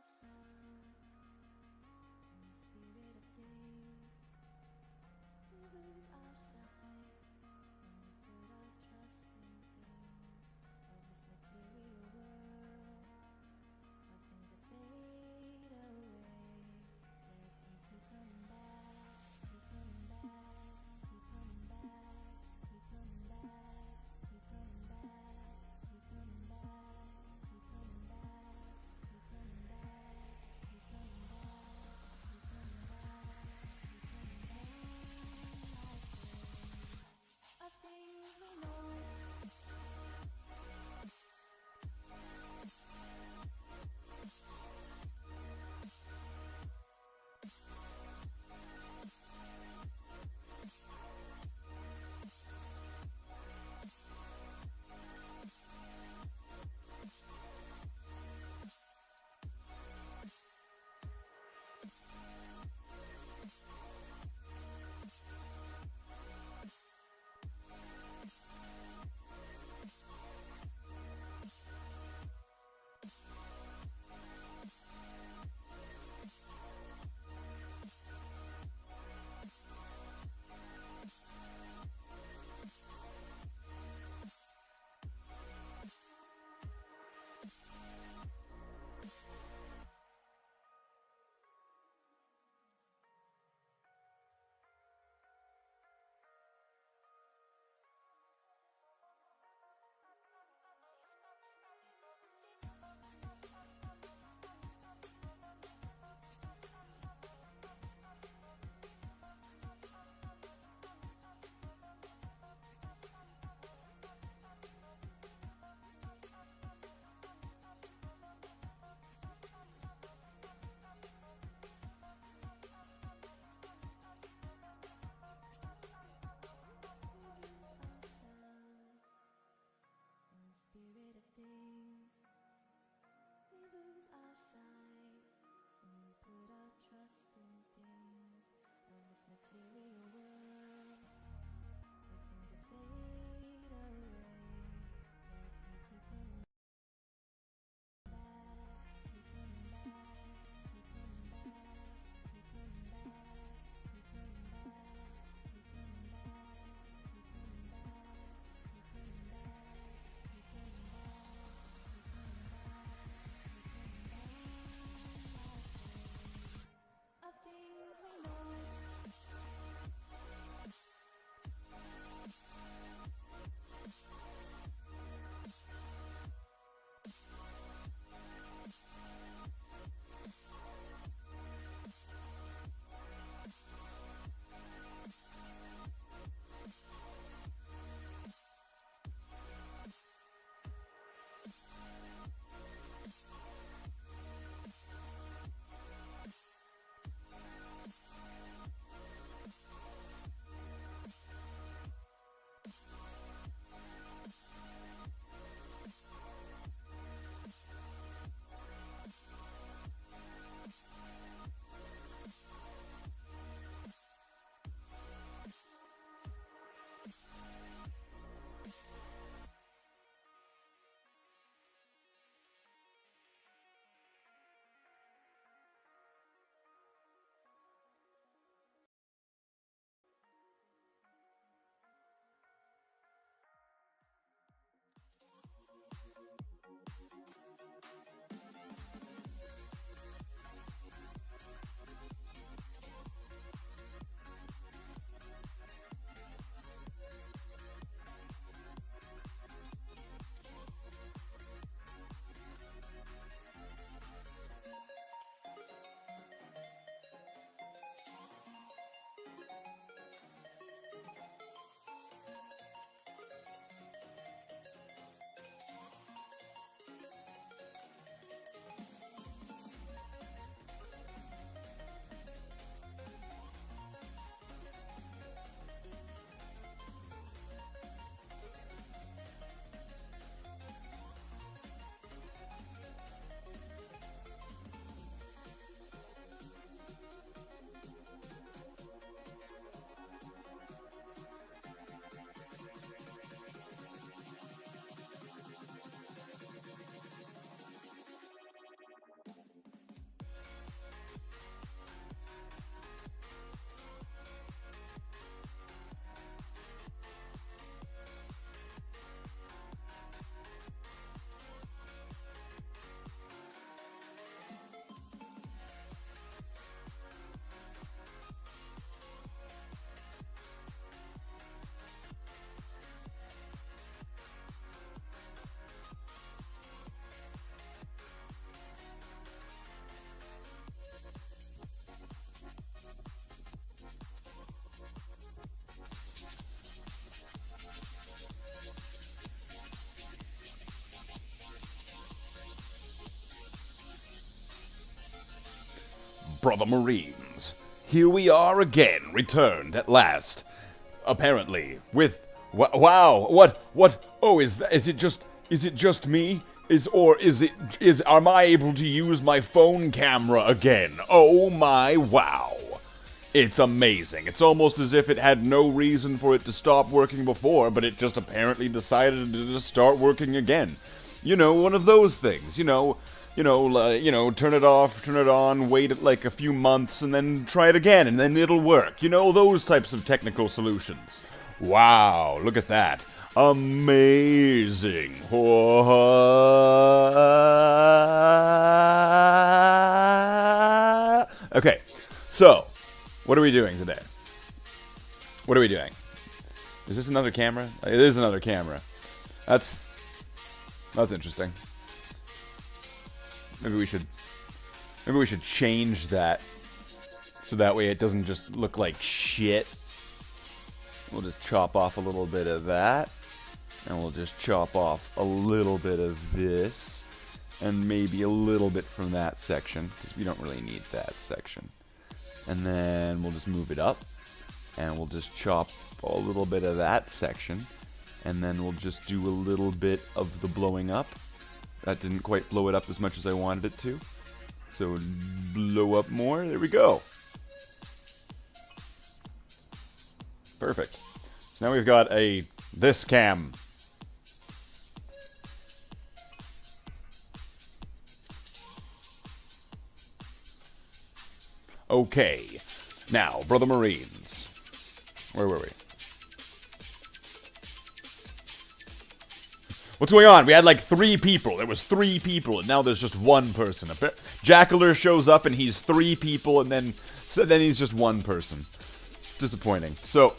ourselves in the spirit of things. We lose our sight when we put our trust in things of this material world, of things that fade away. Yet we keep coming back, keep coming back, keep coming back, keep coming back, keep coming back, keep coming back, keep coming back, keep coming back. Brother Marines. Here we are again, returned at last. Apparently, with... Wow, what? Oh, is it just me? Am I able to use my phone camera again? Oh my wow. It's amazing. It's almost as if it had no reason for it to stop working before, but it just apparently decided to just start working again. You know, one of those things, turn it off, turn it on, wait like a few months, and then try it again, and then it'll work. You know, those types of technical solutions. Wow, look at that. Amazing. Okay, so, what are we doing today? What are we doing? Is this another camera? It is another camera. That's interesting. Maybe we should change that so that way it doesn't just look like shit. We'll just chop off a little bit of that, and we'll just chop off a little bit of this, and maybe a little bit from that section, because we don't really need that section. And then we'll just move it up, and we'll just chop a little bit of that section, and then we'll just do a little bit of the blowing up. That didn't quite blow it up as much as I wanted it to, so blow up more. There we go. Perfect. So now we've got this cam. Okay. Now, Brother Marines. Where were we? What's going on? We had like 3 people. There was 3 people, and now there's just 1 person. Jackler shows up, and he's 3 people, and then he's just 1 person. Disappointing. So,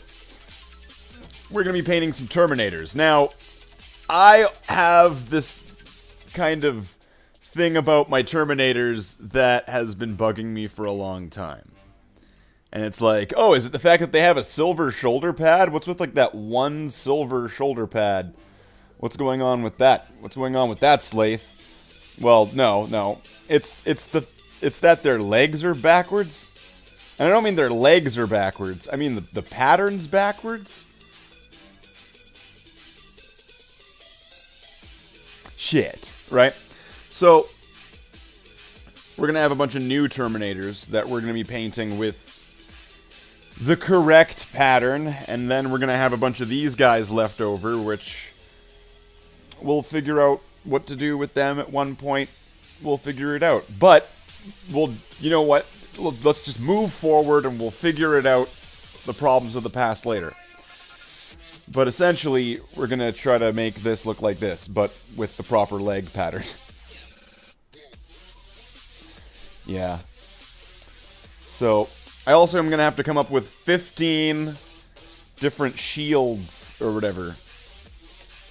we're going to be painting some Terminators. Now, I have this kind of thing about my Terminators that has been bugging me for a long time. And it's like, oh, is it the fact that they have a silver shoulder pad? What's with like that 1 silver shoulder pad? What's going on with that? What's going on with that, Slathe? Well, no. It's that their legs are backwards. And I don't mean their legs are backwards. I mean the pattern's backwards. Shit, right? So, we're going to have a bunch of new Terminators that we're going to be painting with the correct pattern, and then we're going to have a bunch of these guys left over, which we'll figure out what to do with them at one point. We'll figure it out. But, you know what? Let's just move forward and we'll figure it out, the problems of the past later. But essentially, we're going to try to make this look like this, but with the proper leg pattern. Yeah. So, I also am going to have to come up with 15 different shields or whatever.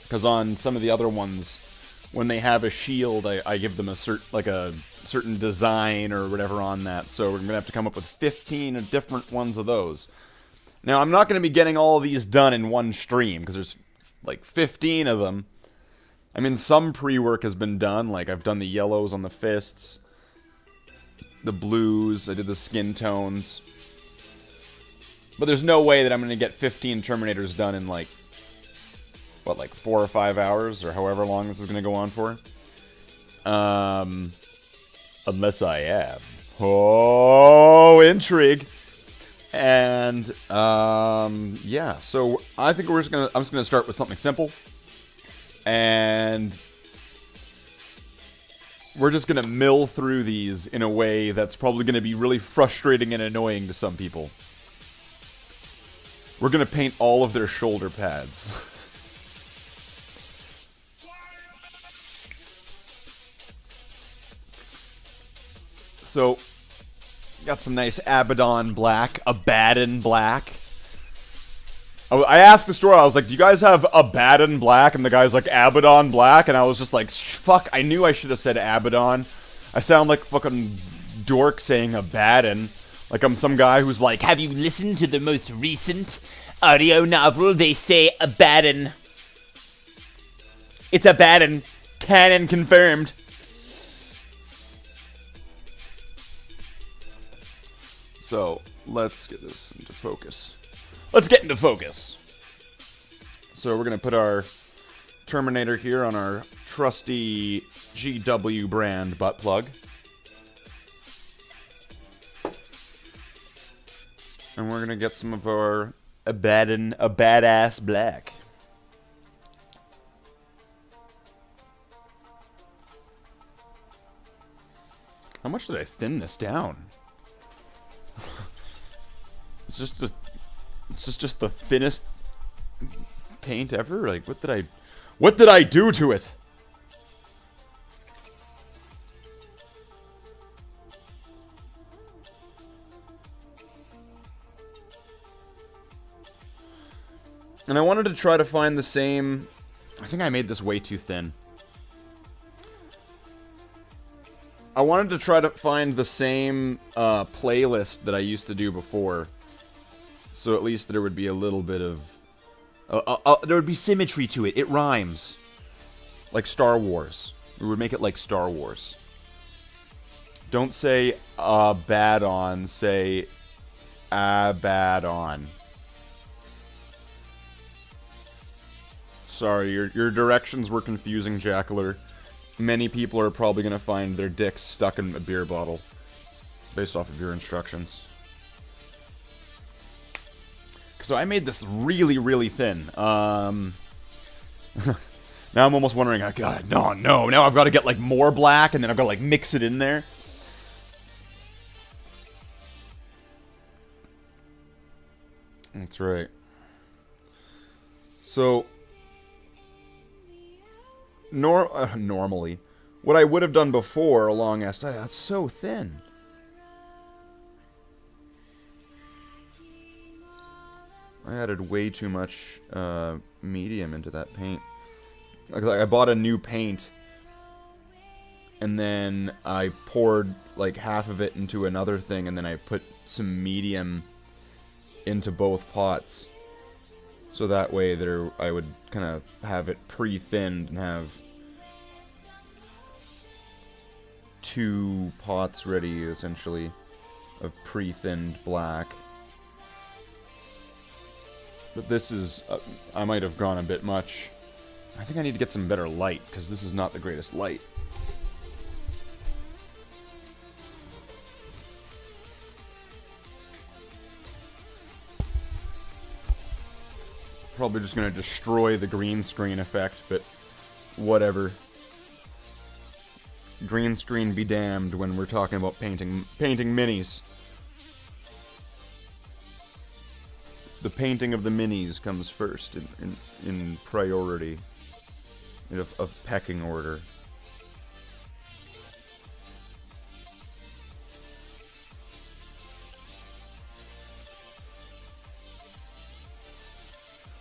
Because on some of the other ones, when they have a shield, I give them a certain design or whatever on that. So we're going to have to come up with 15 different ones of those. Now, I'm not going to be getting all of these done in one stream, because there's like 15 of them. I mean, some pre-work has been done, like I've done the yellows on the fists, the blues, I did the skin tones. But there's no way that I'm going to get 15 Terminators done in like, what, like 4 or 5 hours, or however long this is going to go on for. Unless I am. Oh, intrigue. And, yeah, so I think I'm just gonna start with something simple. And we're just gonna mill through these in a way that's probably gonna be really frustrating and annoying to some people. We're gonna paint all of their shoulder pads. So, got some nice Abaddon black, Abaddon black. I asked the store, I was like, do you guys have Abaddon black? And the guy's like, Abaddon black? And I was just like, fuck, I knew I should have said Abaddon. I sound like fucking dork saying Abaddon. Like I'm some guy who's like, have you listened to the most recent audio novel? They say Abaddon. It's Abaddon. Canon confirmed. So, let's get this into focus. Let's get into focus! So we're going to put our Terminator here on our trusty GW brand butt plug. And we're going to get some of our badass black. How much did I thin this down? It's just the thinnest paint ever? Like, what did I do to it? And I wanted to try to find the same... I think I made this way too thin. I wanted to try to find the same playlist that I used to do before. So at least there would be a little bit of... there would be symmetry to it. It rhymes. Like Star Wars. We would make it like Star Wars. Don't say, bad on. Say, bad on. Sorry, your directions were confusing, Jackler. Many people are probably going to find their dicks stuck in a beer bottle. Based off of your instructions. So I made this really, really thin. Now I'm almost wondering, oh god, no, now I've got to get like more black, and then I've got to like mix it in there. That's right. So, normally, what I would have done before along SI, that's so thin. I added way too much medium into that paint. Like, I bought a new paint, and then I poured like half of it into another thing, and then I put some medium into both pots. So that way I would kind of have it pre-thinned and have 2 pots ready, essentially, of pre-thinned black. But this is... I might have gone a bit much. I think I need to get some better light, because this is not the greatest light. Probably just going to destroy the green screen effect, but whatever. Green screen be damned when we're talking about painting minis. The painting of the minis comes first in priority, of pecking order.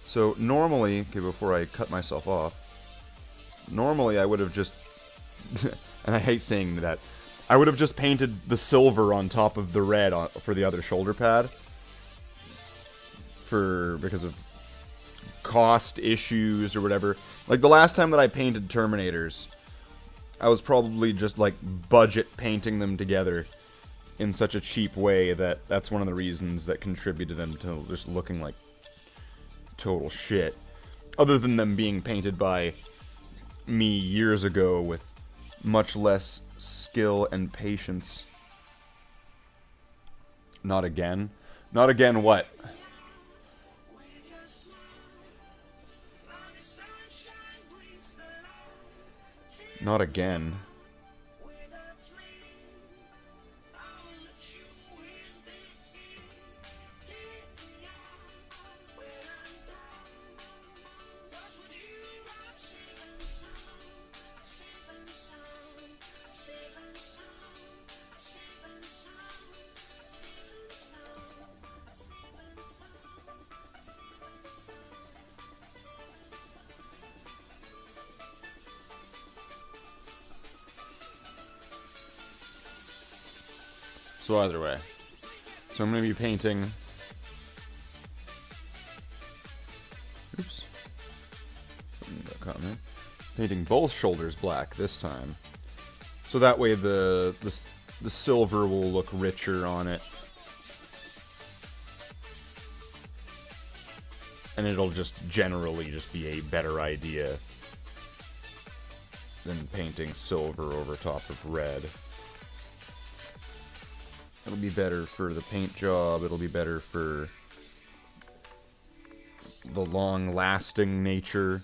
So normally, okay, before I cut myself off, normally I would have just, and I hate saying that, I would have just painted the silver on top of the red for the other shoulder pad. Because of cost issues or whatever. Like, the last time that I painted Terminators, I was probably just, like, budget painting them together in such a cheap way that that's one of the reasons that contributed them to just looking like total shit. Other than them being painted by me years ago with much less skill and patience. Not again. Not again what? Not again. So either way. So I'm going to be painting... Oops. Something got caught in there. Painting both shoulders black this time. So that way the silver will look richer on it. And it'll just generally just be a better idea than painting silver over top of red. It'll be better for the paint job, it'll be better for the long-lasting nature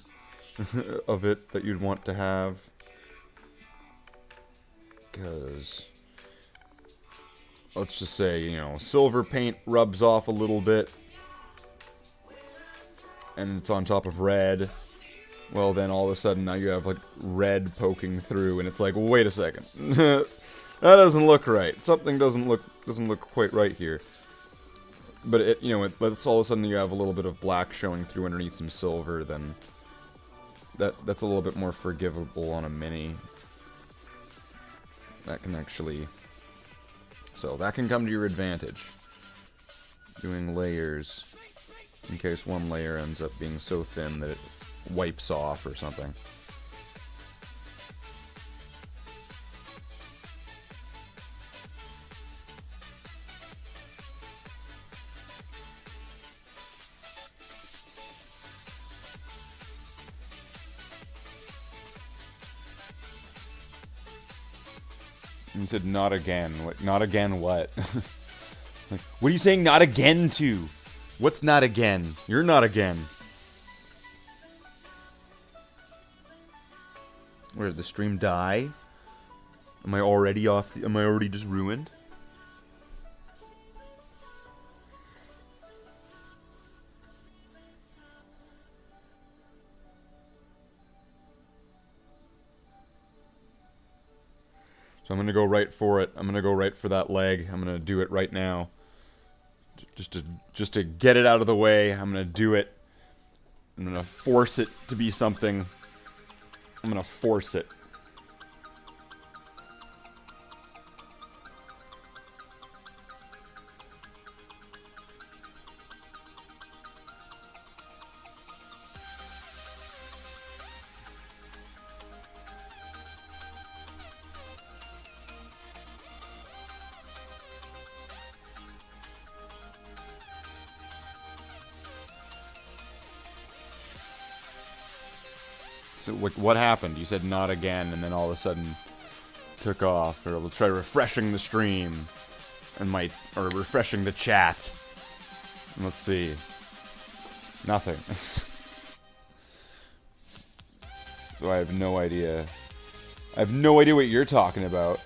of it that you'd want to have. Because, let's just say, you know, silver paint rubs off a little bit, and it's on top of red. Well, then all of a sudden now you have, like, red poking through, and it's like, wait a second. That doesn't look right. Something doesn't look quite right here. But it, you know, let's all of a sudden you have a little bit of black showing through underneath some silver, then that's a little bit more forgivable on a mini. That can actually, so that can come to your advantage. Doing layers in case one layer ends up being so thin that it wipes off or something. You said not again. What? Not again what? Like, what are you saying not again to? What's not again? You're not again. Where did the stream die? Am I already off? Am I already just ruined? So I'm gonna go right for it. I'm gonna go right for that leg. I'm gonna do it right now. Just to get it out of the way. I'm gonna do it. I'm gonna force it to be something. I'm gonna force it. So what happened? You said not again, and then all of a sudden took off. Or we'll try refreshing the stream, and or refreshing the chat. And let's see. Nothing. So I have no idea. I have no idea what you're talking about.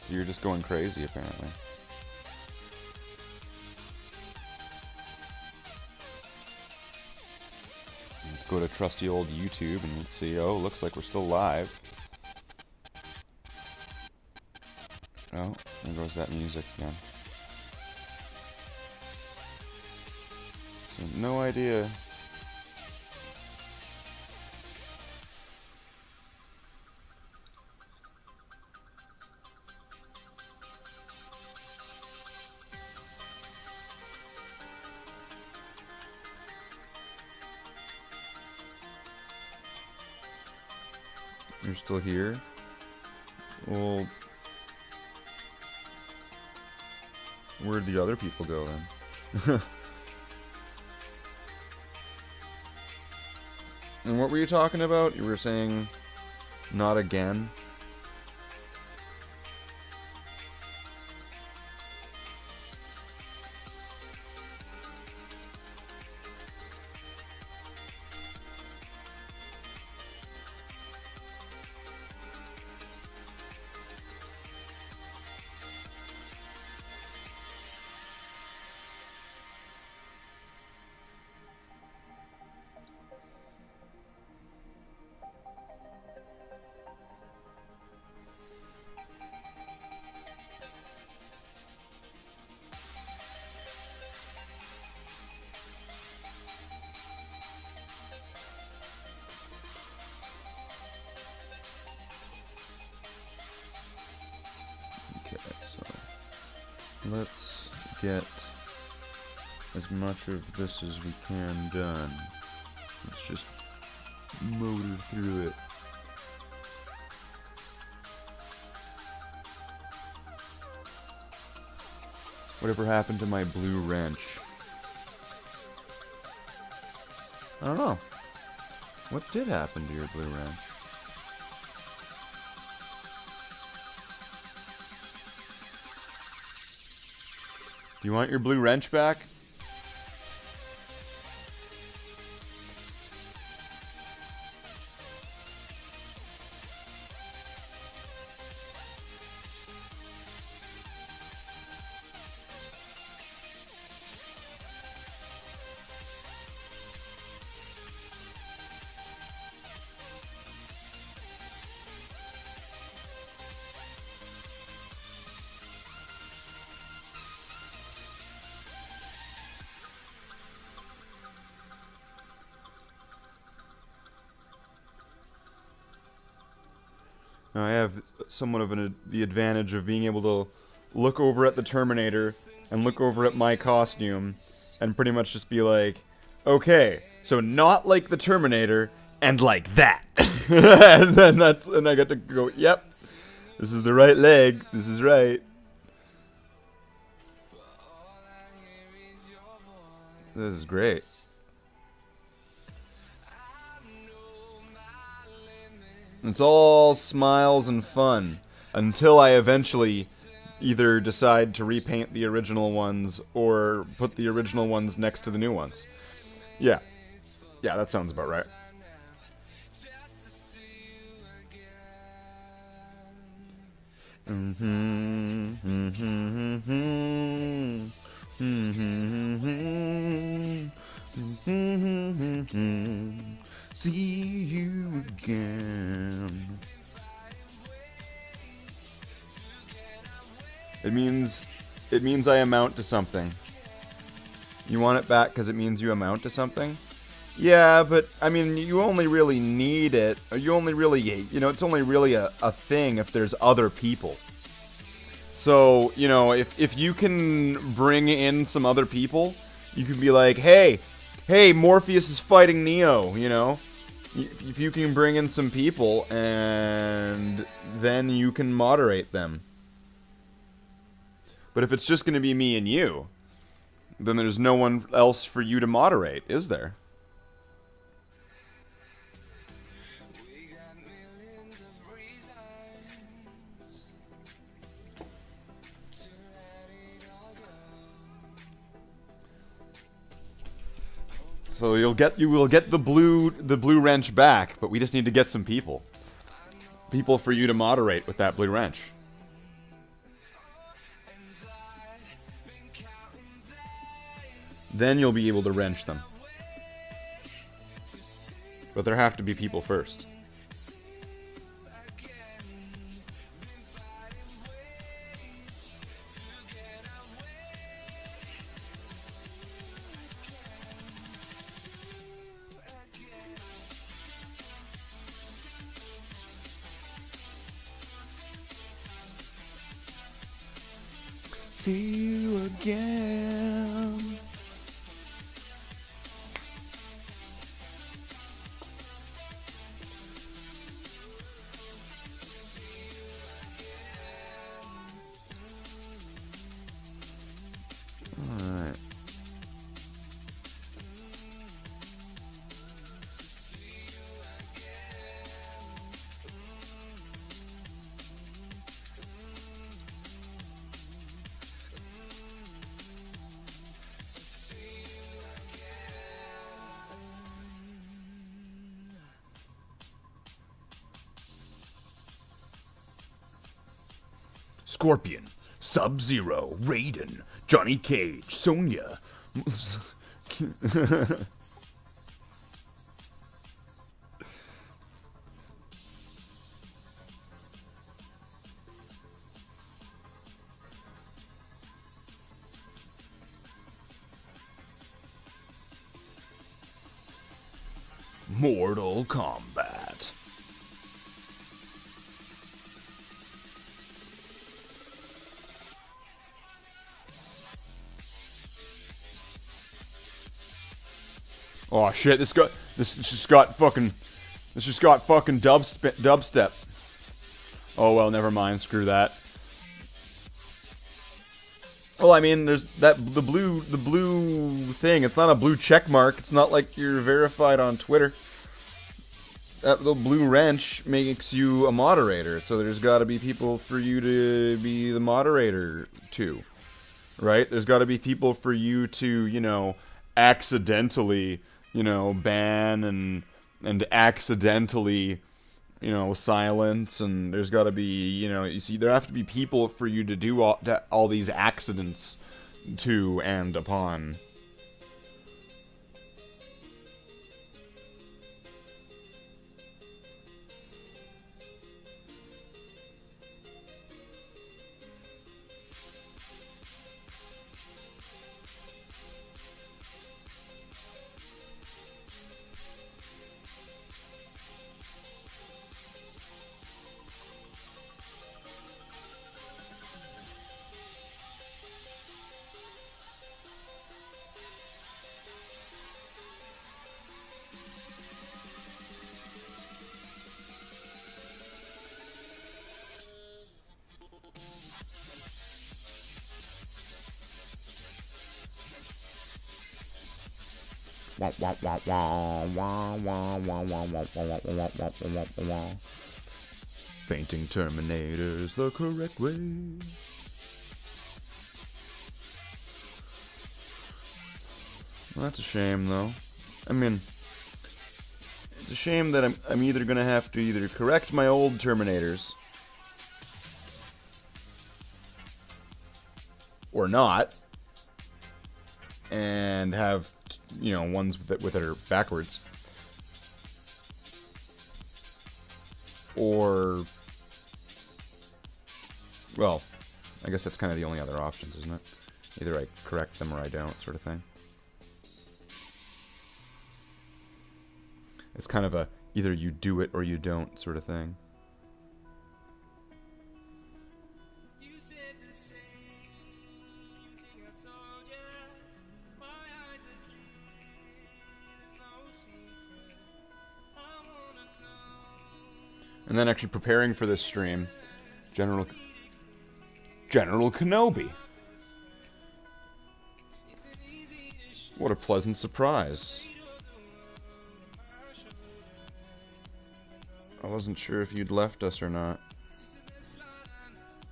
So you're just going crazy, apparently. Let's go to trusty old YouTube and let's see. Oh, looks like we're still live. Oh, there goes that music again. So no idea. You're still here? Well, where'd the other people go then? And what were you talking about? You were saying, not again? Let's get as much of this as we can done. Let's just motor through it. Whatever happened to my blue wrench? I don't know. What did happen to your blue wrench? Do you want your blue wrench back? Now, I have somewhat of the advantage of being able to look over at the Terminator and look over at my costume and pretty much just be like, okay, so not like the Terminator and like that. And then I get to go, yep, this is the right leg, this is right. This is great. It's all smiles and fun until I eventually either decide to repaint the original ones or put the original ones next to the new ones. Yeah. Yeah, that sounds about right. See you again. It means I amount to something. You want it back because it means you amount to something? Yeah, but, I mean, you only really need it, or you only really, it's only really a thing if there's other people. So, if you can bring in some other people, you can be like, hey, Morpheus is fighting Neo, If you can bring in some people, and then you can moderate them. But if it's just going to be me and you, then there's no one else for you to moderate, is there? So you will get the blue wrench back, but we just need to get some people. People for you to moderate with that blue wrench. Then you'll be able to wrench them. But there have to be people first. See you again. Alright. Scorpion, Sub-Zero, Raiden, Johnny Cage, Sonya. Mortal Kombat. Oh shit! This just got fucking dubstep. Oh well, never mind. Screw that. Well, I mean, there's the blue thing. It's not a blue check mark. It's not like you're verified on Twitter. The blue wrench makes you a moderator, so there's got to be people for you to be the moderator to, right? There's got to be people for you to, you know, accidentally, you know, ban and accidentally, you know, silence, and there's got to be, you know, you see, there have to be people for you to do all these accidents to and upon. Fainting Terminators the correct way. Well, that's a shame, though. I mean, it's a shame that I'm either gonna have to either correct my old Terminators or not, and have, you know, ones that are backwards, or, well, I guess that's kind of the only other options, isn't it? Either I correct them or I don't, sort of thing. It's kind of a either you do it or you don't sort of thing. And then actually preparing for this stream, General Kenobi. What a pleasant surprise. I wasn't sure if you'd left us or not.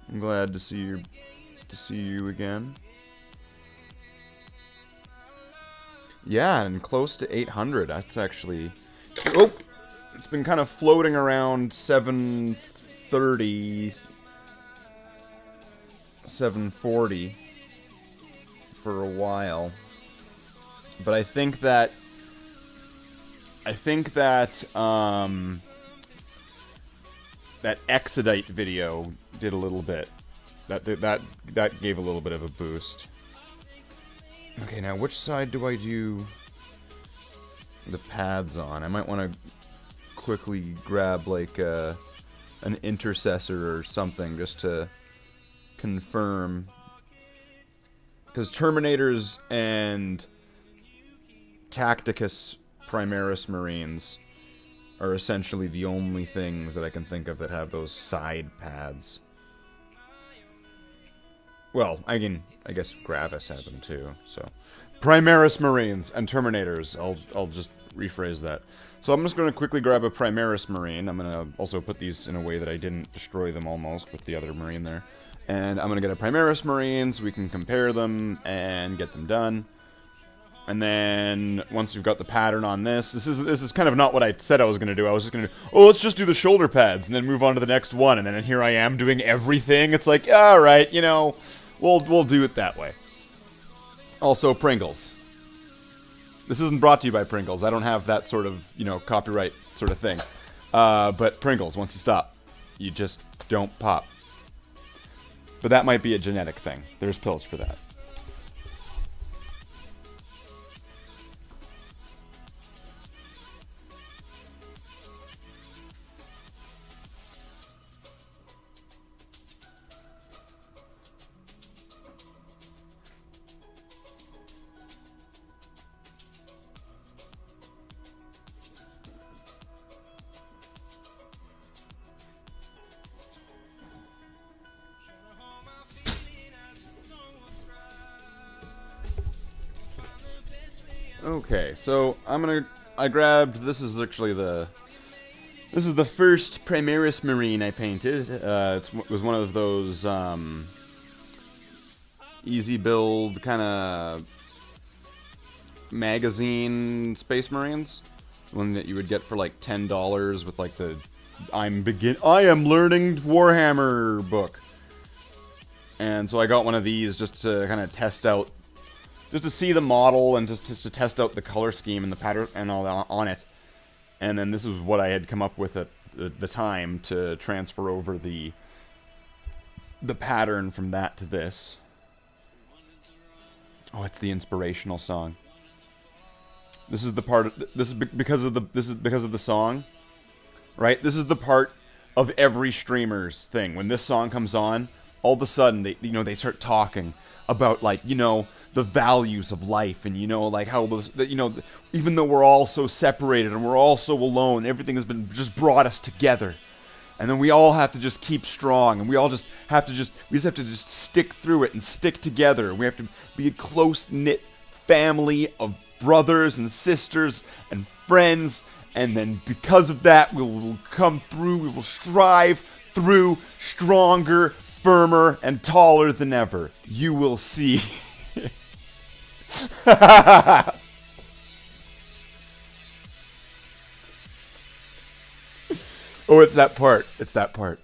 I'm glad to see you again. Yeah, and close to 800. That's actually... Oh! It's been kind of floating around 730, 740 for a while. But I think that that Exodite video did a little bit. That gave a little bit of a boost. Okay, now which side do I do the pads on? I might want to quickly grab like an intercessor or something just to confirm, because Terminators and Tacticus Primaris Marines are essentially the only things that I can think of that have those side pads. Well, I guess Gravis had them too. So, Primaris Marines and Terminators. I'll just rephrase that. So I'm just going to quickly grab a Primaris Marine. I'm going to also put these in a way that I didn't destroy them almost with the other Marine there. And I'm going to get a Primaris Marine so we can compare them and get them done. And then once we've got the pattern on this is kind of not what I said I was going to do. I was just going to, let's just do the shoulder pads and then move on to the next one. And then here I am doing everything. It's like, all right, you know, we'll do it that way. Also, Pringles. This isn't brought to you by Pringles. I don't have that sort of, you know, copyright sort of thing. But Pringles, once you stop, you just don't pop. But that might be a genetic thing. There's pills for that. Okay, so I grabbed, this is the first Primaris Marine I painted. It was one of those, easy build kind of magazine Space Marines. One that you would get for like $10 with like the I am learning Warhammer book. And so I got one of these just to kind of test out, just to see the model and just to test out the color scheme and the pattern and all that on it. And then this is what I had come up with at the time to transfer over the pattern from that to this. Oh, it's the Inspirational Song. This is the part. This is because of the song, right? This is the part of every streamer's thing. When this song comes on, all of a sudden they start talking about like the values of life and like how even though we're all so separated and we're all so alone, everything has been just brought us together, and then we all have to just keep strong, and we have to just stick through it and stick together. We have to be a close-knit family of brothers and sisters and friends, and then because of that, we will come through, we will strive through stronger, firmer, and taller than ever. You will see. Oh, it's that part. It's that part.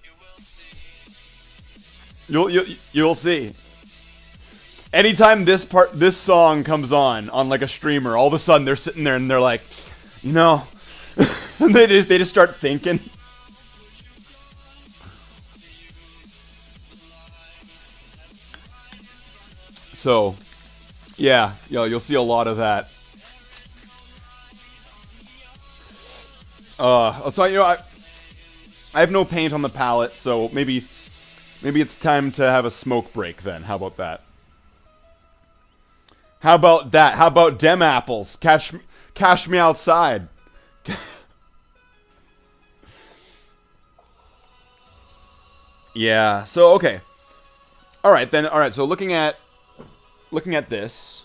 You'll see. Anytime this song comes on like a streamer, all of a sudden they're sitting there and they're like, and they just start thinking. So, yeah, you'll see a lot of that. So I have no paint on the palette, so maybe it's time to have a smoke break then. How about that? How about that? How about dem apples? Cash me outside. Yeah. So okay. All right then. All right. So looking at this.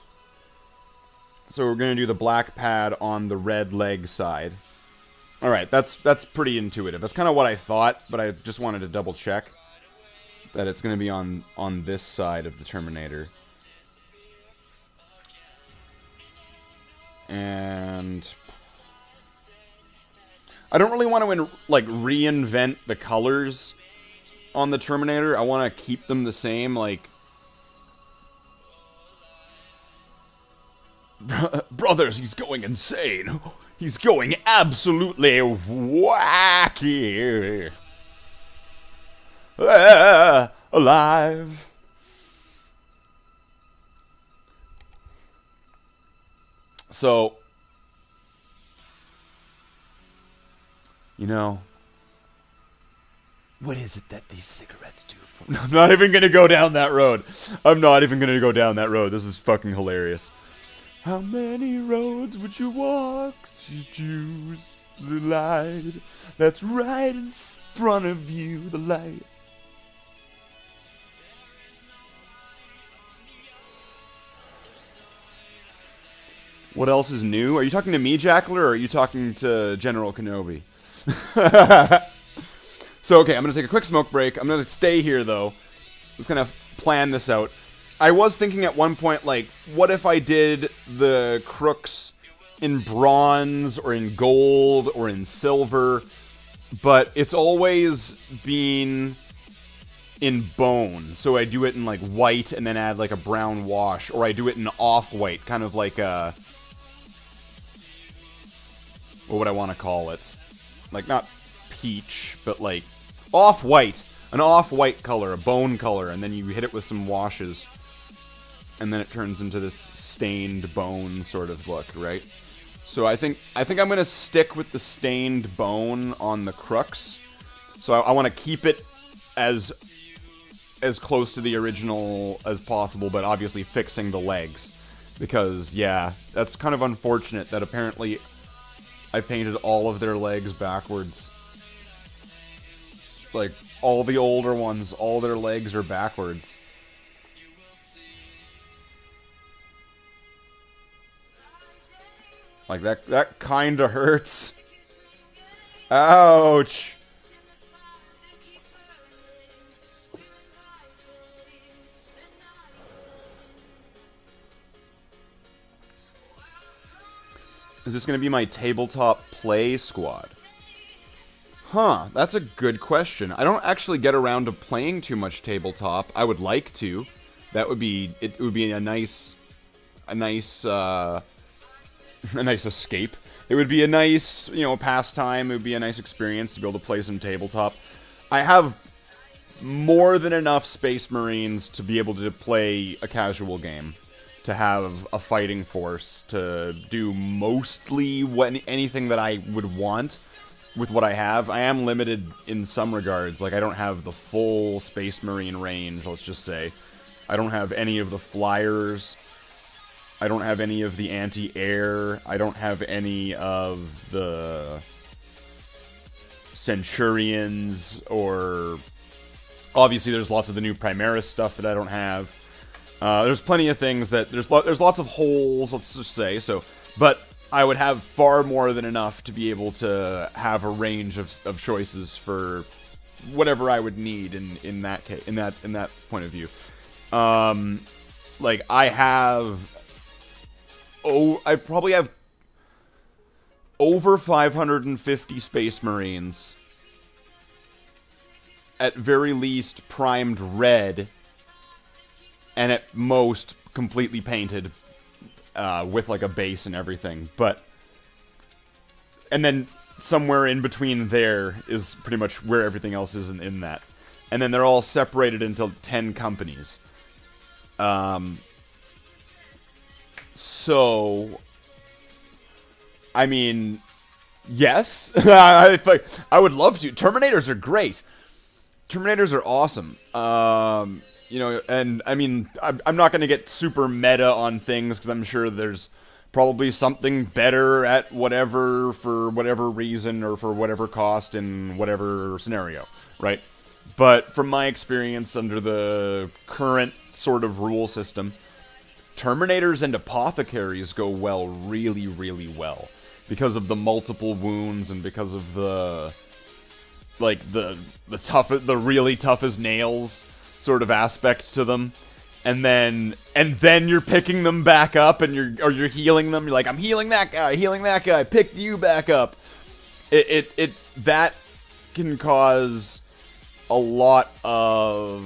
So we're gonna do the black pad on the red leg side. All right. That's pretty intuitive. That's kind of what I thought, but I just wanted to double check that it's gonna be on this side of the Terminator. And I don't really want to like reinvent the colors on the Terminator. I want to keep them the same. Like, brothers, he's going insane. He's going absolutely wacky. Alive. So, what is it that these cigarettes do for me? I'm not even going to go down that road. This is fucking hilarious. How many roads would you walk to choose the light that's right in front of you, the light? What else is new? Are you talking to me, Jackler, or are you talking to General Kenobi? So, okay, I'm going to take a quick smoke break. I'm going to stay here, though. Just going to plan this out. I was thinking at one point, like, what if I did the crooks in bronze, or in gold, or in silver? But it's always been in bone. So I do it in, like, white, and then add, like, a brown wash. Or I do it in off-white, kind of like a... what would I want to call it? Like, not peach, but like off-white. An off-white color, a bone color, and then you hit it with some washes. And then it turns into this stained bone sort of look, right? So I think I'm going to stick with the stained bone on the crooks. So I want to keep it as close to the original as possible, but obviously fixing the legs. Because, yeah, that's kind of unfortunate that apparently I painted all of their legs backwards. Like, all the older ones, all their legs are backwards. Like, that kinda hurts. Ouch! Is this going to be my tabletop play squad? Huh, that's a good question. I don't actually get around to playing too much tabletop. I would like to. That would be, it would be a nice escape. It would be a nice, pastime. It would be a nice experience to be able to play some tabletop. I have more than enough Space Marines to be able to play a casual game. To have a fighting force, to do mostly anything that I would want with what I have. I am limited in some regards. Like, I don't have the full Space Marine range, let's just say. I don't have any of the flyers. I don't have any of the anti-air. I don't have any of the Centurions, or... Obviously, there's lots of the new Primaris stuff that I don't have. There's plenty of things that... There's lots of holes, let's just say, so... But I would have far more than enough to be able to have a range of choices for whatever I would need in that case, in that point of view. Like, I probably have over 550 Space Marines. At very least, primed red... And at most, completely painted, with like a base and everything. And then somewhere in between there is pretty much where everything else is in that. And then they're all separated into 10 companies. So, I mean, yes, I would love to. Terminators are great. Terminators are awesome. And I mean, I'm not going to get super meta on things, because I'm sure there's probably something better at whatever, for whatever reason, or for whatever cost in whatever scenario, right? But from my experience under the current sort of rule system, Terminators and Apothecaries go well, really, really well. Because of the multiple wounds, and because of the, like, the really tough as nails sort of aspect to them, and then you're picking them back up, and you're healing them. You're like, I'm healing that guy, pick you back up. That can cause a lot of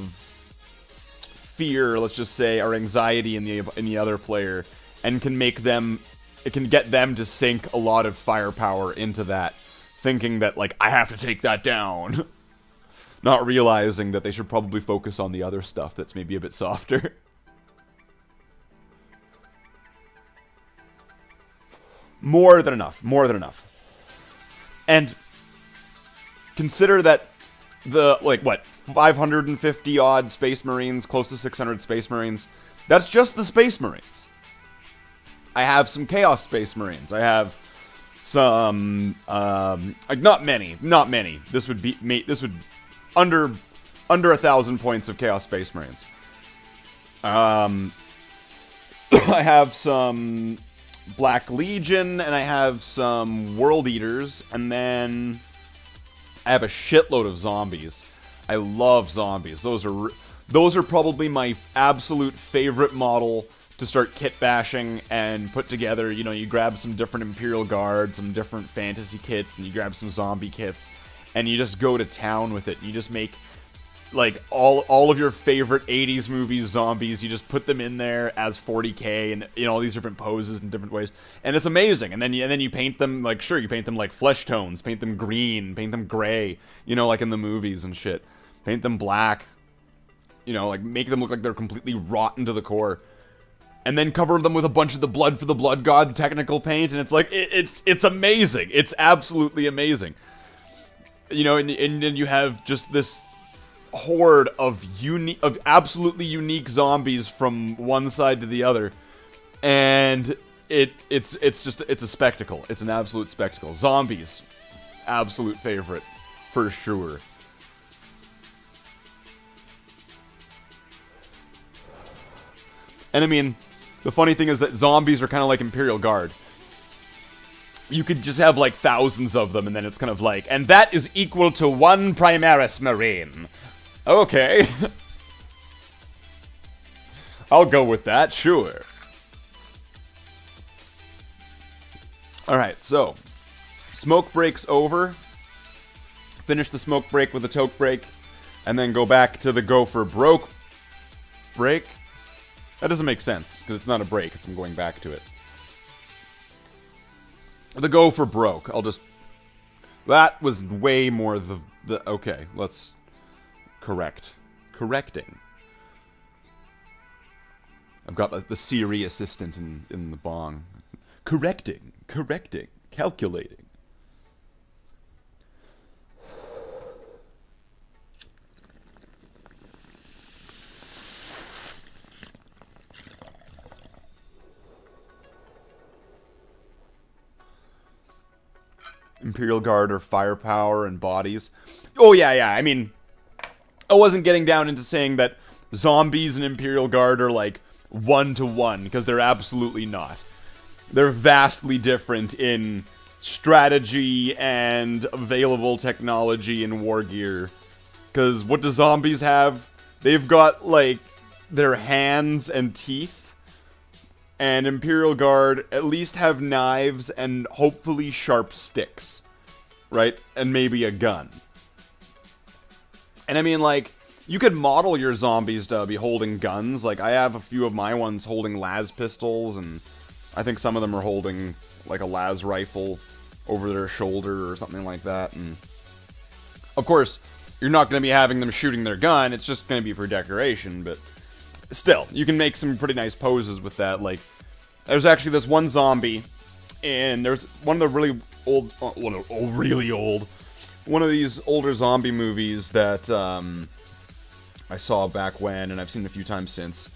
fear, let's just say, or anxiety in the other player, and can get them to sink a lot of firepower into that, thinking that, like, I have to take that down. Not realizing that they should probably focus on the other stuff that's maybe a bit softer. More than enough. And consider that the, 550 odd Space Marines, close to 600 Space Marines, that's just the Space Marines. I have some Chaos Space Marines. I have some, not many. This would under 1,000 points of Chaos Space Marines. I have some Black Legion, and I have some World Eaters, and then I have a shitload of zombies. I love zombies. Those are probably my absolute favorite model to start kit bashing and put together. You know, you grab some different Imperial Guard, some different fantasy kits, and you grab some zombie kits, and you just go to town with it. You just make, like, all of your favorite 80s movies zombies. You just put them in there as 40k, and, you know, all these different poses in different ways, and it's amazing. And then you paint them, like, sure, you paint them like flesh tones, paint them green, paint them gray, you know, like in the movies and shit. Paint them black, you know, like, make them look like they're completely rotten to the core. And then cover them with a bunch of the Blood for the Blood God technical paint, and it's like, it's amazing. It's absolutely amazing. You know, and then you have just this horde of absolutely unique zombies from one side to the other, and it's a spectacle. It's an absolute spectacle. Zombies, absolute favorite for sure. And I mean, the funny thing is that zombies are kind of like Imperial Guard. you could just have like thousands of them, and then it's kind of like, and that is equal to 1 Primaris Marine. Okay. I'll go with that, sure. Alright, so, smoke break's over. Finish the smoke break with a toke break, and then go back to the go for broke break. That doesn't make sense, because it's not a break if I'm going back to it. The go for broke, I'll just... That was way more the okay, let's... Correcting. I've got the Siri assistant in the bong. Correcting, calculating. Imperial Guard or firepower and bodies. Oh, yeah, I mean, I wasn't getting down into saying that zombies and Imperial Guard are, like, 1-to-1, because they're absolutely not. They're vastly different in strategy and available technology and war gear. Because what do zombies have? They've got, like, their hands and teeth. And Imperial Guard at least have knives and hopefully sharp sticks. Right? And maybe a gun. And I mean, like, you could model your zombies to be holding guns. Like, I have a few of my ones holding las pistols, and I think some of them are holding, like, a las rifle over their shoulder or something like that. And, of course, you're not going to be having them shooting their gun. It's just going to be for decoration, but... Still, you can make some pretty nice poses with that. Like, there's actually this one zombie, and there's one of the really old, one of these older zombie movies that I saw back when, and I've seen a few times since,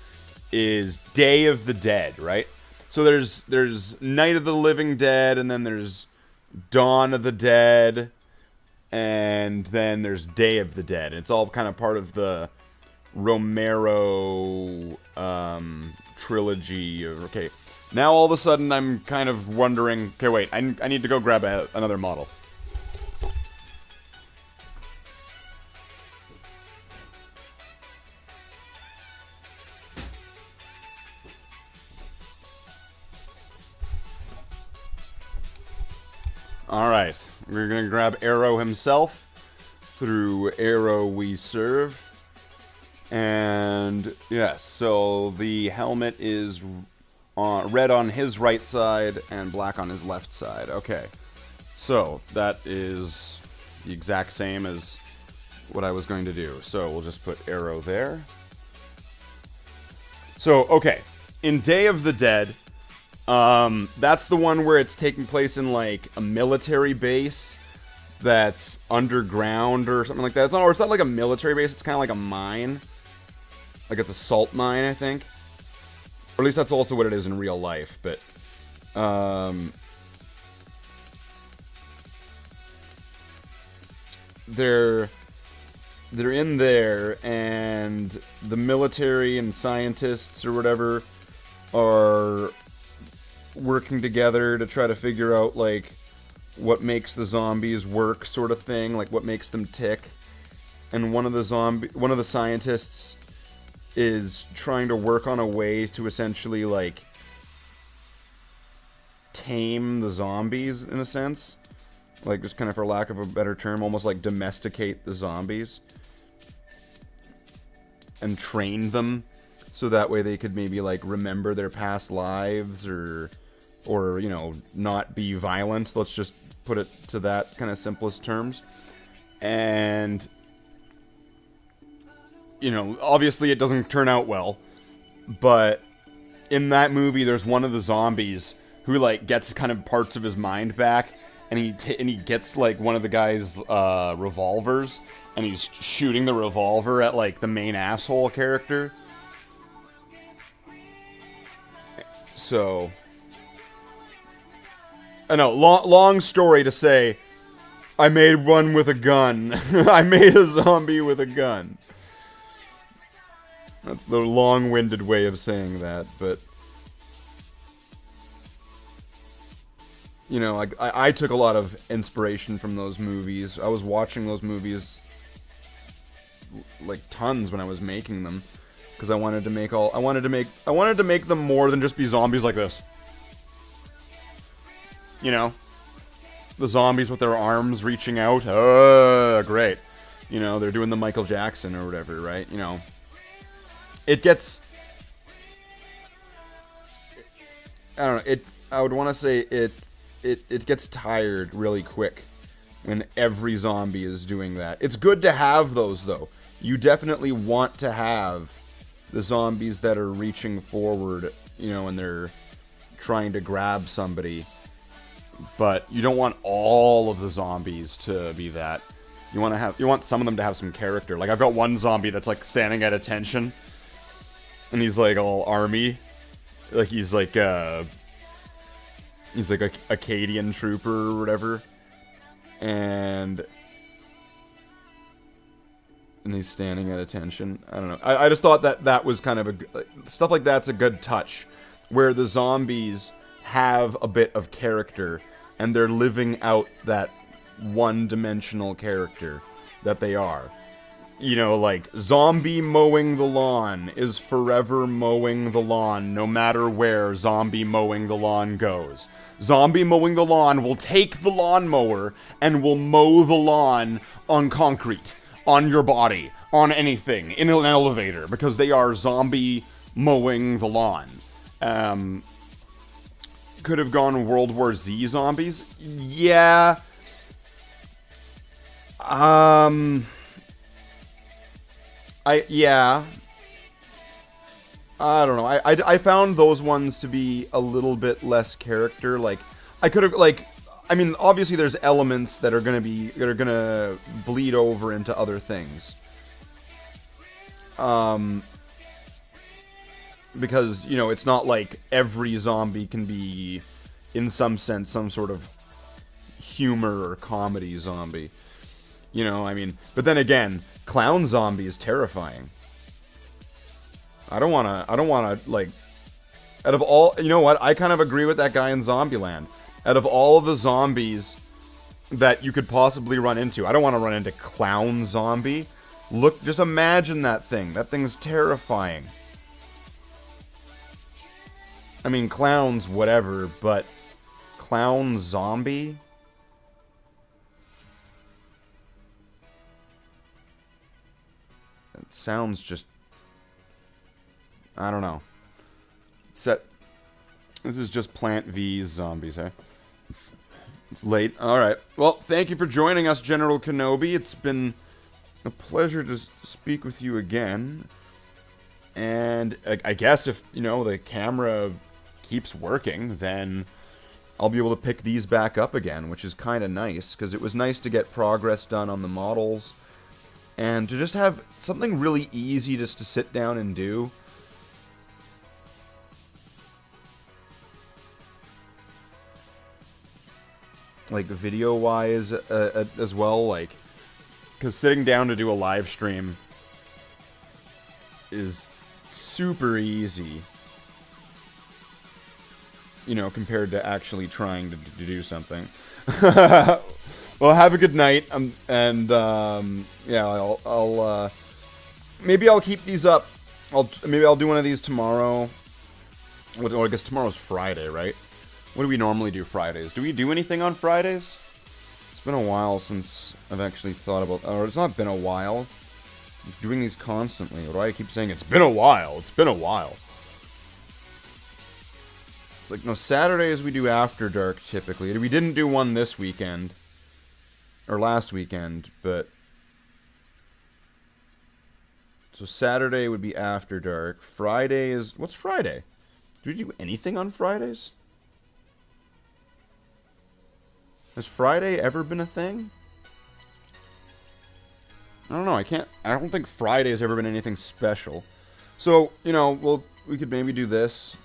is Day of the Dead, right? So there's Night of the Living Dead, and then there's Dawn of the Dead, and then there's Day of the Dead. It's all kind of part of the Romero trilogy. Okay, now all of a sudden I'm kind of wondering, okay, wait, I need to go grab another model. Alright, we're gonna grab Arrow himself through Arrow We Serve. And, yes, so the helmet is red on his right side and black on his left side. Okay, so that is the exact same as what I was going to do. So we'll just put Arrow there. So, okay, in Day of the Dead, that's the one where it's taking place in, like, a military base that's underground or something like that. It's not like a military base, it's kind of like a mine. Like, it's a salt mine, I think. Or at least that's also what it is in real life, but... They're in there, and the military and scientists or whatever are working together to try to figure out, like, what makes the zombies work, sort of thing. Like, what makes them tick. And one of the scientists is trying to work on a way to essentially, like, tame the zombies, in a sense. Like, just kind of for lack of a better term, almost like domesticate the zombies. And train them, so that way they could maybe, like, remember their past lives, or, you know, not be violent. Let's just put it to that kind of simplest terms. And... you know, obviously it doesn't turn out well, but in that movie, there's one of the zombies who, like, gets kind of parts of his mind back, and he gets, like, one of the guy's revolvers, and he's shooting the revolver at, like, the main asshole character. So, I know, long story to say, I made one with a gun. I made a zombie with a gun. That's the long-winded way of saying that, but... you know, like I took a lot of inspiration from those movies. I was watching those movies like tons when I was making them, because I wanted to make them more than just be zombies like this. You know, the zombies with their arms reaching out. Great. You know, they're doing the Michael Jackson or whatever, right? You know, it gets. I don't know. I would want to say it gets tired really quick when every zombie is doing that. It's good to have those, though. You definitely want to have the zombies that are reaching forward, you know, and they're trying to grab somebody. But you don't want all of the zombies to be that. You want some of them to have some character. Like, I've got one zombie that's like standing at attention, and he's like all army. Like he's like a Acadian trooper or whatever. And he's standing at attention. I don't know. I just thought that was kind of stuff like that's a good touch, where the zombies have a bit of character and they're living out that one-dimensional character that they are. You know, like, zombie mowing the lawn is forever mowing the lawn, no matter where zombie mowing the lawn goes. Zombie mowing the lawn will take the lawnmower and will mow the lawn on concrete, on your body, on anything, in an elevator, because they are zombie mowing the lawn. Could have gone World War Z zombies? Yeah. Yeah. I don't know. I found those ones to be a little bit less character. Like, I could have, like, I mean, obviously there's elements that are gonna bleed over into other things. Because, you know, it's not like every zombie can be, in some sense, some sort of humor or comedy zombie. You know, I mean, but then again, clown zombie is terrifying. I don't wanna, like, out of all, you know what, I kind of agree with that guy in Zombieland. Out of all of the zombies that you could possibly run into, I don't want to run into clown zombie. Look, just imagine that thing. That thing's terrifying. I mean, clowns, whatever, but clown zombie? It sounds just, I don't know. This is just Plant V's zombies, eh? It's late. Alright. Well, thank you for joining us, General Kenobi. It's been a pleasure to speak with you again. And I guess if, you know, the camera keeps working, then I'll be able to pick these back up again, which is kind of nice, because it was nice to get progress done on the models, and to just have something really easy just to sit down and do. Like, video-wise, as well, like, because sitting down to do a live stream is super easy, you know, compared to actually trying to do something. Well, have a good night, yeah, I'll maybe I'll keep these up. Maybe I'll do one of these tomorrow. Well, I guess tomorrow's Friday, right? What do we normally do Fridays? Do we do anything on Fridays? It's been a while since I've actually thought about... Or it's not been a while. I'm doing these constantly. Why do I keep saying it's been a while? It's been a while. It's like, no, Saturdays we do After Dark, typically. We didn't do one this weekend. Or last weekend, but... So Saturday would be After Dark. Friday is... What's Friday? Do we do anything on Fridays? Has Friday ever been a thing? I don't know, I don't think Friday has ever been anything special. So, you know, we could maybe do this.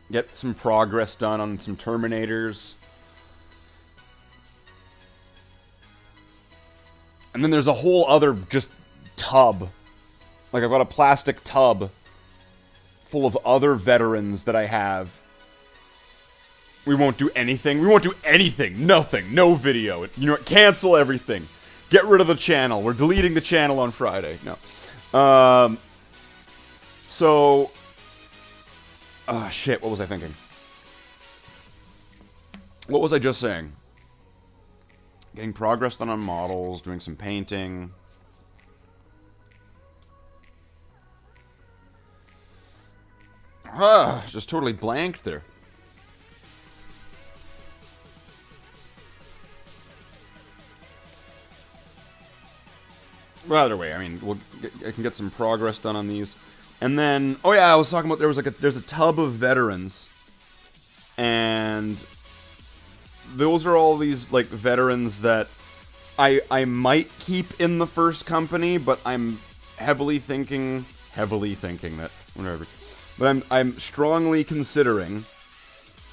Get some progress done on some Terminators. And then there's a whole other just tub. Like, I've got a plastic tub full of other veterans that I have We won't do anything. We won't do anything. Nothing. No video. You know what? Cancel everything. Get rid of the channel. We're deleting the channel on Friday. No. So... shit. What was I thinking? What was I just saying? Getting progress done on models, doing some painting. Just totally blanked there. Well, either way, I mean, I can get some progress done on these. And then, oh yeah, I was talking about there's a tub of veterans. And those are all these, like, veterans that I might keep in the first company, but I'm heavily thinking that, whatever. But I'm strongly considering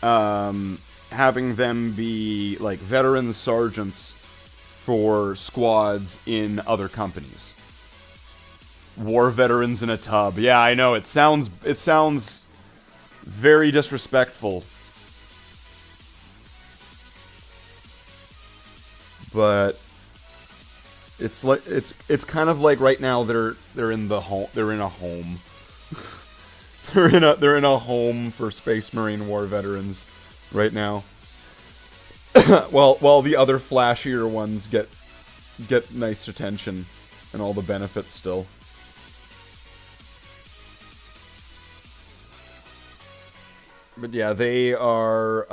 having them be, like, veteran sergeants for squads in other companies. War veterans in a tub. Yeah, I know, it sounds very disrespectful. But it's like it's kind of like right now they're in a home. They're in a home for Space Marine War veterans right now. while the other flashier ones get nice attention and all the benefits still. But yeah, they are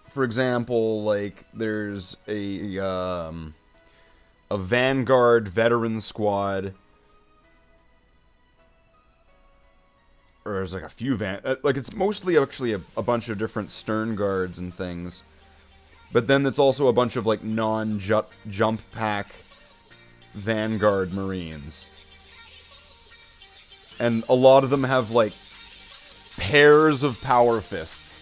for example, like, there's a Vanguard veteran squad, or there's like a few like, it's mostly actually a bunch of different Stern Guards and things, but then it's also a bunch of, like, non-jump pack Vanguard Marines, and a lot of them have, like, pairs of power fists.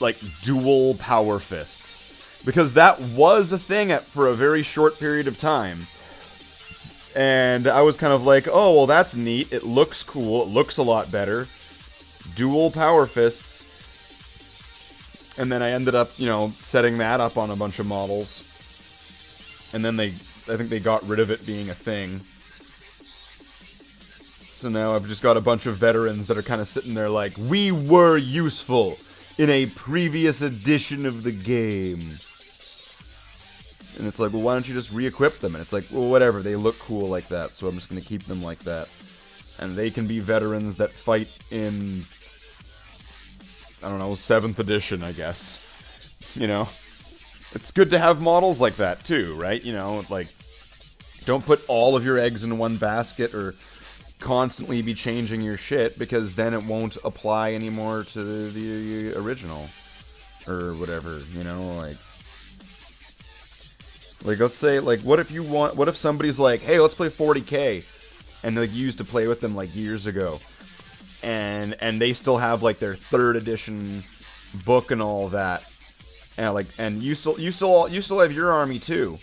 Like, dual power fists. Because that was a thing for a very short period of time. And I was kind of like, oh, well, that's neat. It looks cool. It looks a lot better. Dual power fists. And then I ended up, you know, setting that up on a bunch of models. And then I think they got rid of it being a thing. So now I've just got a bunch of veterans that are kind of sitting there like, we were useful in a previous edition of the game. And it's like, well, why don't you just re-equip them? And it's like, well, whatever, they look cool like that, so I'm just going to keep them like that. And they can be veterans that fight in, I don't know, 7th edition, I guess. You know? It's good to have models like that, too, right? You know, like, don't put all of your eggs in one basket, or constantly be changing your shit, because then it won't apply anymore to the original, or whatever, you know, like let's say, like, what if somebody's like, hey, let's play 40k, and like, you used to play with them like years ago, and they still have like their 3rd edition book and all that, and you still have your army too,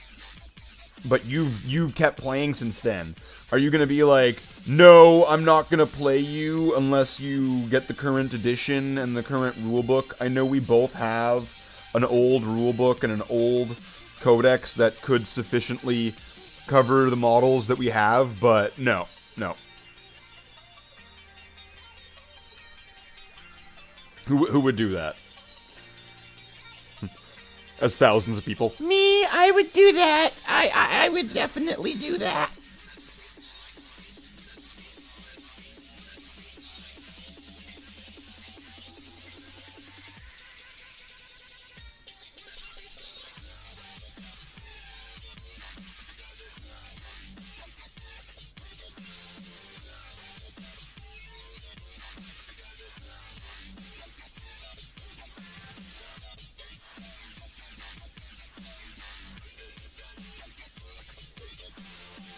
but you've kept playing since then. Are you gonna be like, no, I'm not gonna play you unless you get the current edition and the current rulebook? I know we both have an old rulebook and an old codex that could sufficiently cover the models that we have, but no. Who would do that? As thousands of people. Me, I would do that. I would definitely do that.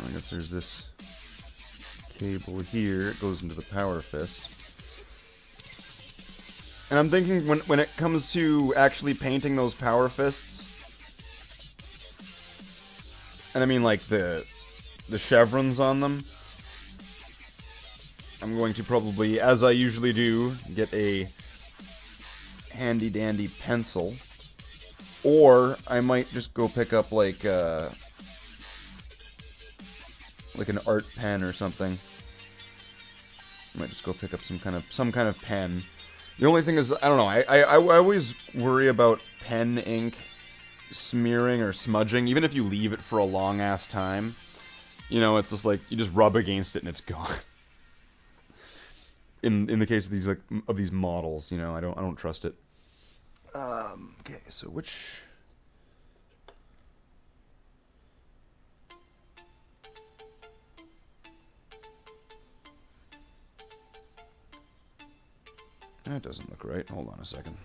I guess there's this cable here. It goes into the power fist. And I'm thinking, when it comes to actually painting those power fists, and I mean like the chevrons on them, I'm going to probably, as I usually do, get a handy-dandy pencil. Or I might just go pick up like an art pen or something. I might just go pick up some kind of pen. The only thing is, I don't know. I always worry about pen ink smearing or smudging, even if you leave it for a long ass time. You know, it's just like you just rub against it and it's gone. In the case of these models, you know, I don't trust it. Okay, so which... That doesn't look right. Hold on a second.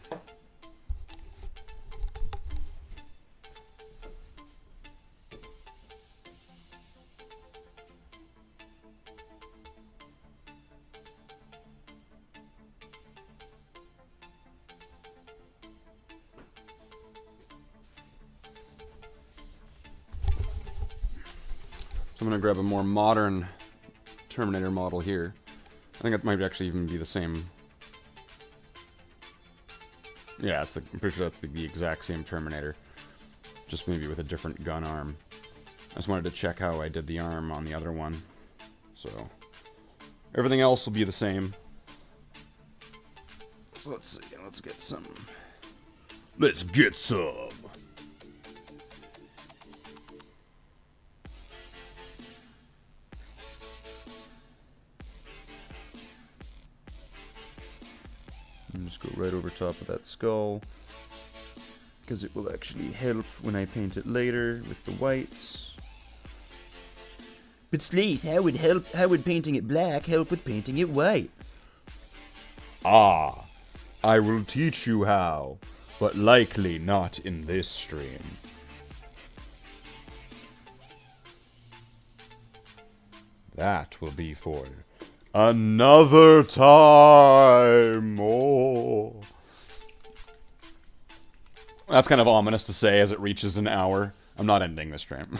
So I'm going to grab a more modern Terminator model here. I think it might actually even be the same. Yeah, I'm pretty sure that's the exact same Terminator. Just maybe with a different gun arm. I just wanted to check how I did the arm on the other one. So, everything else will be the same. So let's see, let's get some. Let's get some! And just go right over top of that skull, because it will actually help when I paint it later with the whites. But Slathe, how would painting it black help with painting it white? Ah, I will teach you how, but likely not in this stream. That will be for another time. Oh. That's kind of ominous to say as it reaches an hour. I'm not ending this stream.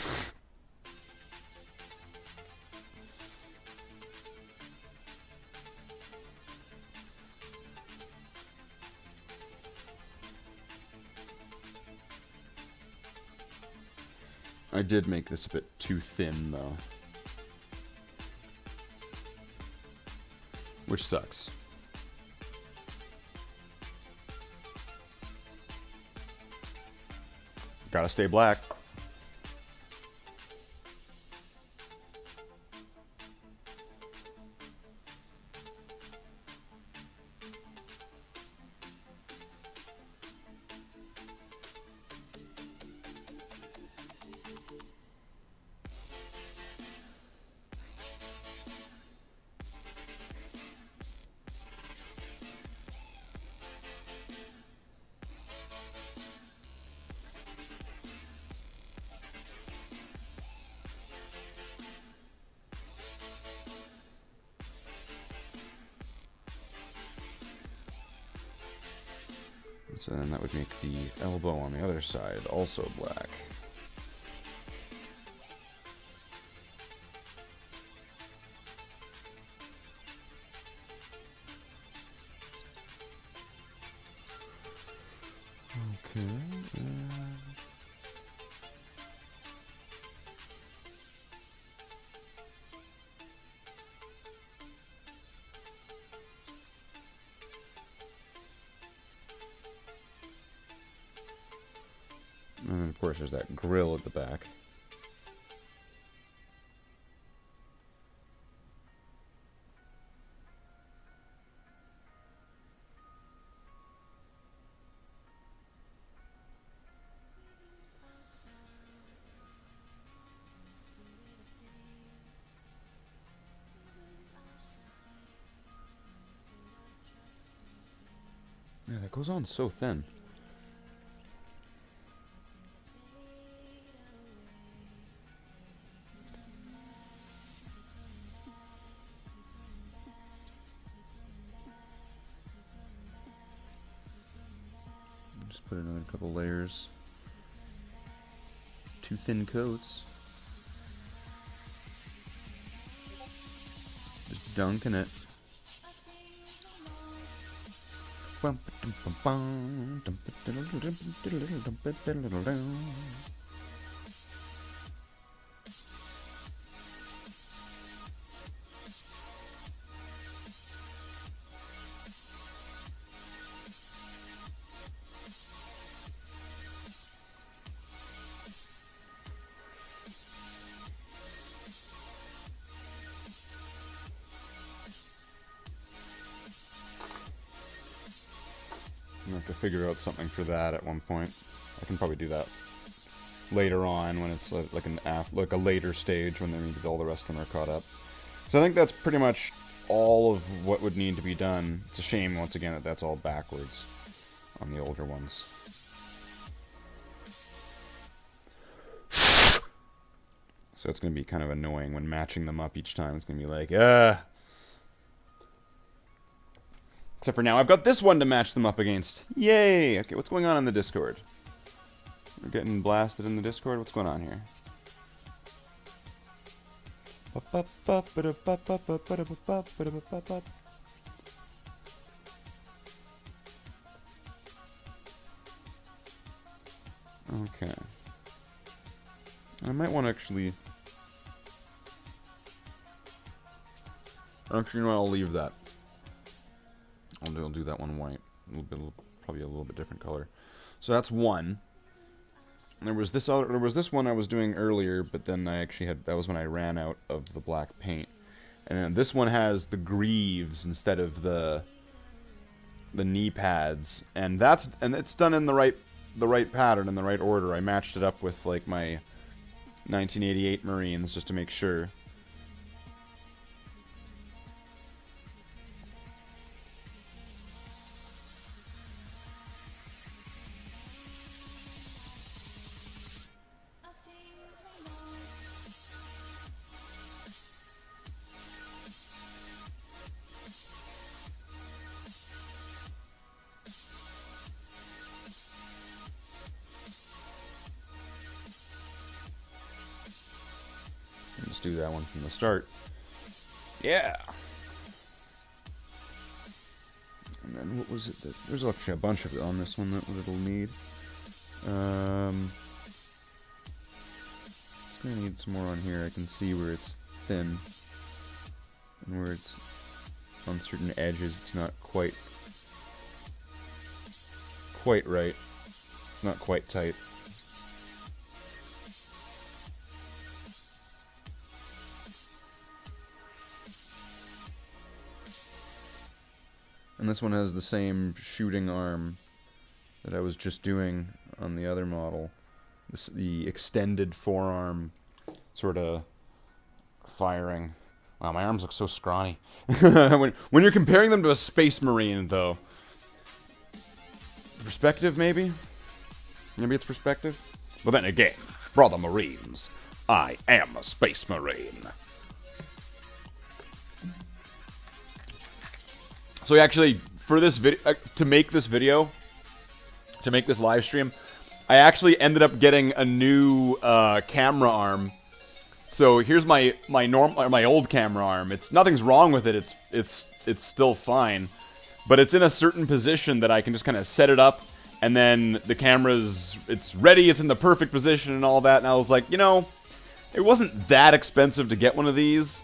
I did make this a bit too thin, though. Which sucks. Gotta stay black. So then that would make the elbow on the other side also black. Okay. And then, of course, there's that grill at the back. Yeah, that goes on so thin. Just put another couple layers. 2 thin coats. Just dunking it. I'm gonna have to figure out something for that at one point. I can probably do that later on when it's like a later stage when maybe all the rest of them are caught up. So I think that's pretty much all of what would need to be done. It's a shame once again that that's all backwards on the older ones. So it's gonna be kind of annoying when matching them up each time. It's gonna be like, Except for now, I've got this one to match them up against. Yay! Okay, what's going on in the Discord? We're getting blasted in the Discord? What's going on here? Okay. I might want to actually... Actually, you know what? I'll leave that. I'll do that one white. Probably a little bit different color. So that's one. There was this one I was doing earlier, but then I actually had, that was when I ran out of the black paint. And then this one has the greaves instead of the knee pads, and it's done in the right pattern, in the right order. I matched it up with like my 1988 Marines just to make sure. Let's do that one from the start. Yeah. And then what was it that... There's actually a bunch of it on this one that it'll need. It's gonna need some more on here. I can see where it's thin. And where it's... on certain edges, it's not quite right. It's not quite tight. And this one has the same shooting arm that I was just doing on the other model. The extended forearm sort of firing. Wow, my arms look so scrawny. when you're comparing them to a Space Marine, though. Perspective, maybe? Maybe it's perspective? But then again, brother Marines, I am a Space Marine. So actually, for this video, to make this live stream, I actually ended up getting a new camera arm. So here's my old camera arm. Nothing's wrong with it. It's still fine, but it's in a certain position that I can just kind of set it up, and then the it's ready. It's in the perfect position and all that. And I was like, it wasn't that expensive to get one of these.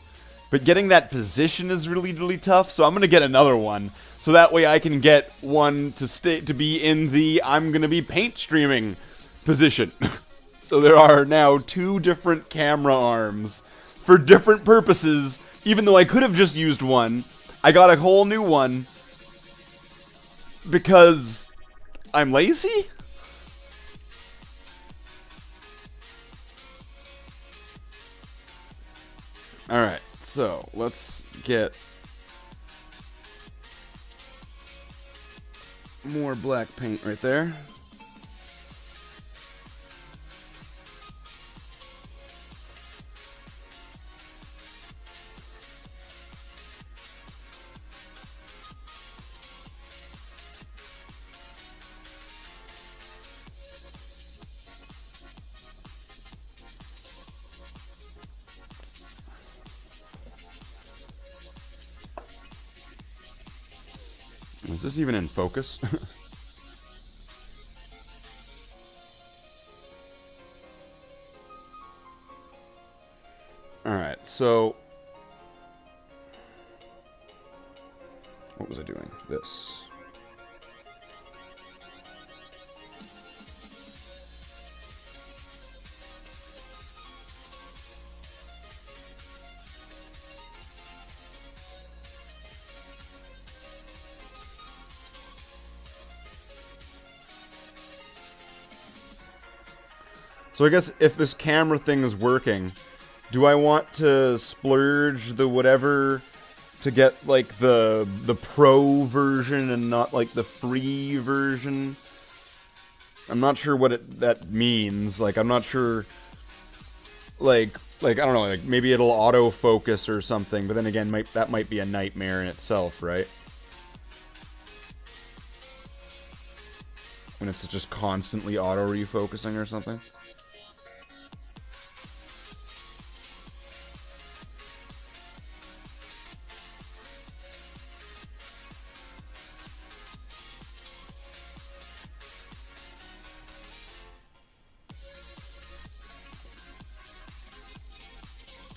But getting that position is really, really tough, so I'm going to get another one. So that way I can get one to be in the I'm going to be paint streaming position. So there are now 2 different camera arms for different purposes. Even though I could have just used one, I got a whole new one because I'm lazy? Alright. So, let's get more black paint right there. Is this even in focus? Alright, so... what was I doing? This. So I guess if this camera thing is working, do I want to splurge the whatever to get like the pro version and not like the free version? I'm not sure what that means. Like I'm not sure. Like I don't know. Like maybe it'll autofocus or something. But then again, that might be a nightmare in itself, right? When it's just constantly auto refocusing or something.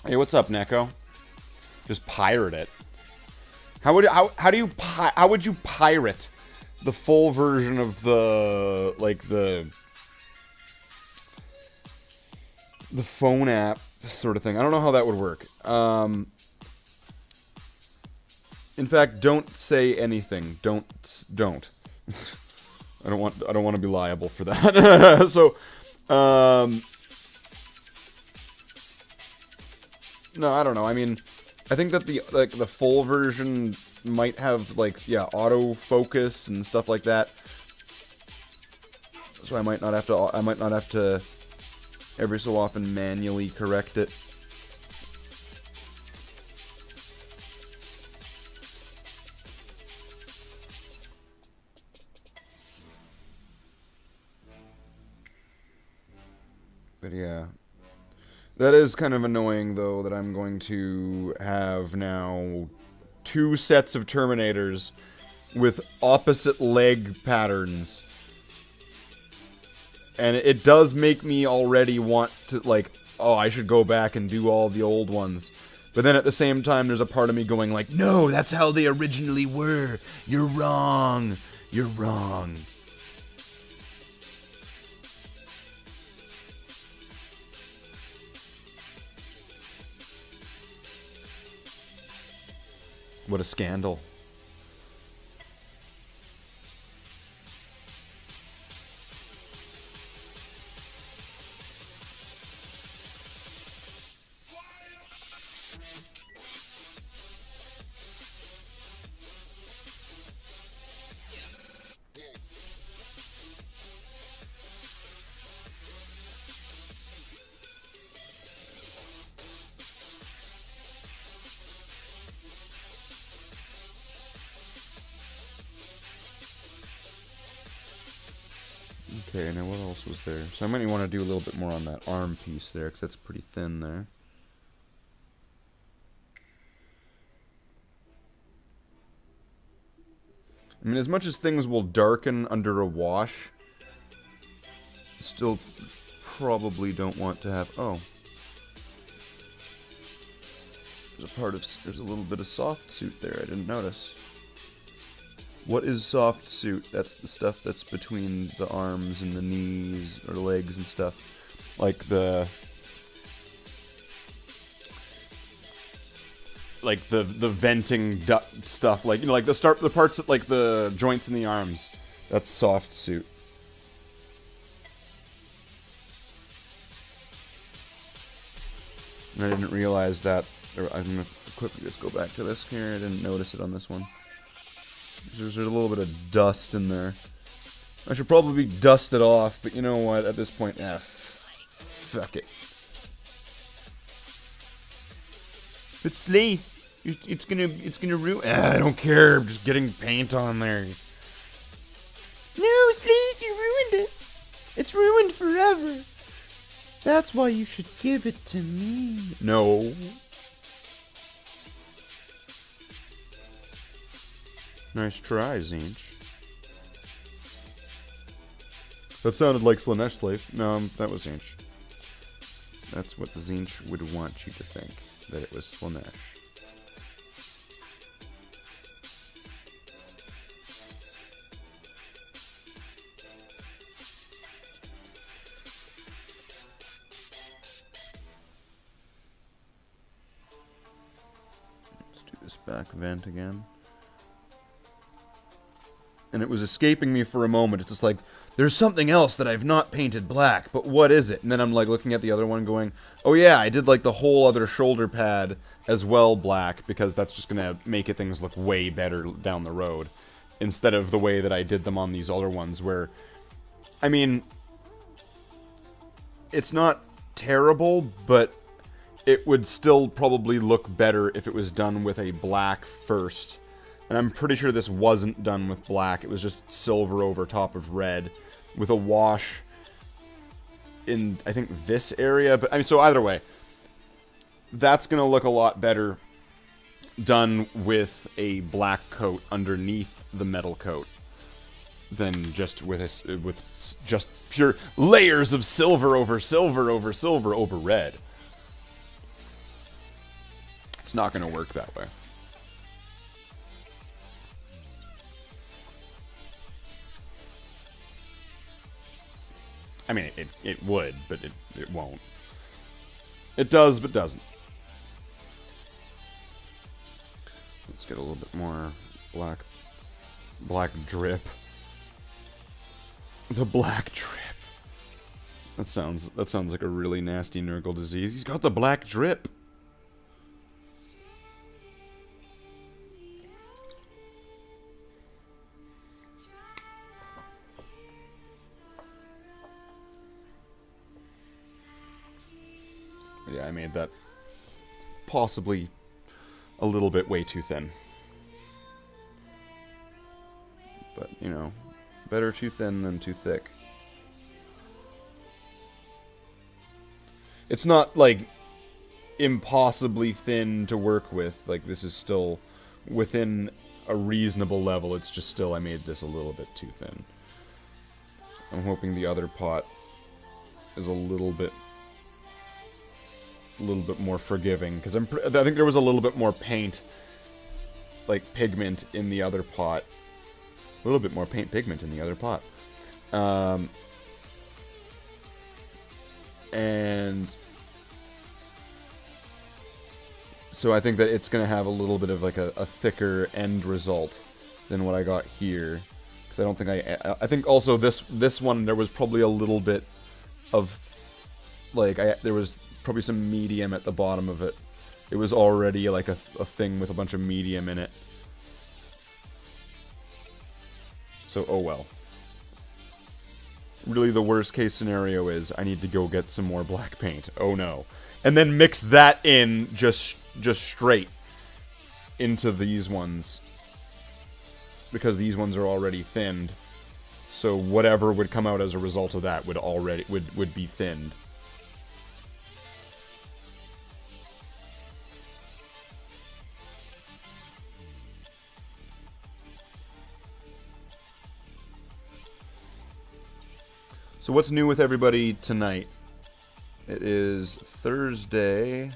Hey, what's up, Neko? Just pirate it. How would you pirate the full version of the phone app sort of thing? I don't know how that would work. In fact, don't say anything. Don't. I don't want to be liable for that. So, no, I don't know. I mean, I think that the full version might have autofocus and stuff like that. So I might not have to every so often manually correct it. But yeah. That is kind of annoying, though, that I'm going to have now 2 sets of Terminators with opposite leg patterns. And it does make me already want to, like, oh, I should go back and do all the old ones. But then at the same time, there's a part of me going like, no, that's how they originally were. You're wrong. You're wrong. What a scandal. Okay, now what else was there? So I might want to do a little bit more on that arm piece there, because that's pretty thin there. I mean, as much as things will darken under a wash, still probably don't want to have... Oh. There's a little bit of soft suit there, I didn't notice. What is soft suit? That's the stuff that's between the arms and the knees or legs and stuff. Like the venting duct stuff, like, you know, like the parts that, like the joints in the arms. That's soft suit. And I didn't realize that. I'm gonna quickly just go back to this here. I didn't notice it on this one. There's a little bit of dust in there. I should probably dust it off, but you know what? At this point, fuck it. But Slathe, it's gonna ruin. I don't care. I'm just getting paint on there. No, Slathe, you ruined it. It's ruined forever. That's why you should give it to me. No. Nice try, Zinch. That sounded like Slanesh Slathe. No, that was Zinch. That's what the Zinch would want you to think, that it was Slanesh. Let's do this back vent again. And it was escaping me for a moment. It's just like, there's something else that I've not painted black, but what is it? And then I'm like looking at the other one going, oh yeah, I did like the whole other shoulder pad as well black, because that's just going to make things look way better down the road. Instead of the way that I did them on these other ones where, I mean, it's not terrible, but it would still probably look better if it was done with a black first. And I'm pretty sure this wasn't done with black. It was just silver over top of red with a wash in, I think, this area. But, I mean, so either way, that's going to look a lot better done with a black coat underneath the metal coat than just with just pure layers of silver over silver over silver over red. It's not going to work that way. I mean, it would, but it won't. It does, but doesn't. Let's get a little bit more black drip. The black drip. That sounds like a really nasty Nurgle disease. He's got the black drip. Yeah, I made that possibly a little bit way too thin. But, you know, better too thin than too thick. It's not, like, impossibly thin to work with. Like, this is still within a reasonable level. It's just still, I made this a little bit too thin. I'm hoping the other pot is a little bit more forgiving, because I think there was a little bit more paint, like pigment, in the other pot. A little bit more pigment in the other pot. And so I think that it's going to have a little bit of like a thicker end result than what I got here. Because I don't think I think also this one, there was probably a little bit of, like, there was probably some medium at the bottom of it. It was already like a thing with a bunch of medium in it. So, oh well. Really, the worst case scenario is I need to go get some more black paint. Oh no. And then mix that in just straight into these ones. Because these ones are already thinned. So whatever would come out as a result of that would be thinned. So what's new with everybody tonight? It is Thursday.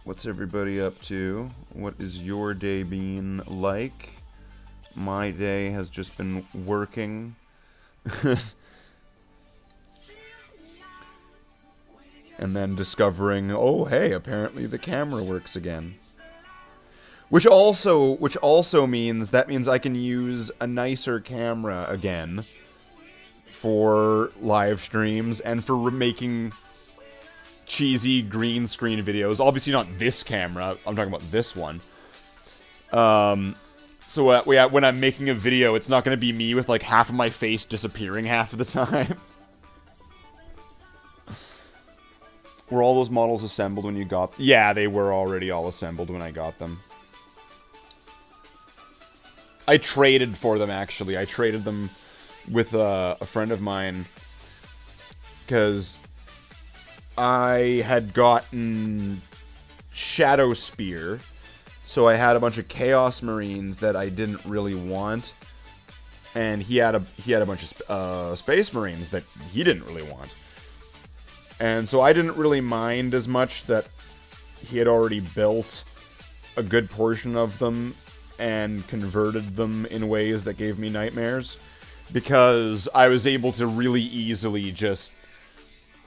What's everybody up to? What is your day been like? My day has just been working. And then discovering, oh hey, apparently the camera works again. Which also means I can use a nicer camera again for live streams and for making cheesy green screen videos. Obviously not this camera. I'm talking about this one. So when I'm making a video, it's not going to be me with like half of my face disappearing half of the time. Were all those models assembled when you got them? Yeah, they were already all assembled when I got them. I traded for them, actually. I traded them with a friend of mine because I had gotten Shadow Spear, So I had a bunch of Chaos Marines that I didn't really want, and he had a bunch of Space Marines that he didn't really want. And so I didn't really mind as much that he had already built a good portion of them and converted them in ways that gave me nightmares, because I was able to really easily just,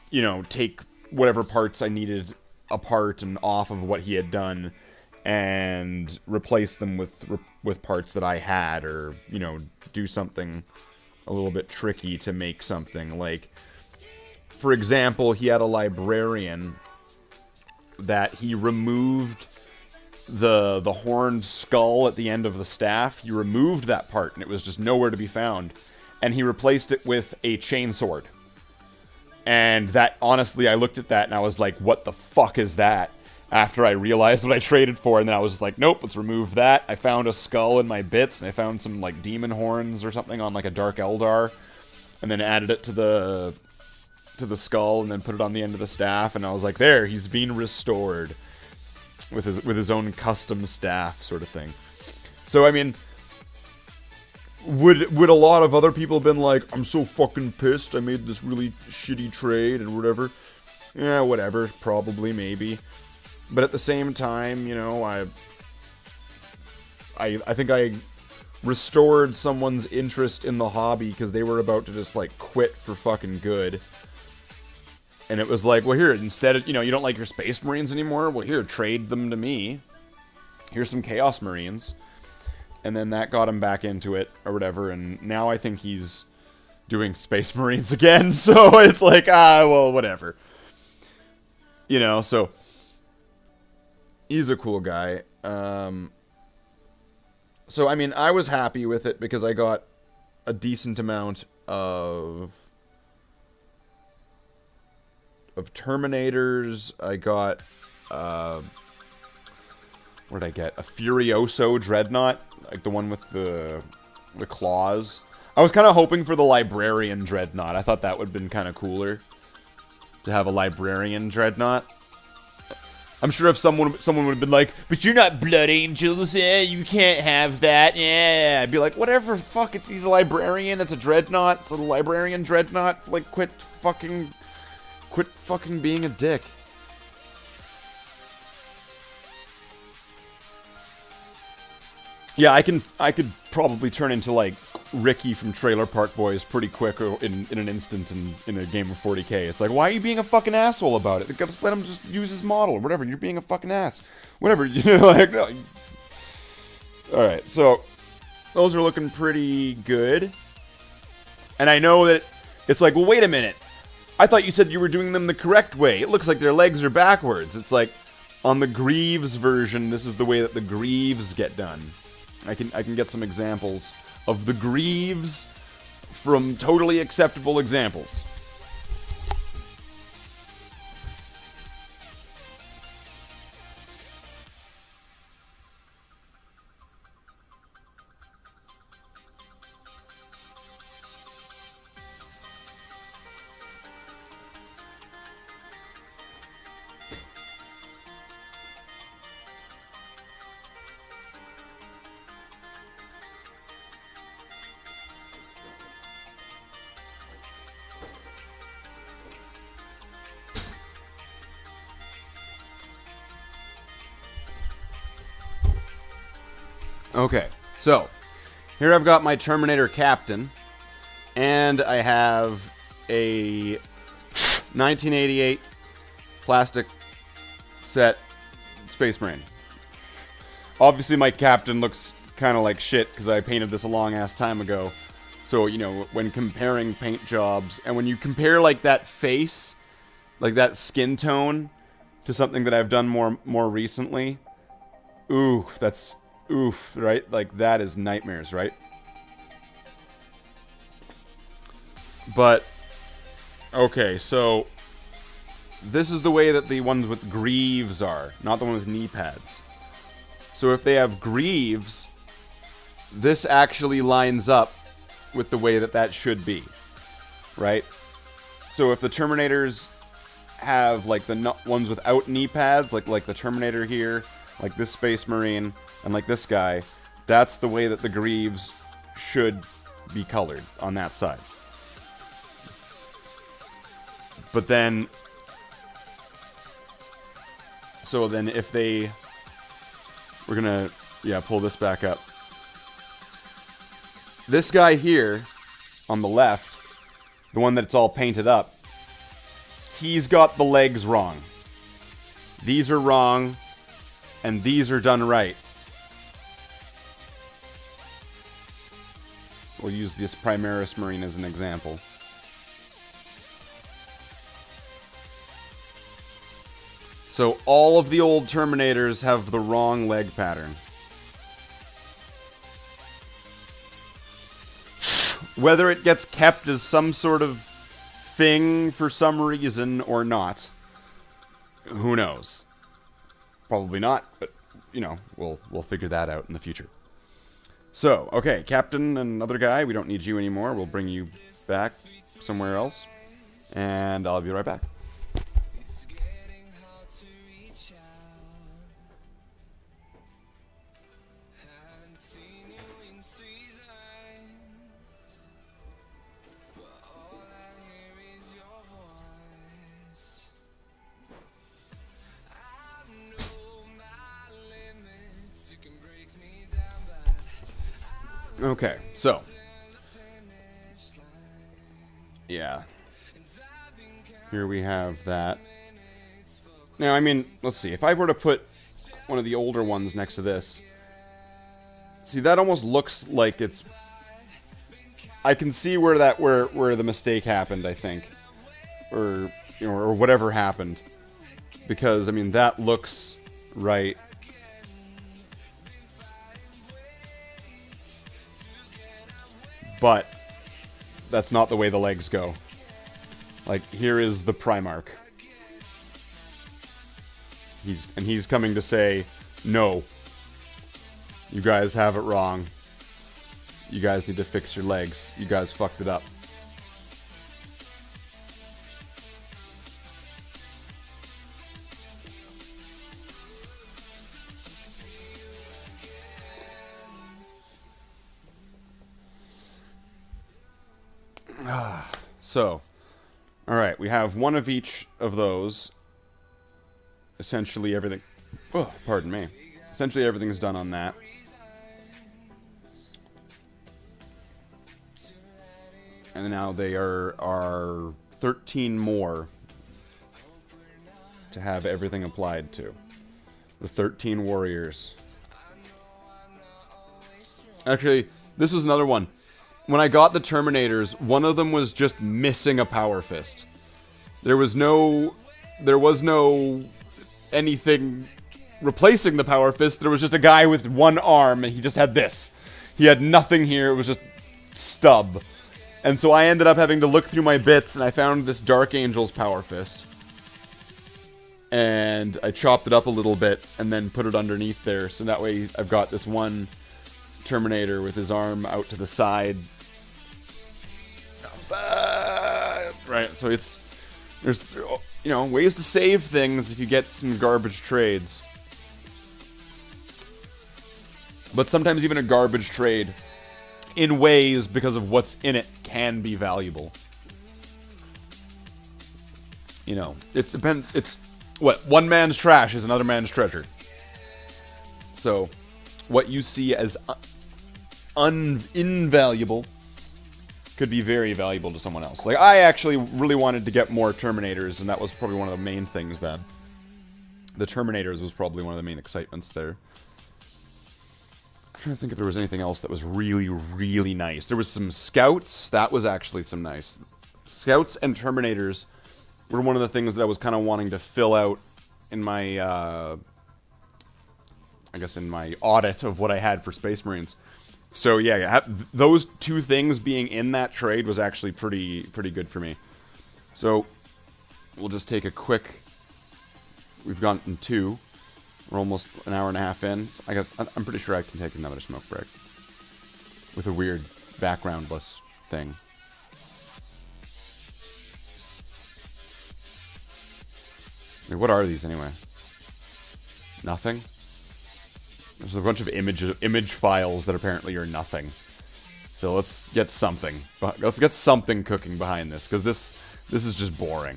you know, take whatever parts I needed apart and off of what he had done and replace them with parts that I had, or, you know, do something a little bit tricky to make something. Like, for example, he had a librarian that he removed the horned skull at the end of the staff. He removed that part, and it was just nowhere to be found. And he replaced it with a chainsword. And that, honestly, I looked at that and I was like, what the fuck is that? After I realized what I traded for, and then I was like, nope, let's remove that. I found a skull in my bits, and I found some, like, demon horns or something on, like, a Dark Eldar, and then added it to the skull, and then put it on the end of the staff, and I was like, there, he's been restored with his own custom staff, sort of thing. So, I mean, would a lot of other people have been like, I'm so fucking pissed, I made this really shitty trade, and whatever? Yeah, whatever, probably, maybe. But at the same time, you know, I think I restored someone's interest in the hobby because they were about to just, like, quit for fucking good. And it was like, well, here, instead of, you know, you don't like your Space Marines anymore? Well, here, trade them to me. Here's some Chaos Marines. And then that got him back into it, or whatever, and now I think he's doing Space Marines again, so it's like, well, whatever. You know, so he's a cool guy. So, I mean, I was happy with it because I got a decent amount of Terminators. I got, what did I get? A Furioso Dreadnought, like the one with the claws. I was kind of hoping for the Librarian Dreadnought. I thought that would have been kind of cooler to have a Librarian Dreadnought. I'm sure if someone would have been like, but you're not Blood Angels, you can't have that, yeah. I'd be like, whatever, fuck, he's a Librarian, it's a Dreadnought, it's a Librarian Dreadnought, like, quit fucking being a dick. Yeah, I could probably turn into, like, Ricky from Trailer Park Boys pretty quick in an instant in a game of 40k. It's like, why are you being a fucking asshole about it? Just let him just use his model or whatever. You're being a fucking ass. Whatever, you know, like, no. Alright, so those are looking pretty good. And I know that it's like, well, wait a minute. I thought you said you were doing them the correct way. It looks like their legs are backwards. It's like, on the Greaves version, this is the way that the Greaves get done. I can get some examples of the Greaves from totally acceptable examples. Okay, so here I've got my Terminator Captain, and I have a 1988 plastic set Space Marine. Obviously my Captain looks kind of like shit because I painted this a long-ass time ago. So, you know, when comparing paint jobs, and when you compare, like, that face, like that skin tone, to something that I've done more recently, ooh, that's... oof, right? Like, that is nightmares, right? But, okay, so this is the way that the ones with greaves are, not the one with knee pads. So if they have greaves, this actually lines up with the way that that should be, right? So if the Terminators have, like, the ones without knee pads, like the Terminator here, like this Space Marine, and like this guy, that's the way that the greaves should be colored on that side. But then, so then if they, we're gonna, yeah, pull this back up. This guy here, on the left, the one that's all painted up, he's got the legs wrong. These are wrong, and these are done right. We'll use this Primaris Marine as an example. So all of the old Terminators have the wrong leg pattern. Whether it gets kept as some sort of thing for some reason or not, who knows? Probably not, but, you know, we'll figure that out in the future. So, okay, Captain and other guy, we don't need you anymore. We'll bring you back somewhere else, and I'll be right back. Okay, so. Yeah. Here we have that. Now, I mean, let's see. If I were to put one of the older ones next to this. See, that almost looks like it's... I can see where that where the mistake happened, I think. Or, you know, or whatever happened. Because, I mean, that looks right. But that's not the way the legs go. Like, here is the Primarch. He's coming to say, no. You guys have it wrong. You guys need to fix your legs. You guys fucked it up. So, alright, we have one of each of those. Essentially everything... Oh, pardon me. Essentially everything's done on that. And now they are 13 more to have everything applied to. The 13 warriors. Actually, this was another one. When I got the Terminators, one of them was just missing a power fist. There was no anything replacing the power fist. There was just a guy with one arm, and he just had this. He had nothing here. It was just stub. And so I ended up having to look through my bits, and I found this Dark Angel's power fist. And I chopped it up a little bit, and then put it underneath there. So that way I've got this one Terminator with his arm out to the side. Right, so there's, you know, ways to save things if you get some garbage trades. But sometimes even a garbage trade, in ways, because of what's in it, can be valuable. You know, it depends, it's, what, one man's trash is another man's treasure. So, what you see as invaluable could be very valuable to someone else. Like, I actually really wanted to get more Terminators, and that was probably one of the main things that... The Terminators was probably one of the main excitements there. I'm trying to think if there was anything else that was really, really nice. There was some Scouts. That was actually some nice. Scouts and Terminators were one of the things that I was kind of wanting to fill out in my, I guess in my audit of what I had for Space Marines. So yeah, those two things being in that trade was actually pretty good for me. So we'll just take a quick... We've gotten 2. We're almost an hour and a half in. I guess I'm pretty sure I can take another smoke break with a weird backgroundless thing. Wait, what are these anyway? Nothing? There's a bunch of image files that apparently are nothing. So let's get something. Let's get something cooking behind this, because this is just boring.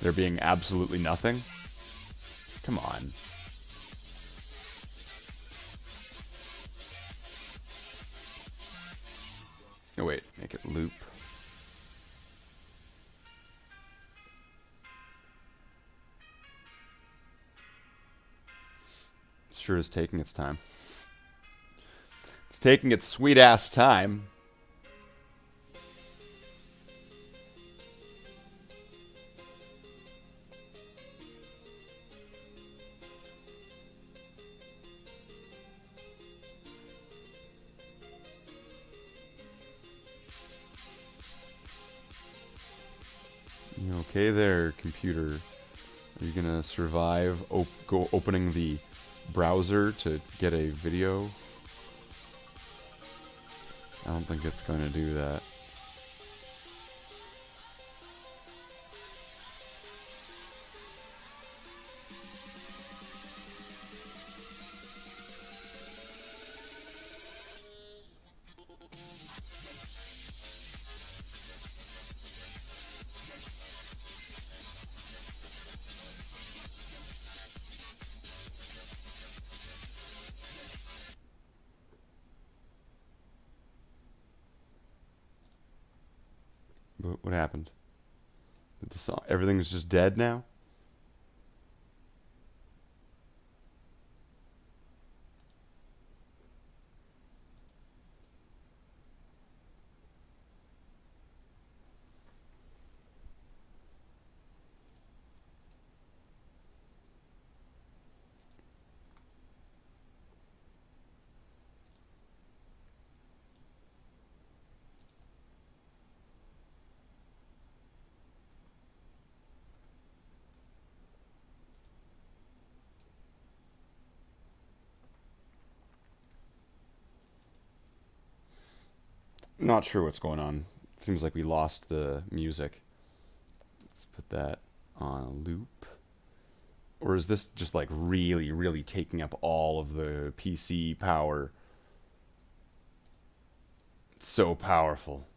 There being absolutely nothing. Come on. Oh wait, make it loop. Sure is taking its time. It's taking its sweet ass time. You okay there, computer? Are you gonna survive opening the browser to get a video? I don't think it's going to do that. What happened? Did the song, everything's just dead now? Not sure what's going on. It seems like we lost the music. Let's put that on a loop. Or is this just like really, really taking up all of the PC power? It's so powerful.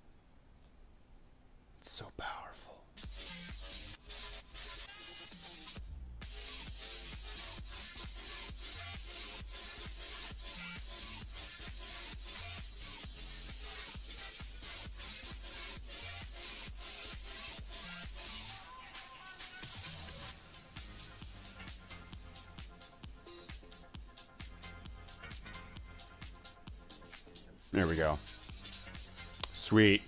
It's so powerful. There we go. Sweet.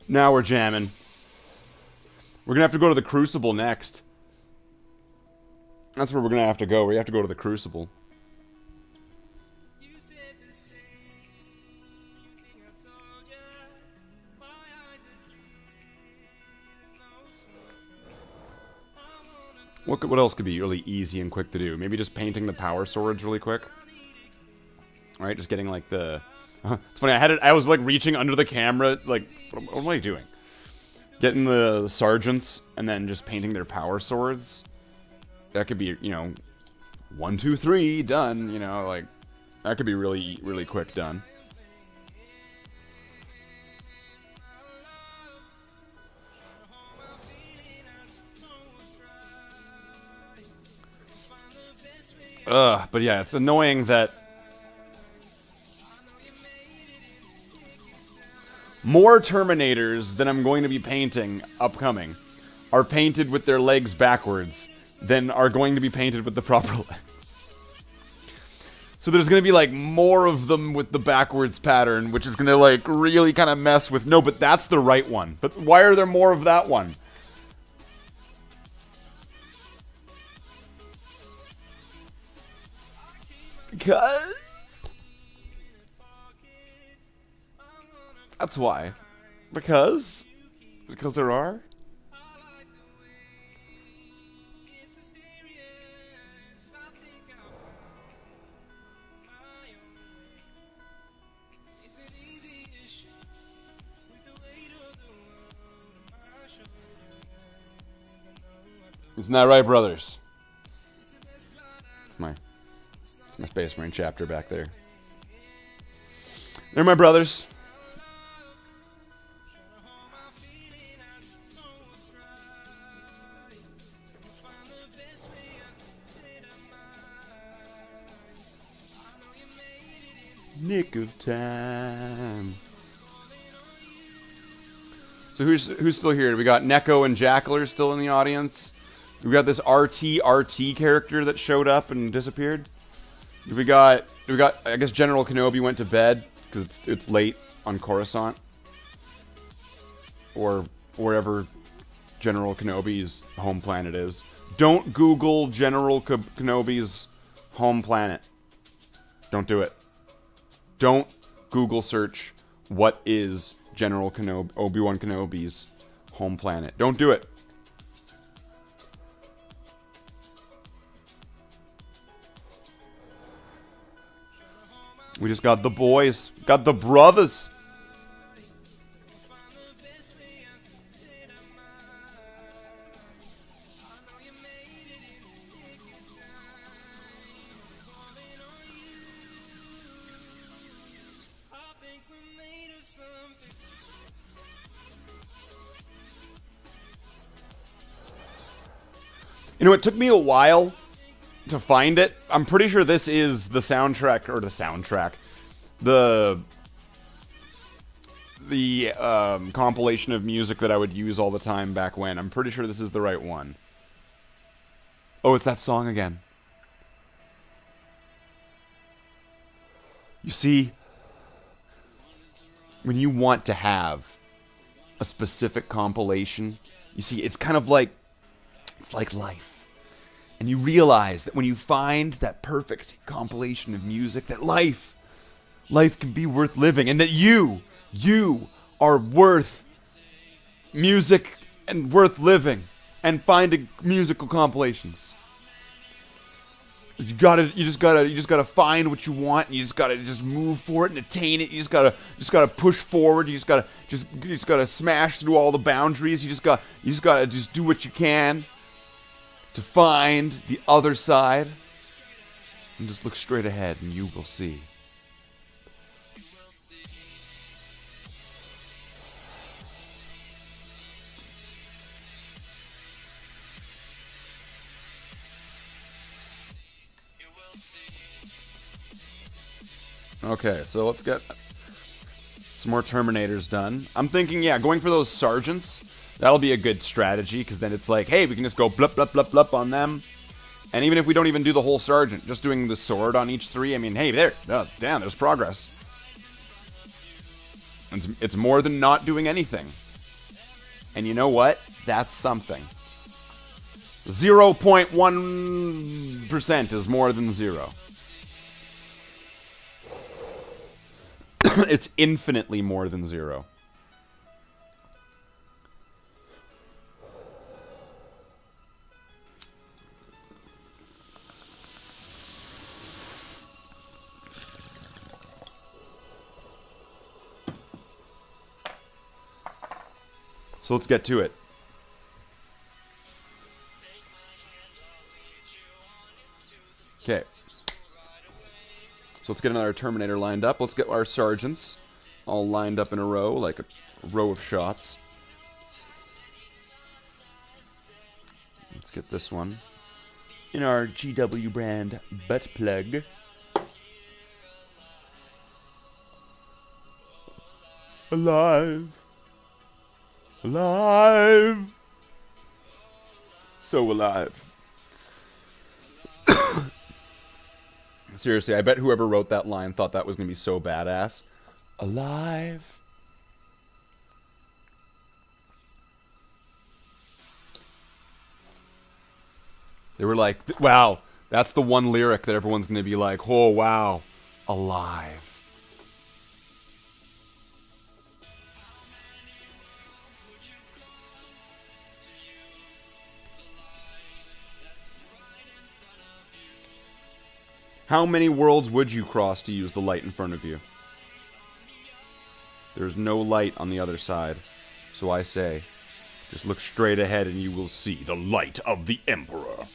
Now we're jamming. We're gonna have to go to the Crucible next. That's where we're gonna have to go. We have to go to the Crucible. What else could be really easy and quick to do? Maybe just painting the power swords really quick. All right, just getting like the. It's funny. I was like reaching under the camera. Like, what am I doing? Getting the sergeants and then just painting their power swords. That could be, 1, 2, 3, done. Like that could be really, really quick done. But yeah, it's annoying that more Terminators than I'm going to be painting upcoming are painted with their legs backwards than are going to be painted with the proper legs. So there's going to be like more of them with the backwards pattern, which is going to like really kind of mess with, no, but that's the right one. But why are there more of that one? Because that's why. Because there are. Isn't that right, brothers? It's my Space Marine chapter back there. They're my brothers. Nick of time. So who's still here? We got Neko and Jackler still in the audience. We got this RT character that showed up and disappeared. We got I guess General Kenobi went to bed because it's late on Coruscant or wherever General Kenobi's home planet is. Don't Google General Kenobi's home planet. Don't do it. Don't Google search what is General Kenobi, Obi-Wan Kenobi's home planet. Don't do it. We just got the boys. Got the brothers. You know, it took me a while to find it. I'm pretty sure this is the soundtrack, or the compilation of music that I would use all the time back when. I'm pretty sure this is the right one. Oh, it's that song again. You see, when you want to have a specific compilation, you see, it's kind of like, it's like life. And you realize that when you find that perfect compilation of music, that life can be worth living, and that you are worth music and worth living, and finding musical compilations. You just gotta find what you want, and you just gotta move for it and attain it. You just gotta push forward. You just gotta smash through all the boundaries. You just gotta do what you can to find the other side, and just look straight ahead and you will see. Okay, so let's get some more Terminators done. I'm thinking, yeah, going for those sergeants. That'll be a good strategy, because then it's like, hey, we can just go blup, blup, blup, blup on them. And even if we don't even do the whole sergeant, just doing the sword on each three, I mean, hey, there. Oh, damn, there's progress. It's more than not doing anything. And you know what? That's something. 0.1% is more than 0. It's infinitely more than 0. So let's get to it. Okay. So let's get another Terminator lined up. Let's get our sergeants all lined up in a row, like a row of shots. Let's get this one in our GW brand butt plug. Alive. Alive. So alive. Seriously, I bet whoever wrote that line thought that was going to be so badass. Alive. They were like, wow, that's the one lyric that everyone's going to be like, oh, wow, alive. How many worlds would you cross to use the light in front of you? There's no light on the other side. So I say, Just look straight ahead and you will see the light of the Emperor.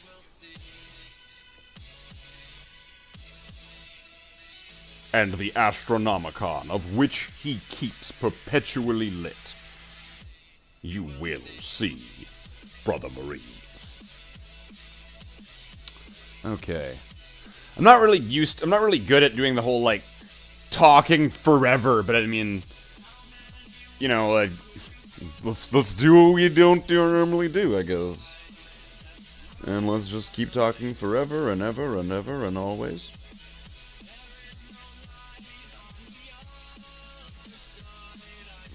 And the Astronomicon, of which he keeps perpetually lit. You will see, Brother Marines. Okay. I'm not really good at doing the whole, like, talking forever, but I mean, you know, like, let's do what we don't normally do, I guess. And let's just keep talking forever and ever and ever and always.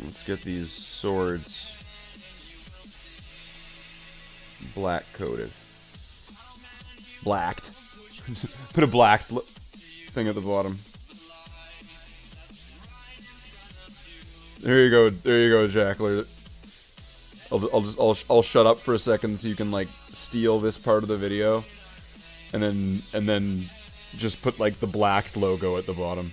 Let's get these swords black-coated. Blacked. Put a black thing at the bottom. There you go, Jackler. I'll shut up for a second so you can like steal this part of the video, and then just put like the black logo at the bottom.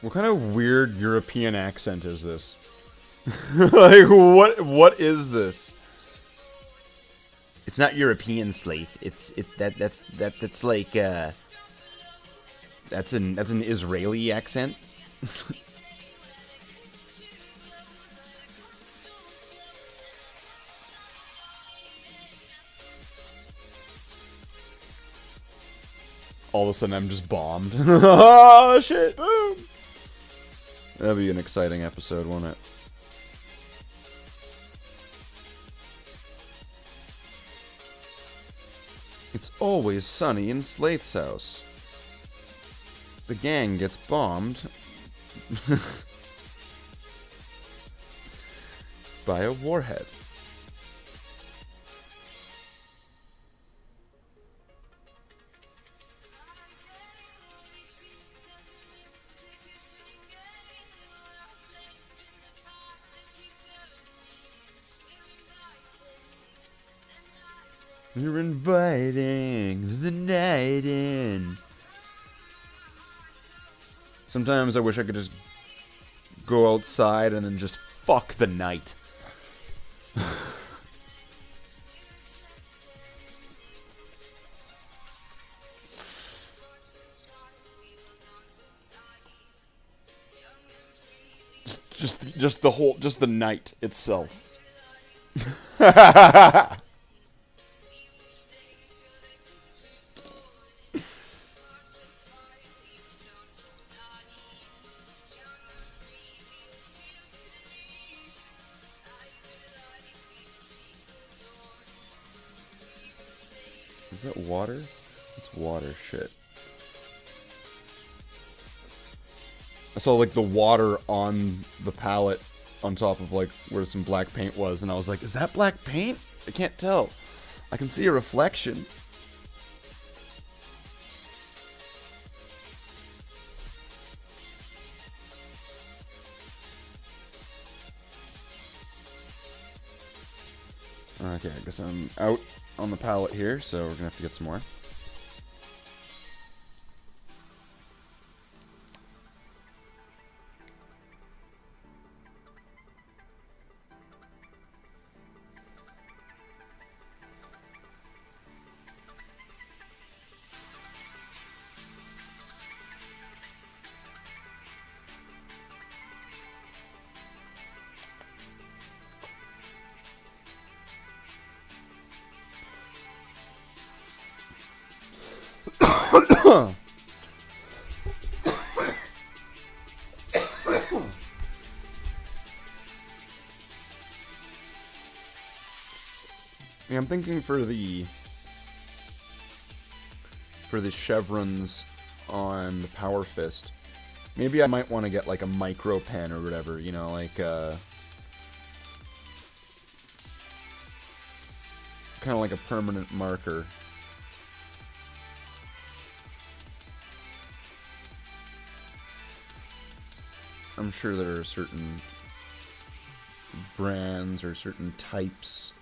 What kind of weird European accent is this? Like, what is this? It's not European, Slathe. That's like that's an Israeli accent. All of a sudden I'm just bombed. Oh shit! Boom! That'd be an exciting episode, won't it? It's always sunny in Slathe's house. The gang gets bombed by a warhead. You're inviting the night in. Sometimes I wish I could just go outside and then just fuck the night. just the night itself. Is that water? It's water, shit. I saw like the water on the palette on top of like where some black paint was, and I was like, is that black paint? I can't tell. I can see a reflection. Okay, I guess I'm out on the palette here, so we're gonna have to get some more. Yeah, I'm thinking for the for the chevrons on the Power Fist. Maybe I might want to get like a micro pen or whatever, you know, like kind of like a permanent marker. I'm sure there are certain brands or certain types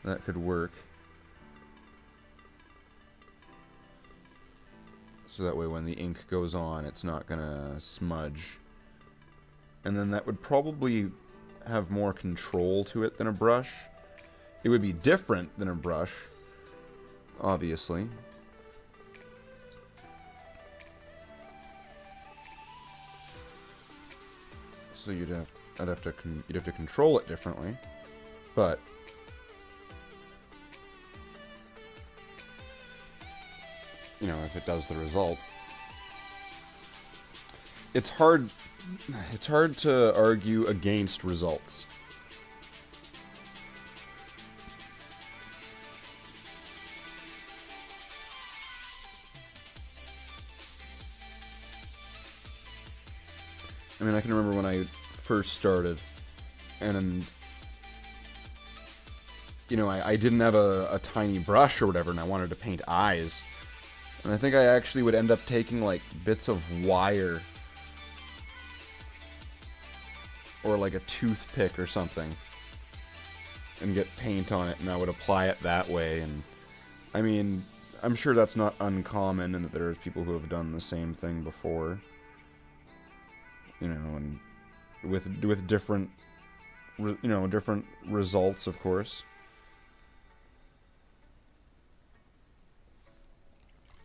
that could work. So that way when the ink goes on, it's not gonna smudge. And then that would probably have more control to it than a brush. It would be different than a brush, obviously. So you'd have to control it differently, but you know, if it does the result, it's hard to argue against results. I mean, I can remember when I first started, and you know, I didn't have a tiny brush or whatever, and I wanted to paint eyes. And I think I actually would end up taking like bits of wire or like a toothpick or something and get paint on it, and I would apply it that way. And I mean, I'm sure that's not uncommon, and that there's people who have done the same thing before. You know, and with different, you know, different results, of course.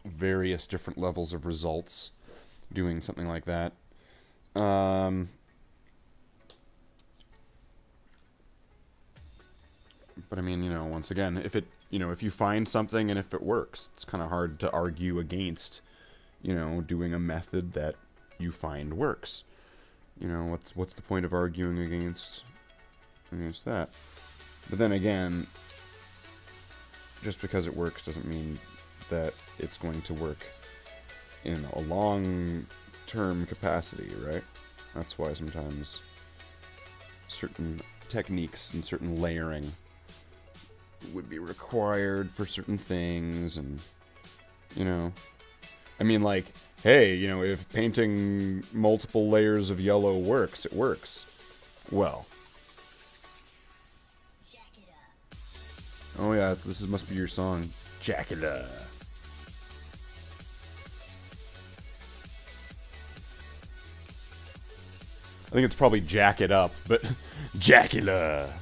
Various different levels of results doing something like that. But I mean, you know, once again, if you find something and if it works, it's kind of hard to argue against, you know, doing a method that you find works. You know, what's the point of arguing against that? But then again, just because it works doesn't mean that it's going to work in a long-term capacity, right? That's why sometimes certain techniques and certain layering would be required for certain things, and, you know, I mean, like, hey, you know, if painting multiple layers of yellow works, it works. Well. Jack it up. Oh yeah, this must be your song. Jack it up. I think it's probably Jack It Up, but Jackula.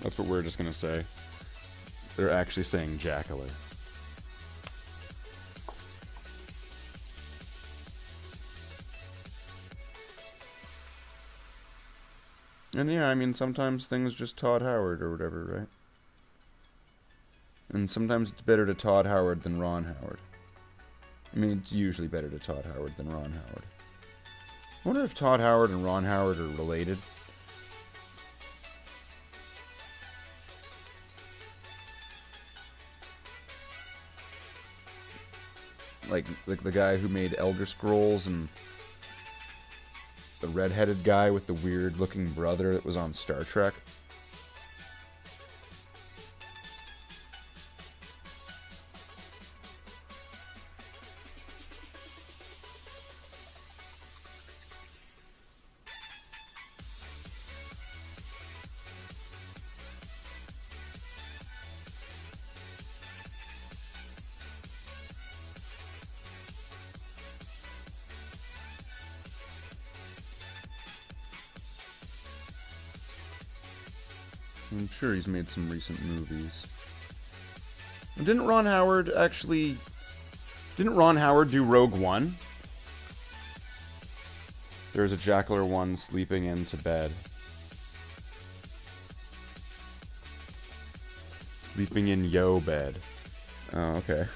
That's what we're just gonna say. They're actually saying Jackula. And yeah, I mean, sometimes things just Todd Howard or whatever, right? And sometimes it's better to Todd Howard than Ron Howard. I mean, it's usually better to Todd Howard than Ron Howard. I wonder if Todd Howard and Ron Howard are related. Like the guy who made Elder Scrolls, and the redheaded guy with the weird-looking brother that was on Star Trek. I'm sure he's made some recent movies. Didn't Ron Howard do Rogue One? There's a Jackler one sleeping into bed. Sleeping in yo bed. Oh, okay.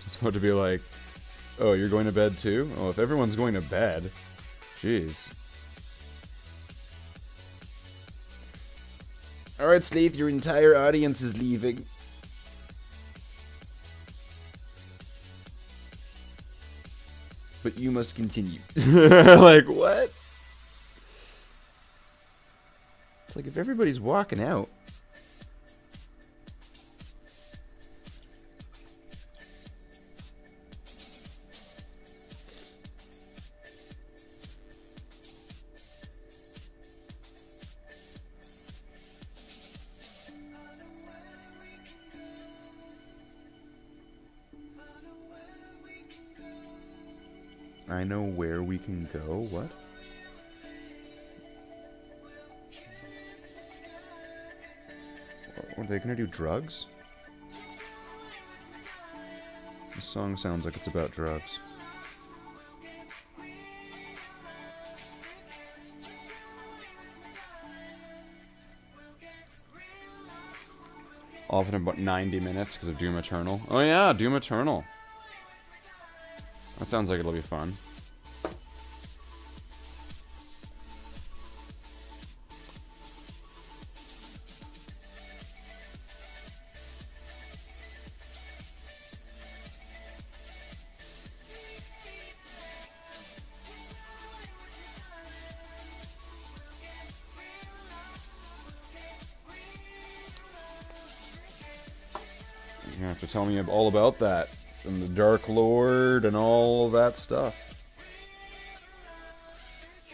It's supposed to be like, oh, you're going to bed too? Oh, if everyone's going to bed, jeez. Alright, Slathe, your entire audience is leaving. But you must continue. Like, what? It's like if everybody's walking out. I know where we can go. What? Are they gonna do drugs? This song sounds like it's about drugs. Often about 90 minutes because of Doom Eternal. Oh yeah, Doom Eternal. That sounds like it'll be fun. You have to tell me all about that. And the Dark Lord and all of that stuff.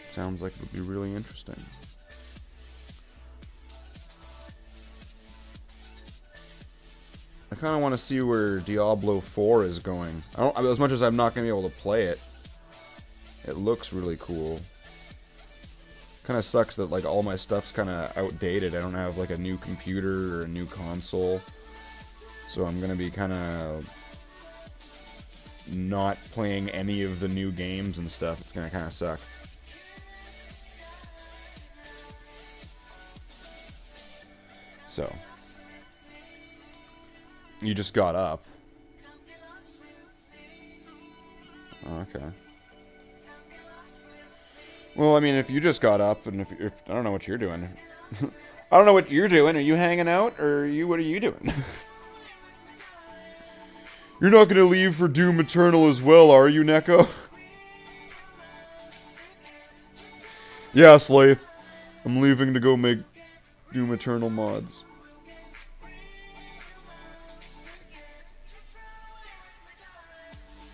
Sounds like it would be really interesting. I kind of want to see where Diablo 4 is going. As much as I'm not going to be able to play it, it looks really cool. Kind of sucks that like all my stuff's kind of outdated. I don't have like a new computer or a new console. So I'm going to be kind of not playing any of the new games and stuff. It's going to kind of suck. So, you just got up. Okay. Well, I mean, if you just got up, and if I don't know what you're doing. I don't know what you're doing. Are you hanging out, or what are you doing? You're not going to leave for Doom Eternal as well, are you, Neko? Yeah, Slathe. I'm leaving to go make Doom Eternal mods.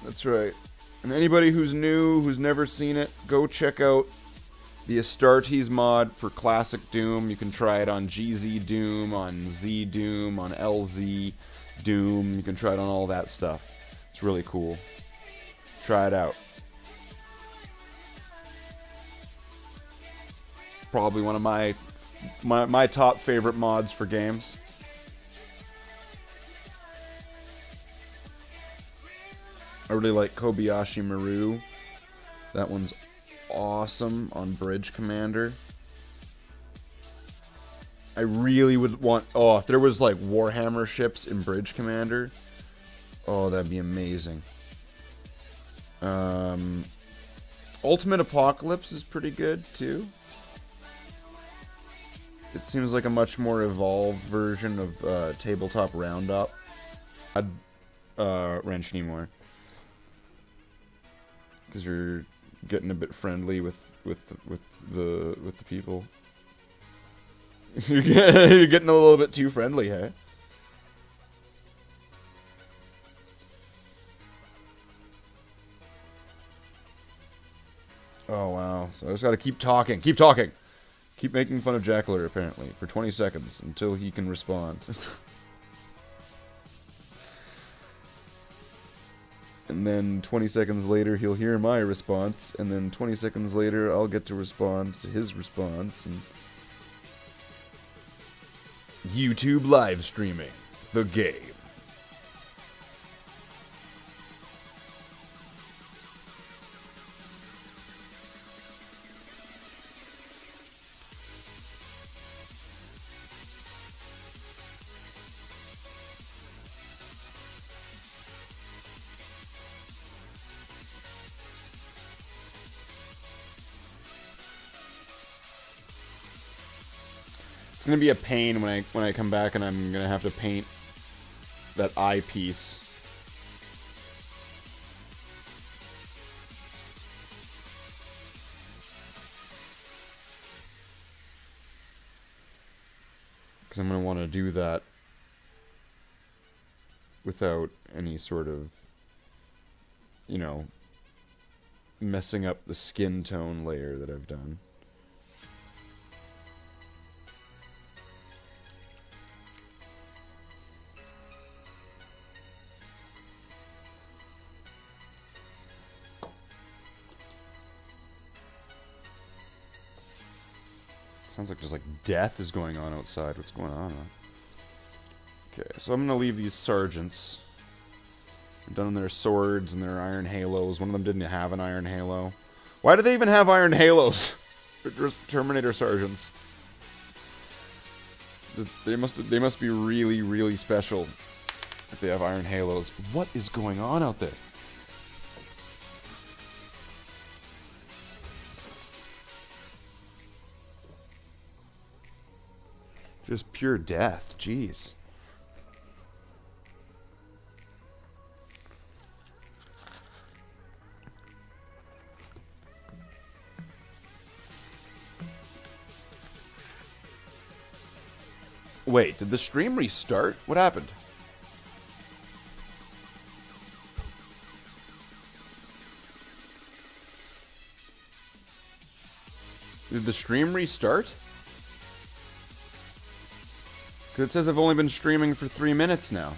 That's right. And anybody who's new, who's never seen it, go check out the Astartes mod for Classic Doom. You can try it on GZ Doom, on Z Doom, on LZ Doom. You can try it on all that stuff. It's really cool. Try it out. Probably one of my top favorite mods for games. I really like Kobayashi Maru. That one's awesome on Bridge Commander. I really would want... Oh, if there was like Warhammer ships in Bridge Commander. Oh, that'd be amazing. Ultimate Apocalypse is pretty good, too. It seems like a much more evolved version of Tabletop Roundup. I'd wrench anymore. Because you're getting a bit friendly with the people. You're getting a little bit too friendly, hey? Oh wow! So I just gotta keep talking, keep making fun of Jackler apparently for 20 seconds until he can respond. And then 20 seconds later, he'll hear my response. And then 20 seconds later, I'll get to respond to his response. And YouTube live streaming the game. It's gonna be a pain when I come back and I'm gonna have to paint that eyepiece. Because I'm gonna want to do that without any sort of, you know, messing up the skin tone layer that I've done. Sounds like just like death is going on outside. What's going on? Okay, so I'm gonna leave these sergeants. I'm done their swords and their iron halos. One of them didn't have an iron halo. Why do they even have iron halos? They're just Terminator sergeants. They must be really, really special if they have iron halos. What is going on out there? Just pure death. Jeez. Wait, did the stream restart? What happened? Did the stream restart? Because it says I've only been streaming for 3 minutes now.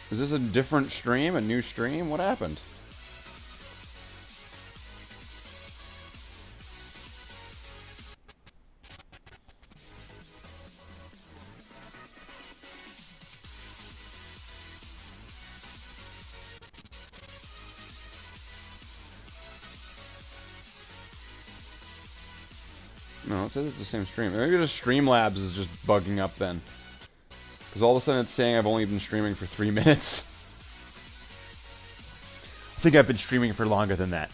Is this a different stream? A new stream? What happened? No, it says it's the same stream. Maybe just Streamlabs is just bugging up then. Because all of a sudden it's saying I've only been streaming for 3 minutes. I think I've been streaming for longer than that.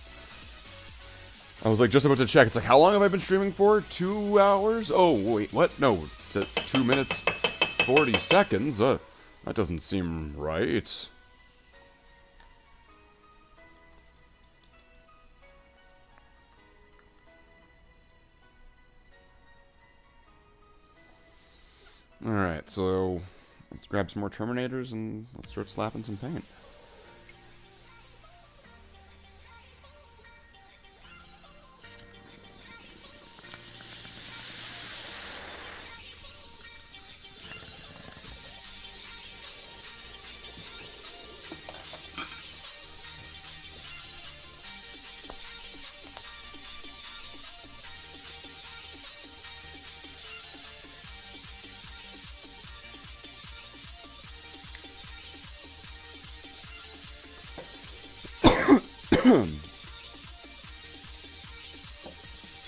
I was like just about to check. It's like, how long have I been streaming for? 2 hours? Oh, wait, what? No, it's at 2 minutes 40 seconds. That doesn't seem right. Alright, so let's grab some more Terminators and let's start slapping some paint.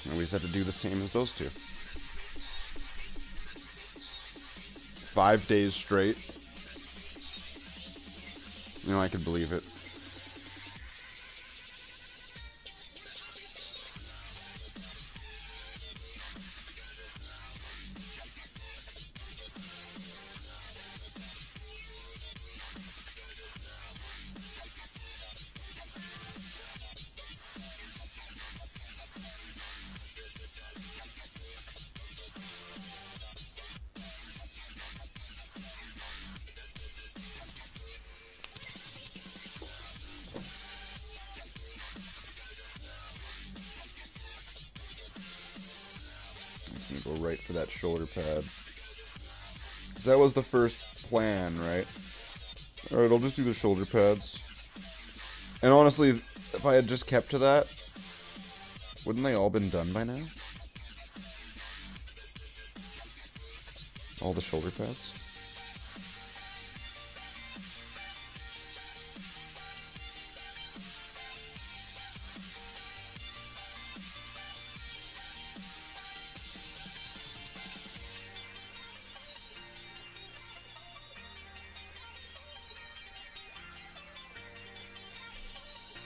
And we just have to do the same as those two. 5 days straight. You know, I could believe it. Go right for that shoulder pad. That was the first plan, right? Alright, I'll just do the shoulder pads. And honestly, if I had just kept to that, wouldn't they all been done by now? All the shoulder pads?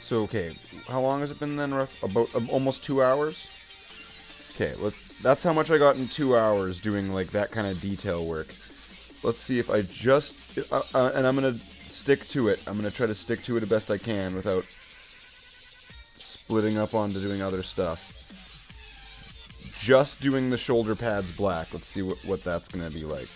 So, okay, how long has it been then? About almost 2 hours? Okay, that's how much I got in 2 hours doing, like, that kind of detail work. Let's see if I just... and I'm going to stick to it. I'm going to try to stick to it the best I can without splitting up onto doing other stuff. Just doing the shoulder pads black. Let's see what that's going to be like.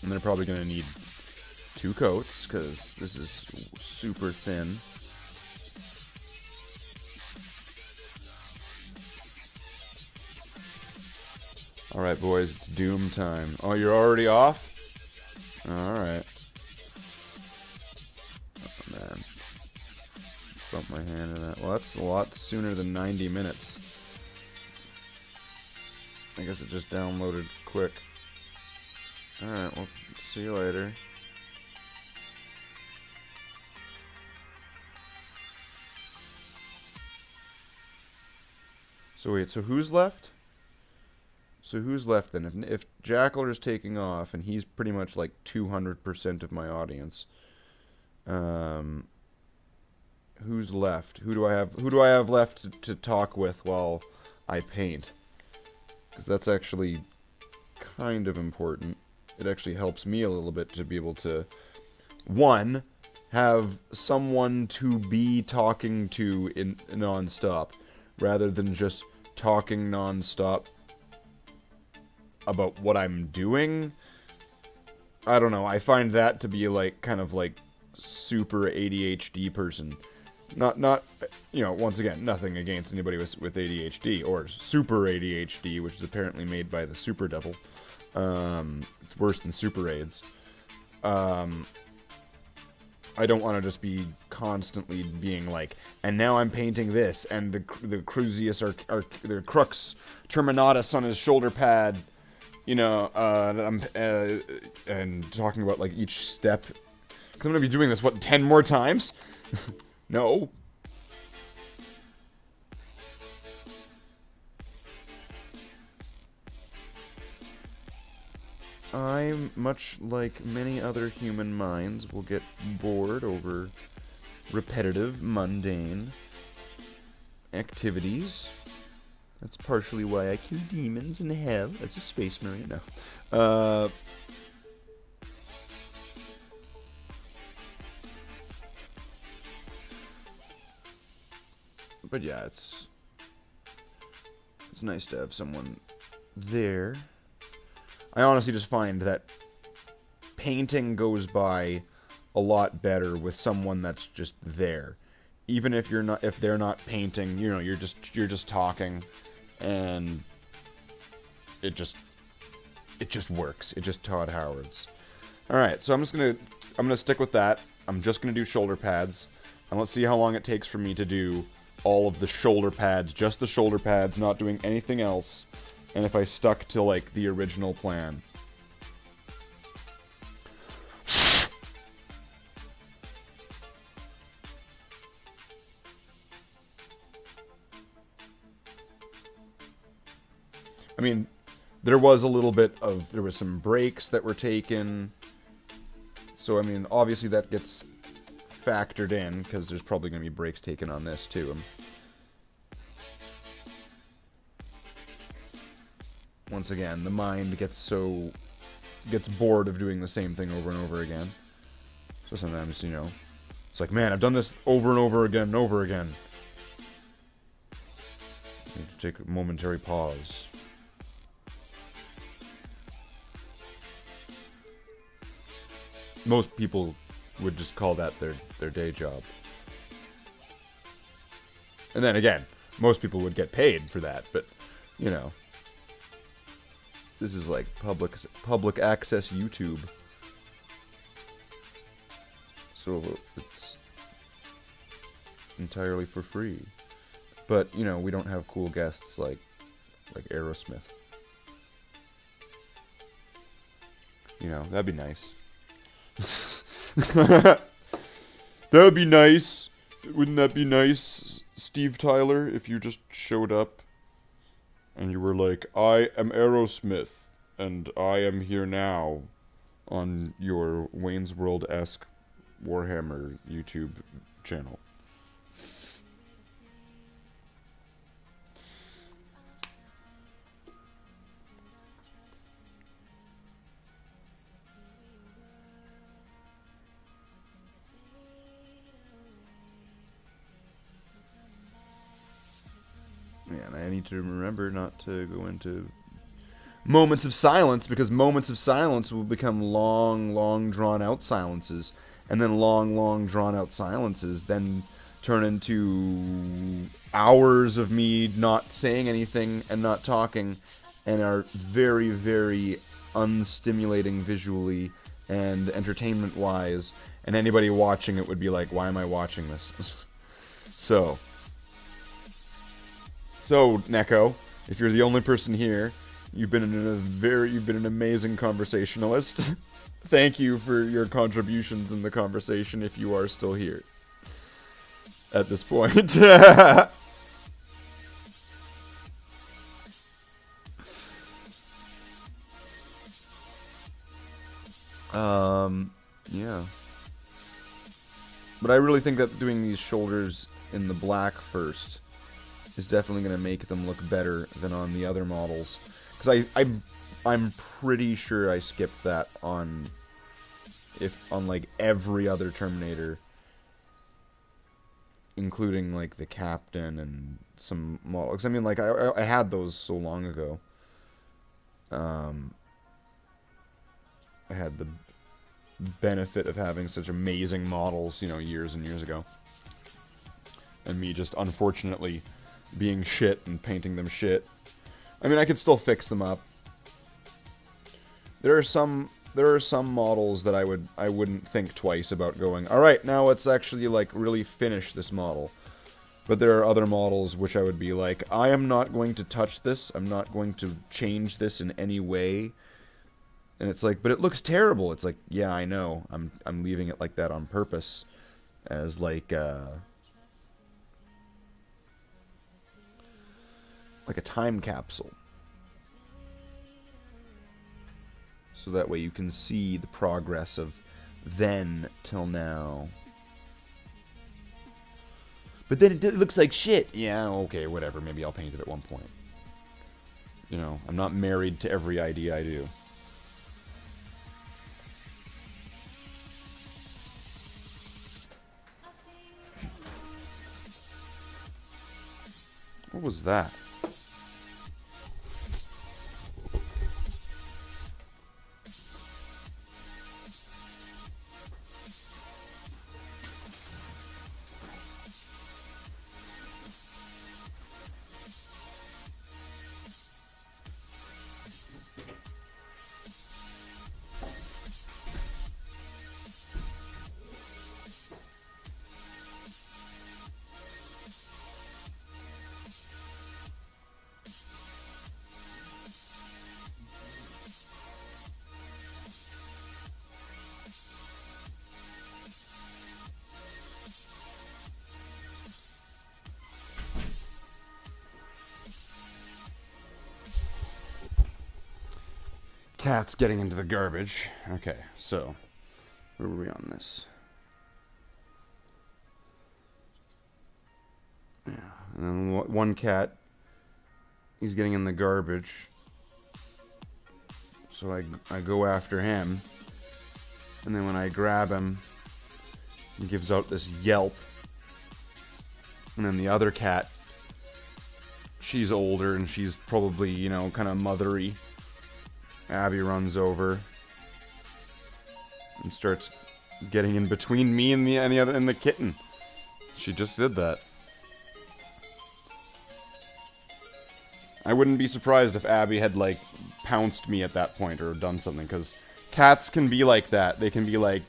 And they're probably going to need 2 coats, because this is super thin. Alright, boys, it's doom time. Oh, you're already off? Alright. Oh, man. Bump my hand in that. Well, that's a lot sooner than 90 minutes. I guess it just downloaded quick. Alright, well, see you later. So wait, so who's left? So who's left then? If Jackler's taking off, and he's pretty much like 200% of my audience, who's left? Who do I have left to talk with while I paint? Because that's actually kind of important. It actually helps me a little bit to be able to, one, have someone to be talking to in non-stop, rather than just talking non-stop about what I'm doing. I don't know, I find that to be like, kind of like, super ADHD person. Not, you know, once again, nothing against anybody with ADHD, or super ADHD, which is apparently made by the Super Devil. It's worse than Super AIDS. I don't want to just be constantly being like, and now I'm painting this, and the Cruzius the Crux Terminatus on his shoulder pad, you know, and talking about like each step. Because I'm gonna be doing this, what, 10 more times? No. I, much like many other human minds, will get bored over repetitive, mundane activities. That's partially why I kill demons in hell as a space marine. No. But yeah, it's nice to have someone there. I honestly just find that painting goes by a lot better with someone that's just there. Even if they're not painting, you know, you're just talking, and it just works. It just Todd Howards. All right, so I'm gonna stick with that. I'm just gonna do shoulder pads, and let's see how long it takes for me to do all of the shoulder pads, just the shoulder pads, not doing anything else. And if I stuck to, like, the original plan. I mean, there was some breaks that were taken. So, I mean, obviously that gets factored in, because there's probably going to be breaks taken on this, too. Once again, the mind gets bored of doing the same thing over and over again. So sometimes, you know, it's like, man, I've done this over and over again and over again. I need to take a momentary pause. Most people would just call that their day job. And then again, most people would get paid for that, but, you know. This is like public access YouTube. So it's entirely for free. But, you know, we don't have cool guests like Aerosmith. You know, that'd be nice. That would be nice. Wouldn't that be nice, Steve Tyler, if you just showed up and you were like, I am Aerosmith, and I am here now on your Wayne's World-esque Warhammer YouTube channel. Yeah, and I need to remember not to go into moments of silence, because moments of silence will become long, long drawn-out silences, and then long, long drawn-out silences then turn into hours of me not saying anything and not talking, and are very, very unstimulating visually and entertainment-wise, and anybody watching it would be like, why am I watching this? So, Neko, if you're the only person here, you've been an amazing conversationalist. Thank you for your contributions in the conversation if you are still here at this point. Yeah. But I really think that doing these shoulders in the black first is definitely going to make them look better than on the other models. Because I'm pretty sure I skipped that on like every other Terminator, including like the Captain and some models. I mean, like I had those so long ago. I had the benefit of having such amazing models, years and years ago, and me just unfortunately being shit and painting them shit. I mean, I could still fix them up. There are some models that I wouldn't think twice about going, all right, now let's actually like really finish this model. But there are other models which I would be like, I am not going to touch this. I'm not going to change this in any way. And it's like, but it looks terrible. It's like, yeah, I know. I'm leaving it like that on purpose, as like a time capsule. So that way you can see the progress of then till now. But then it looks like shit. Yeah, okay, whatever. Maybe I'll paint it at one point. I'm not married to every idea I do. What was that? Cat's getting into the garbage. Okay, so where were we on this? Yeah, and then one cat, he's getting in the garbage. So I go after him, and then when I grab him, he gives out this yelp. And then the other cat, she's older and she's probably, kind of mothery. Abby runs over and starts getting in between me and the kitten. She just did that. I wouldn't be surprised if Abby had pounced me at that point or done something, because cats can be like that. They can be like,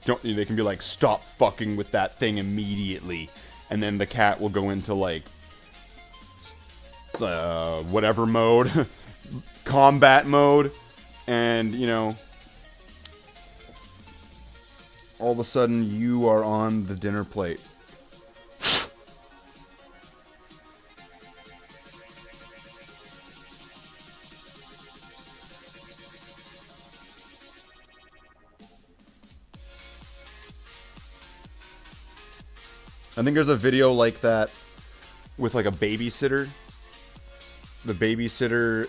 stop fucking with that thing immediately, and then the cat will go into whatever mode, combat mode. And, all of a sudden you are on the dinner plate. I think there's a video like that with like a babysitter. The babysitter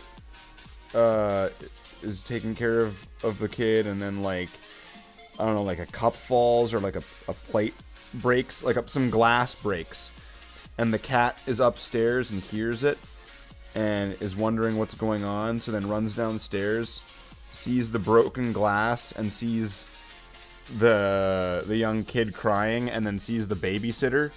is taking care of the kid, and then like, I don't know, like a cup falls or like a plate breaks, like some glass breaks, and the cat is upstairs and hears it and is wondering what's going on, so then runs downstairs, sees the broken glass and sees the young kid crying, and then sees the babysitter.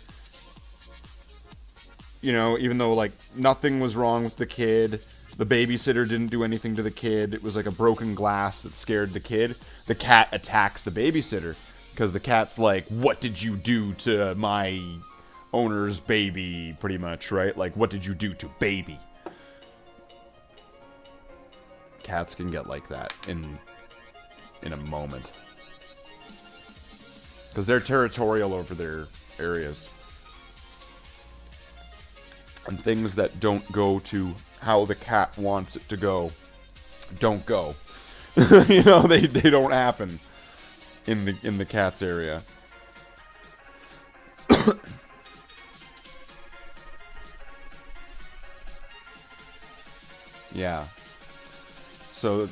You know, even though like nothing was wrong with the kid, the babysitter didn't do anything to the kid, it was like a broken glass that scared the kid. The cat attacks the babysitter because the cat's like, "What did you do to my owner's baby?" Pretty much, right? Like, what did you do to baby? Cats can get like that in a moment. Because they're territorial over their areas. And things that don't go to how the cat wants it to go, don't go. You know, they don't happen in the cat's area. Yeah. So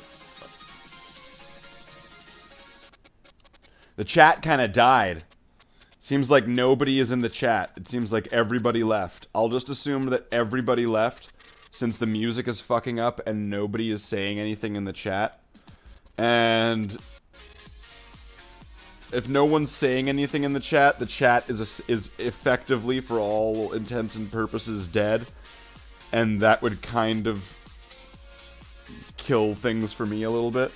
the chat kind of died. Seems like nobody is in the chat. It seems like everybody left. I'll just assume that everybody left since the music is fucking up and nobody is saying anything in the chat. And if no one's saying anything in the chat is effectively, for all intents and purposes, dead. And that would kind of kill things for me a little bit.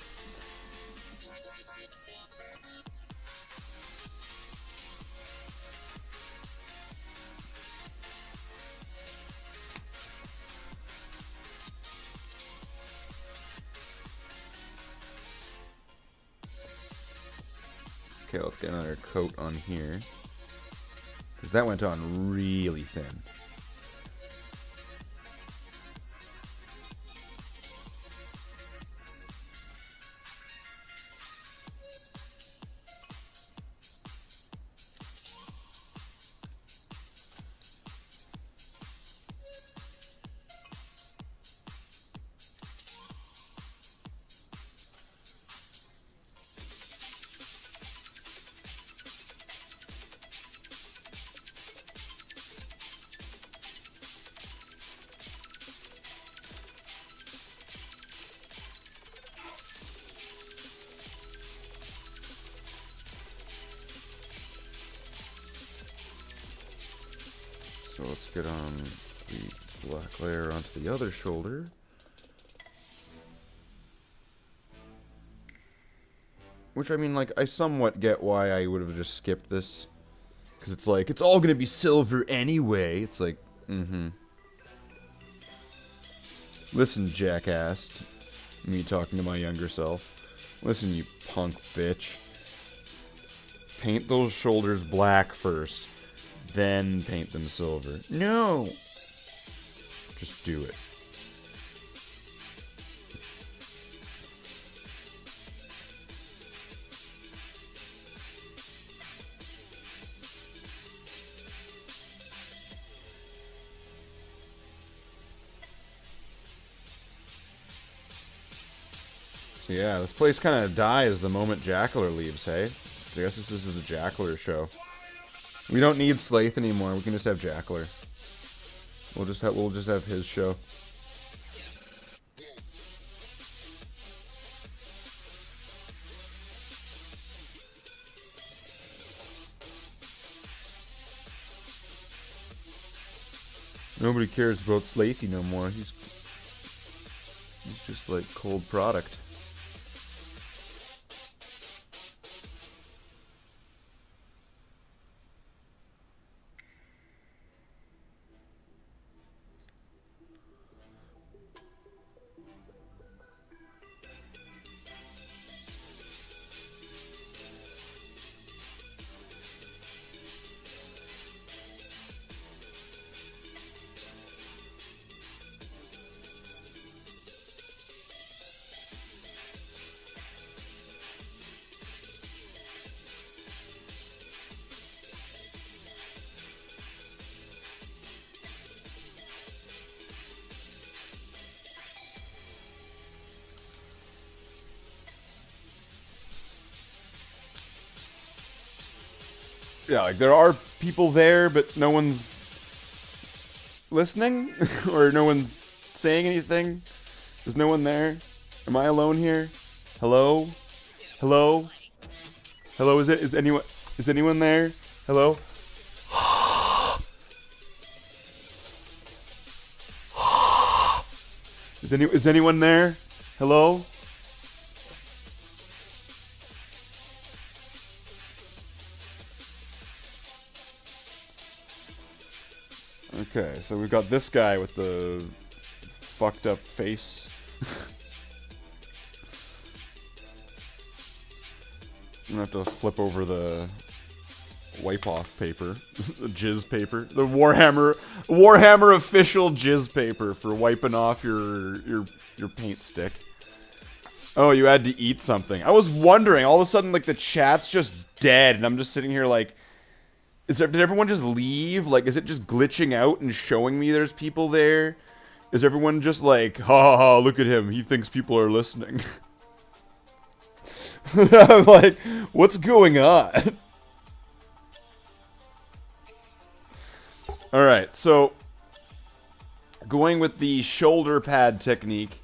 Okay, let's get another coat on here. Because that went on really thin. So let's get on the black layer onto the other shoulder. Which, I mean, like, I somewhat get why I would have just skipped this. Because it's like, it's all gonna be silver anyway. It's like, Listen, jackass. Me talking to my younger self. Listen, you punk bitch. Paint those shoulders black first. Then paint them silver. No! Just do it. So yeah, this place kind of dies the moment Jackler leaves, hey? So I guess this is the Jackler show. We don't need Slathe anymore. We can just have Jackler. We'll just have his show. Nobody cares about Slathe no more. He's just like cold product. yeah, like there are people there, but no one's listening or no one's saying anything. Is no one there? Am I alone here? Hello? Hello? Hello? Is anyone there? Hello? Is anyone there? Hello? Okay, so we've got this guy with the fucked up face. I'm gonna have to flip over the wipe off paper, the jizz paper, the Warhammer official jizz paper for wiping off your paint stick. Oh, you had to eat something. I was wondering. All of a sudden, like the chat's just dead, and I'm just sitting here like, did everyone just leave? Like, is it just glitching out and showing me there's people there? Is everyone just like, ha ha ha, look at him, he thinks people are listening. I'm like, what's going on? Alright, so going with the shoulder pad technique,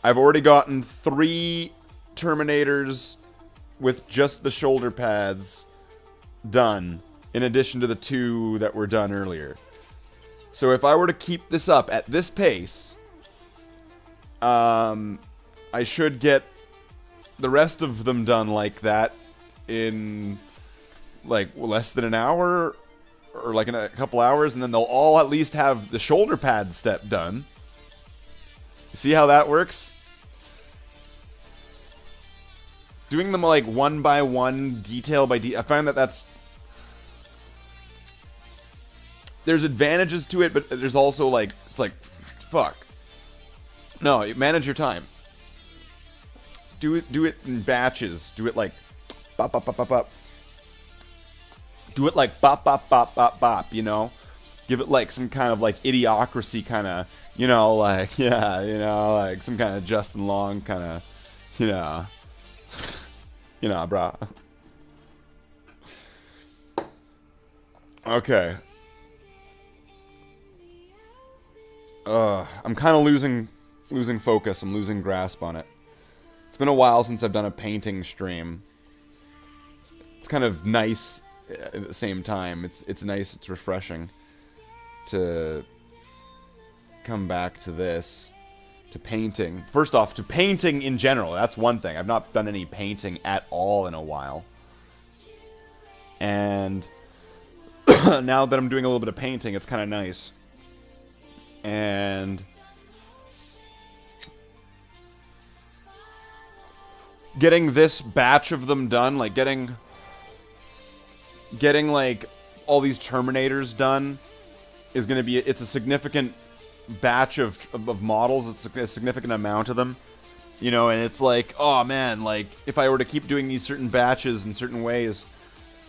I've already gotten 3 Terminators with just the shoulder pads done, in addition to the 2 that were done earlier. So if I were to keep this up at this pace, I should get the rest of them done like that in like less than an hour, or like in a couple hours, and then they'll all at least have the shoulder pad step done. See how that works? Doing them like one by one, detail by detail, I find that there's advantages to it, but there's also like, it's like, fuck. No, manage your time. Do it in batches. Do it like bop bop bop bop bop. Do it like bop bop bop bop bop, you know? Give it like some kind of like idiocracy kind of, you know, like, yeah, you know, like some kind of Justin Long kind of, you know, brah. Okay. I'm kind of losing focus. I'm losing grasp on it. It's been a while since I've done a painting stream. It's kind of nice at the same time. It's nice, it's refreshing to come back to this, to painting. First off, to painting in general. That's one thing. I've not done any painting at all in a while. And now that I'm doing a little bit of painting, it's kind of nice. And getting this batch of them done, like getting like all these Terminators done is going to be, it's a significant batch of models. It's a significant amount of them, you know, and it's like, oh man, like if I were to keep doing these certain batches in certain ways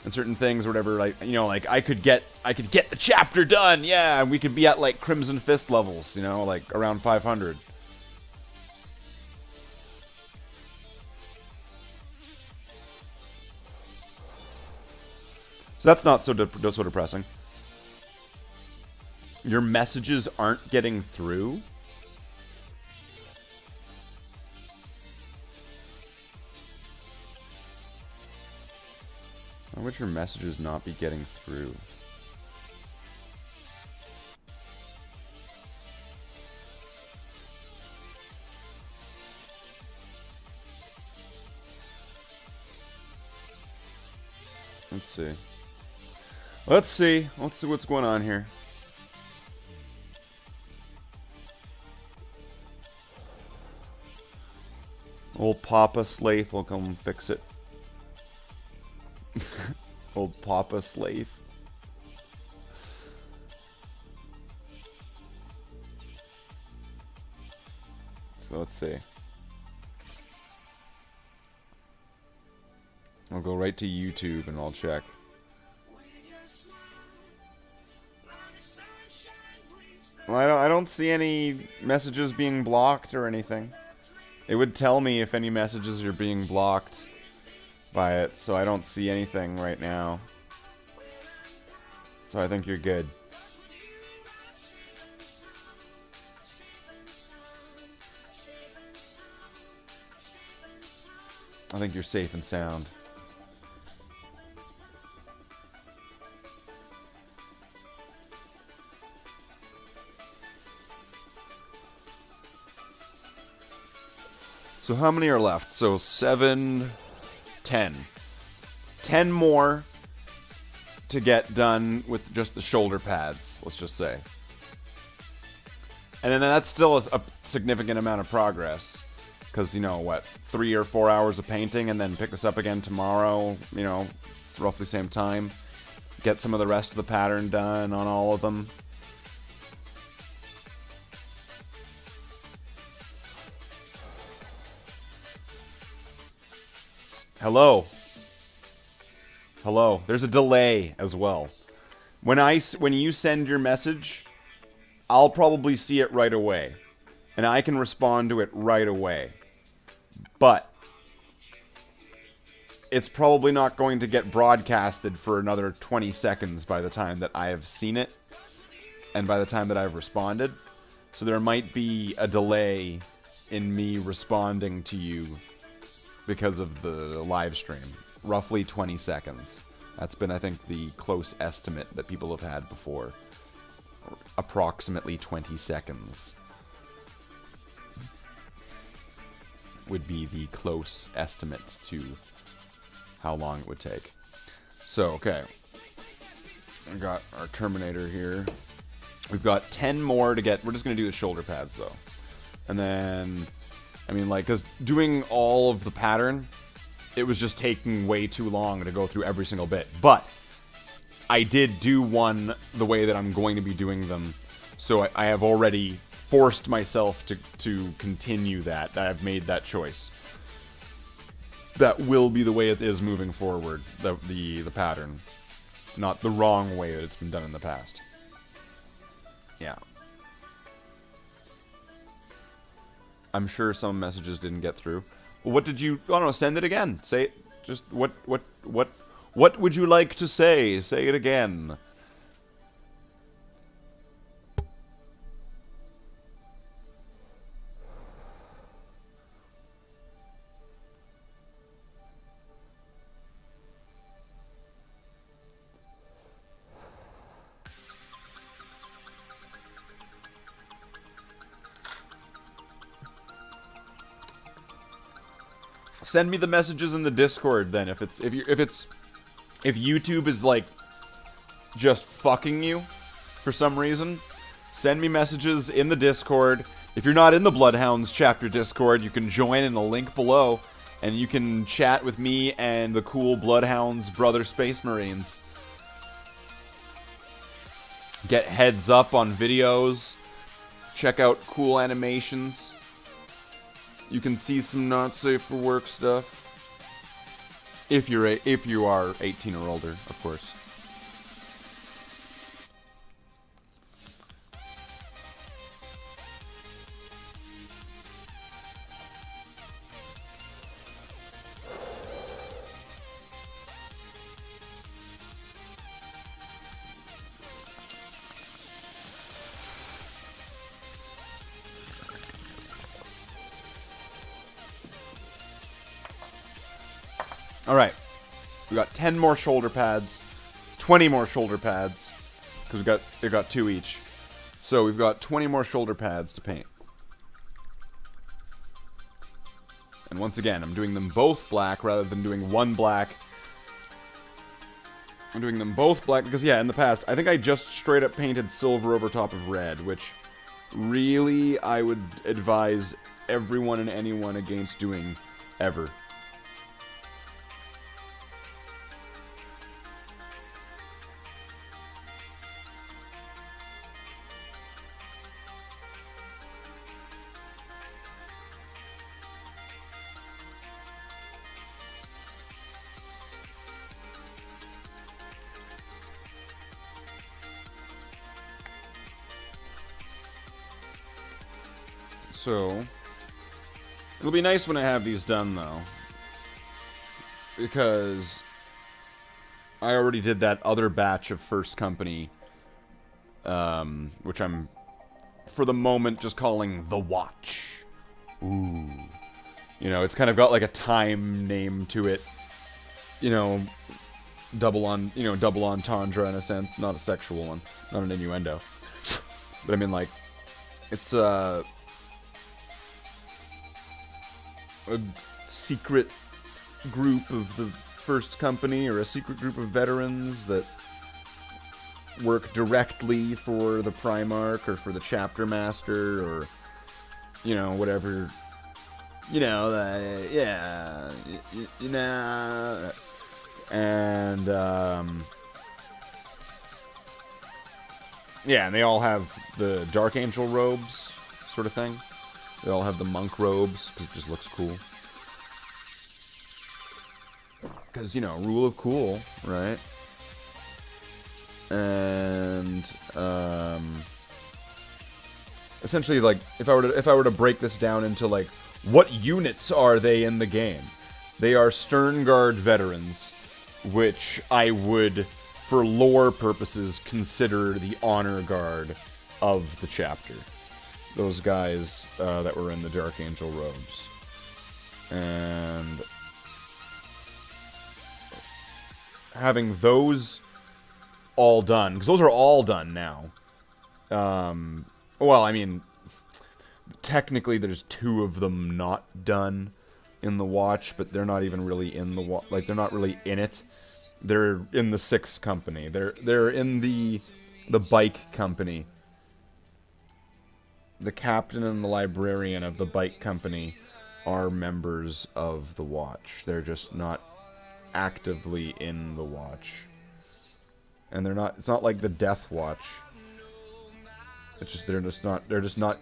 and certain things or whatever, like, you know, like I could get the chapter done, yeah, and we could be at like Crimson Fist levels, you know, like around 500. So that's not so depressing. Your messages aren't getting through? Why would your messages not be getting through? Let's see what's going on here. Old Papa Slathe will come fix it. Old Papa Slathe. So let's see. I'll go right to YouTube and I'll check. Well, I don't see any messages being blocked or anything. It would tell me if any messages are being blocked by it, so I don't see anything right now. So I think you're good. I think you're safe and sound. So how many are left? So 7, 10. 10 more to get done with just the shoulder pads, let's just say. And then that's still a significant amount of progress. Because, you know, what, 3 or 4 hours of painting, and then pick this up again tomorrow, you know, roughly same time. Get some of the rest of the pattern done on all of them. Hello. Hello. There's a delay as well. When you send your message, I'll probably see it right away. And I can respond to it right away. But it's probably not going to get broadcasted for another 20 seconds by the time that I have seen it and by the time that I've responded. So there might be a delay in me responding to you because of the live stream. Roughly 20 seconds. That's been, I think, the close estimate that people have had before. Approximately 20 seconds would be the close estimate to how long it would take. So, okay. I got our Terminator here. We've got 10 more to get. We're just going to do the shoulder pads, though. And then, I mean, like, because doing all of the pattern, it was just taking way too long to go through every single bit. But I did do one the way that I'm going to be doing them. So I have already forced myself to continue that. I've made that choice. That will be the way it is moving forward, the pattern. Not the wrong way that it's been done in the past. Yeah. I'm sure some messages didn't get through. Well, what did you... Oh, no, send it again. Say it. Just, what would you like to say? Say it again. Send me the messages in the Discord then if YouTube is like just fucking you for some reason. Send me messages in the Discord. If you're not in the Bloodhounds chapter Discord, you can join in the link below and you can chat with me and the cool Bloodhounds brother Space Marines. Get heads up on videos. Check out cool animations. You can see some not safe for work stuff. If you are 18 or older, of course. Alright, we got 10 more shoulder pads, 20 more shoulder pads, because we got 2 each. So we've got 20 more shoulder pads to paint. And once again, I'm doing them both black rather than doing one black. I'm doing them both black because, yeah, in the past, I think I just straight up painted silver over top of red, which really I would advise everyone and anyone against doing ever. So, it'll be nice when I have these done, though. Because I already did that other batch of First Company, which I'm, for the moment, just calling The Watch. Ooh. You know, it's kind of got like a time name to it. You know, double entendre in a sense. Not a sexual one. Not an innuendo. But I mean, like, it's a secret group of the First Company, or a secret group of veterans that work directly for the Primarch, or for the Chapter Master, or, you know, whatever. You know, yeah, you know, and, yeah, and they all have the Dark Angel robes, sort of thing. They all have the monk robes, because it just looks cool. Because, you know, rule of cool, right? And, essentially, like, if I were to break this down into, like, what units are they in the game? They are Stern Guard veterans, which I would, for lore purposes, consider the honor guard of the chapter. Those guys that were in the Dark Angel robes. And having those all done, because those are all done now. Well, I mean, technically there's 2 of them not done in the watch, but they're not even really in the watch. Like, they're not really in it. They're in the 6th company. They're in the bike company. The captain and the librarian of the bike company are members of the watch. They're just not actively in the watch. And it's not like the Death Watch. It's just they're just not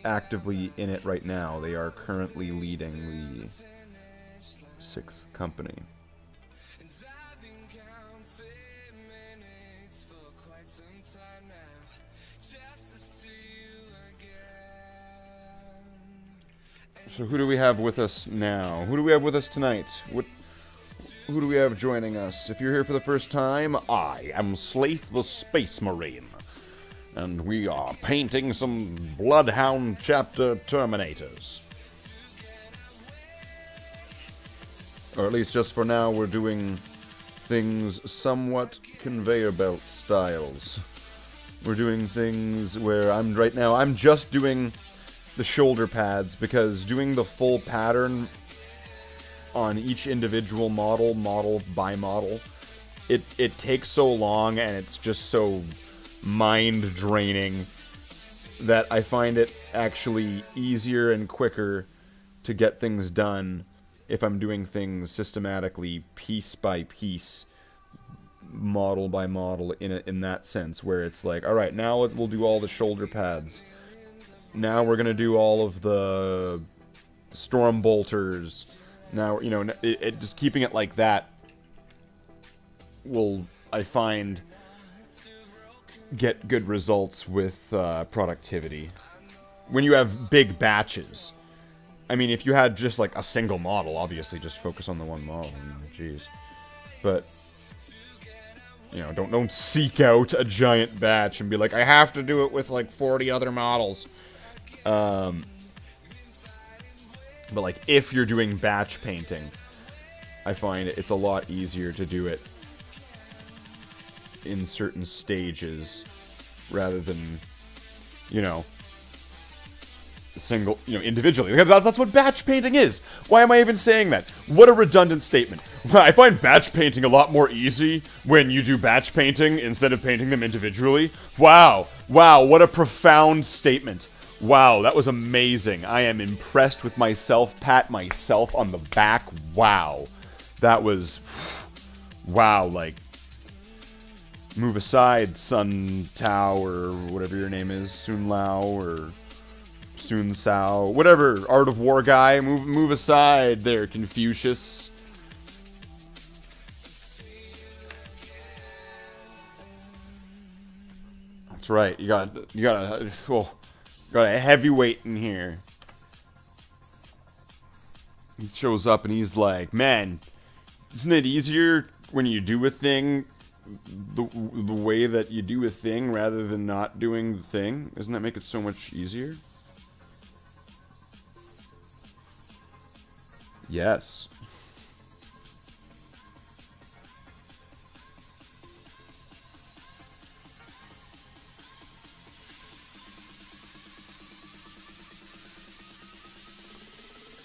actively in it right now. They are currently leading the 6th company. So who do we have with us now? Who do we have with us tonight? Who do we have joining us? If you're here for the first time, I am Slathe the Space Marine. And we are painting some Bloodhound Chapter Terminators. Or at least just for now, we're doing things somewhat conveyor belt styles. We're doing things where right now I'm just doing the shoulder pads, because doing the full pattern on each individual model by model, it takes so long and it's just so mind draining that I find it actually easier and quicker to get things done if I'm doing things systematically, piece by piece, model by model, in that sense, where it's like, all right, now we'll do all the shoulder pads. Now we're gonna do all of the storm bolters. Now, you know, it just keeping it like that will, I find, get good results with productivity. When you have big batches. I mean, if you had just like a single model, obviously just focus on the one model. Jeez. But, you know, don't seek out a giant batch and be like, I have to do it with like 40 other models. But like, if you're doing batch painting, I find it's a lot easier to do it in certain stages rather than, you know, single, you know, individually. That's what batch painting is. Why am I even saying that? What a redundant statement. I find batch painting a lot more easy when you do batch painting instead of painting them individually. Wow, what a profound statement. Wow, that was amazing. I am impressed with myself. Pat myself on the back. Wow. That was... Wow, like... Move aside, Sun Tao, or whatever your name is. Sun Lao, or... Sun Sao. Whatever, Art of War guy. Move aside there, Confucius. That's right. You got a heavyweight in here. He shows up and he's like, man, isn't it easier when you do a thing the way that you do a thing rather than not doing the thing? Doesn't that make it so much easier? Yes.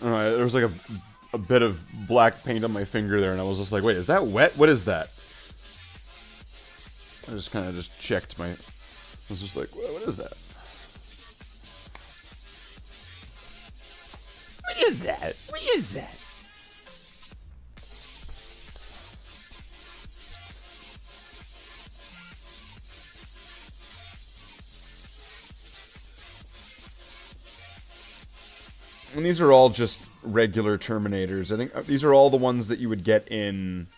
Alright, there was like a bit of black paint on my finger there, and I was just like, wait, is that wet? What is that? I just kind of just checked my... I was just like, what is that? What is that? What is that? And these are all just regular Terminators. I think these are all the ones that you would get in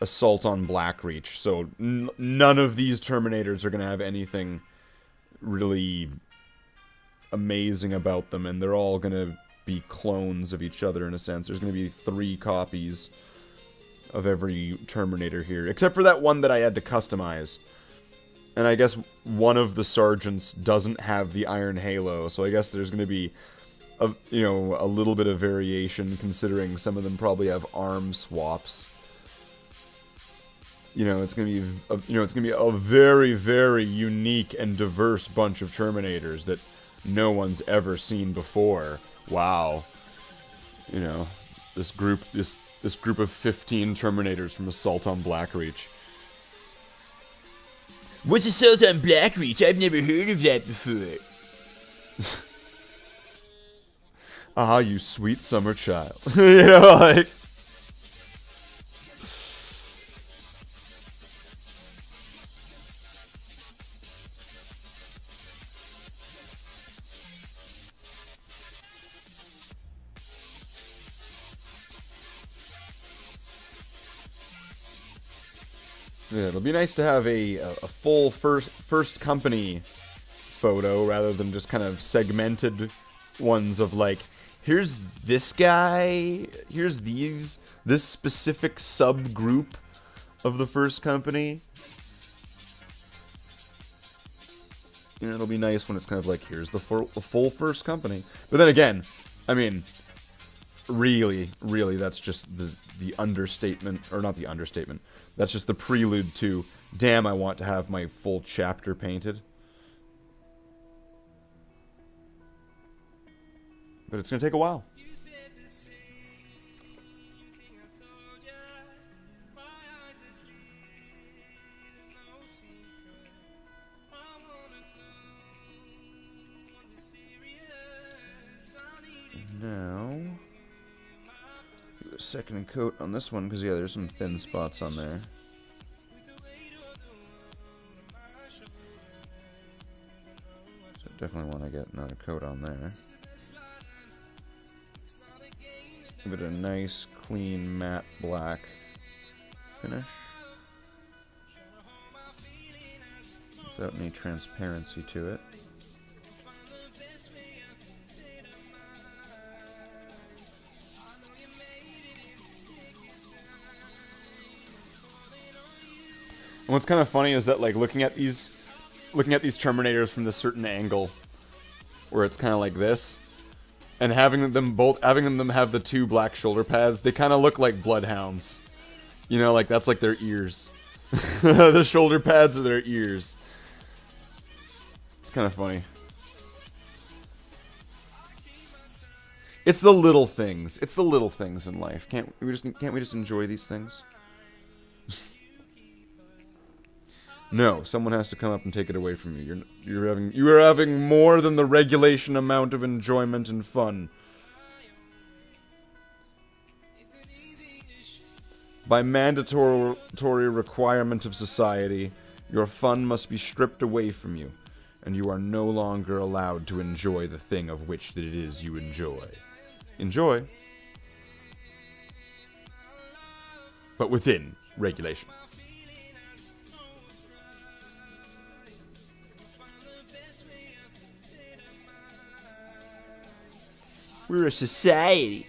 Assault on Blackreach. So none of these Terminators are going to have anything really amazing about them. And they're all going to be clones of each other in a sense. There's going to be 3 copies of every Terminator here. Except for that one that I had to customize. And I guess one of the sergeants doesn't have the Iron Halo. So I guess there's going to be... a little bit of variation, considering some of them probably have arm swaps. It's gonna be, it's gonna be a very, very unique and diverse bunch of Terminators that no one's ever seen before. Wow. This group of 15 Terminators from Assault on Blackreach. What's Assault on Blackreach? I've never heard of that before. Ah, you sweet summer child. Like... Yeah, it'll be nice to have a full first company photo rather than just kind of segmented ones of like, here's this guy, here's this specific subgroup of the first company. It'll be nice when it's kind of like, here's the full first company. But then again, I mean, really, that's just the understatement, or not the understatement, that's just the prelude to, damn, I want to have my full chapter painted. But it's going to take a while. Now, do a second coat on this one, because yeah, there's some thin spots on there. So definitely want to get another coat on there. Give it a nice, clean, matte black finish. Without any transparency to it. And what's kind of funny is that, like, looking at these Terminators from this certain angle, where it's kind of like this, and having them have the 2 black shoulder pads, they kind of look like bloodhounds. Like that's like their ears. The shoulder pads are their ears. It's kind of funny. It's the little things. It's the little things in life. Can't we just enjoy these things? No, someone has to come up and take it away from you. You are having more than the regulation amount of enjoyment and fun. By mandatory requirement of society, your fun must be stripped away from you, and you are no longer allowed to enjoy the thing of which it is you enjoy. Enjoy, but within regulation. We're a society.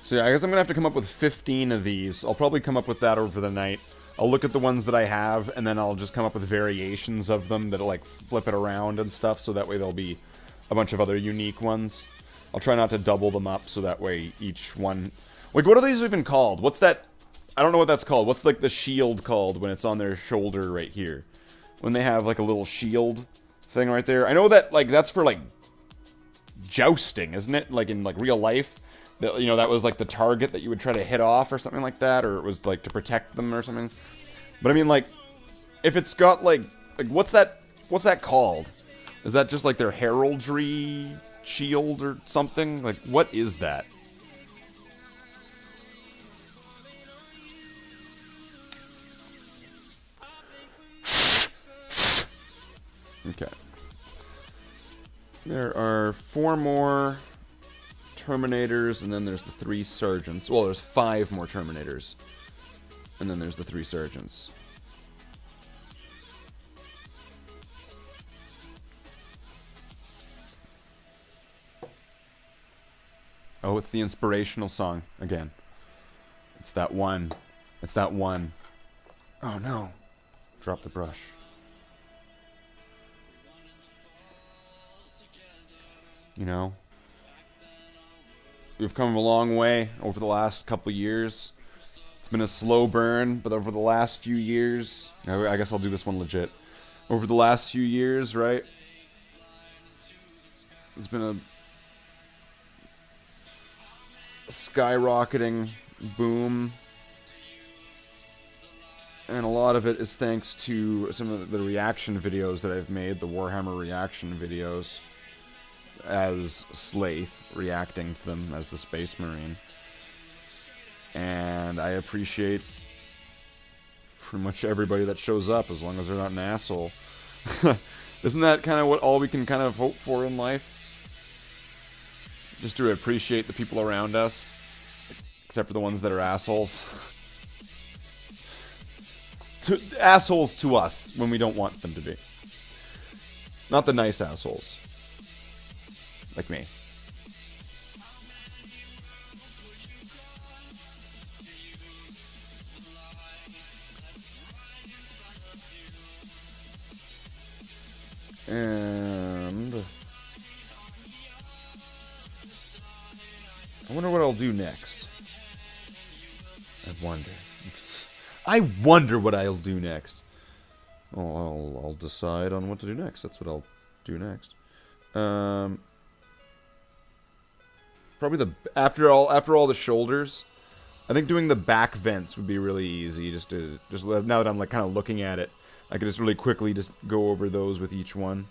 So yeah, I guess I'm going to have to come up with 15 of these. I'll probably come up with that over the night. I'll look at the ones that I have, and then I'll just come up with variations of them that'll, like, flip it around and stuff, so that way there'll be a bunch of other unique ones. I'll try not to double them up, so that way each one... Like, what are these even called? What's that... I don't know what that's called. What's, like, the shield called when it's on their shoulder right here? When they have, like, a little shield thing right there. I know that, like, that's for, like, jousting, isn't it? Like, in, like, real life. That, you know, that was, like, the target that you would try to hit off or something like that. Or it was, like, to protect them or something. But, I mean, like, if it's got, like, what's that called? Is that just, like, their heraldry shield or something? Like, what is that? Okay. There are 4 more Terminators, and then there's the 3 Sergeants. Well, there's 5 more Terminators. And then there's the 3 Sergeants. Oh, it's the Inspirational Song again. It's that one. It's that one. Oh no. Drop the brush. You know, we've come a long way over the last couple years. It's been a slow burn, but over the last few years, I guess I'll do this one legit. Over the last few years, right? It's been a skyrocketing boom. And a lot of it is thanks to some of the reaction videos that I've made, the Warhammer reaction videos. As Slathe, reacting to them as the Space Marine. And I appreciate pretty much everybody that shows up, as long as they're not an asshole. Isn't that kind of what all we can kind of hope for in life? Just to appreciate the people around us, except for the ones that are assholes. Assholes to us, when we don't want them to be. Not the nice assholes. Like me. And I wonder what I'll do next. I wonder what I'll do next. Oh, I'll decide on what to do next. That's what I'll do next. Probably after all the shoulders, I think doing the back vents would be really easy. Just now that I'm like kind of looking at it, I could just really quickly just go over those with each one.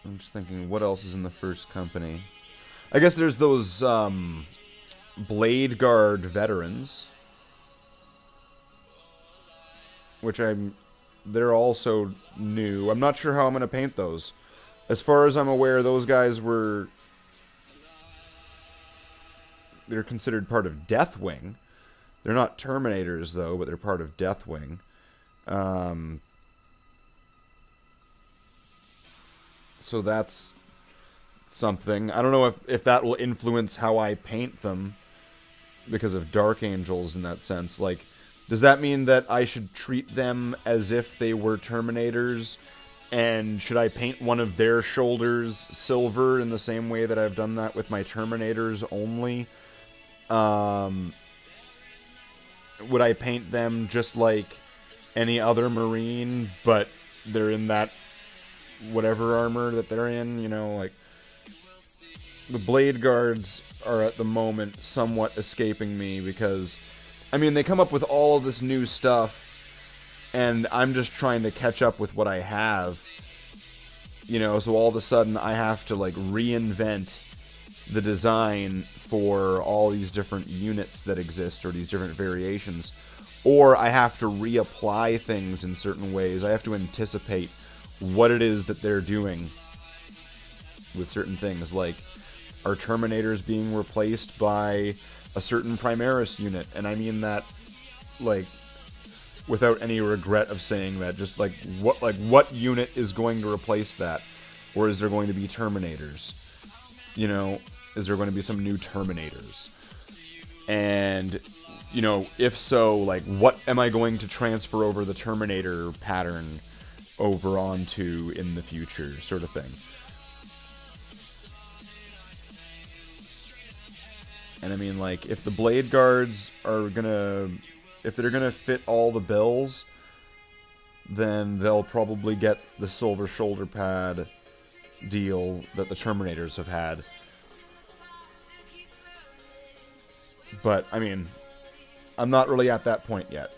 I'm just thinking, what else is in the first company? I guess there's those Blade Guard veterans, which they're also new. I'm not sure how I'm going to paint those. As far as I'm aware, those guys they're considered part of Deathwing. They're not Terminators, though, but they're part of Deathwing. So that's something. I don't know if that will influence how I paint them because of Dark Angels in that sense. Like, does that mean that I should treat them as if they were Terminators? And should I paint one of their shoulders silver in the same way that I've done that with my Terminators only? Would I paint them just like any other Marine, but they're in that whatever armor that they're in, you know, like the Blade Guards are at the moment somewhat escaping me because, I mean, they come up with all of this new stuff and I'm just trying to catch up with what I have, you know, so all of a sudden I have to like reinvent the design for all these different units that exist or these different variations, or I have to reapply things in certain ways. I have to anticipate what it is that they're doing with certain things. Like, are Terminators being replaced by a certain Primaris unit? And I mean that, like, without any regret of saying that. Just what unit is going to replace that? Or is there going to be Terminators? You know, is there going to be some new Terminators? And, you know, if so, like, what am I going to transfer over the Terminator pattern over onto in the future, sort of thing. And I mean, like, if the Blade Guards are gonna... if they're gonna fit all the bills, then they'll probably get the silver shoulder pad deal that the Terminators have had. But, I mean, I'm not really at that point yet.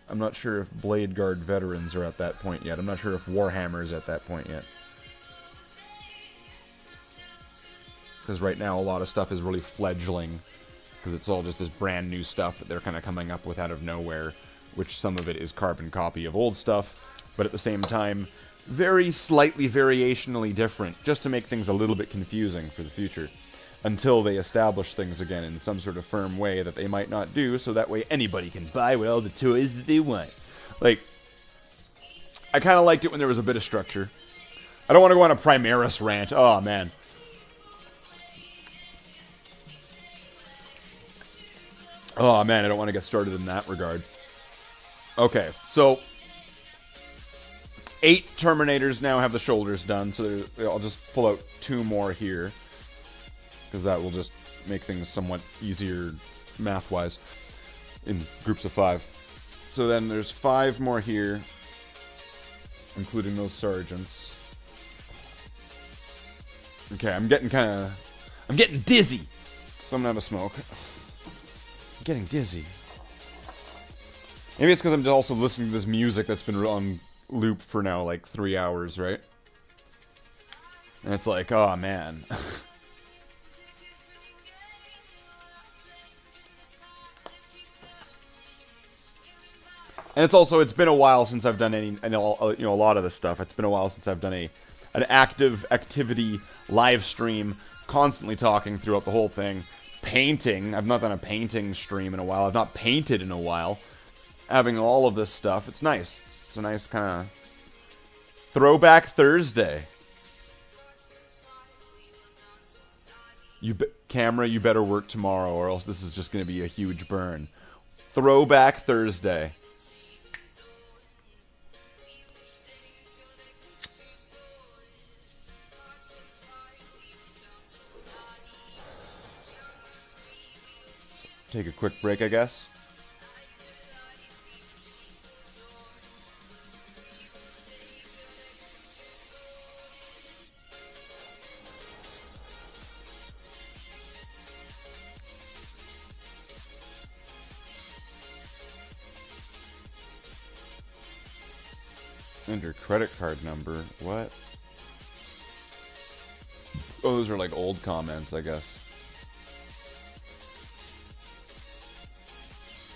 I'm not sure if Blade Guard veterans are at that point yet. I'm not sure if Warhammer's at that point yet. Because right now a lot of stuff is really fledgling. Because it's all just this brand new stuff that they're kind of coming up with out of nowhere. Which some of it is carbon copy of old stuff. But at the same time, very slightly variationally different. Just to make things a little bit confusing for the future. Until they establish things again in some sort of firm way that they might not do, so that way anybody can buy all the toys that they want. Like, I kind of liked it when there was a bit of structure. I don't want to go on a Primaris rant. Oh, man. Oh, man, I don't want to get started in that regard. Okay, so 8 Terminators now have the shoulders done, so I'll just pull out 2 more here. Because that will just make things somewhat easier math-wise in groups of 5. So then there's 5 more here, including those sergeants. Okay, I'm getting dizzy. So I'm gonna have a smoke. I'm getting dizzy. Maybe it's because I'm just also listening to this music that's been on loop for now like 3 hours, right? And it's like, oh man. And it's been a while since I've done a lot of this stuff. It's been a while since I've done an active activity live stream, constantly talking throughout the whole thing. Painting. I've not done a painting stream in a while. I've not painted in a while. Having all of this stuff. It's nice. It's a nice kind of throwback Thursday. Camera, you better work tomorrow or else this is just going to be a huge burn. Throwback Thursday. Take a quick break, I guess. Enter credit card number. What? Oh, those are like old comments, I guess.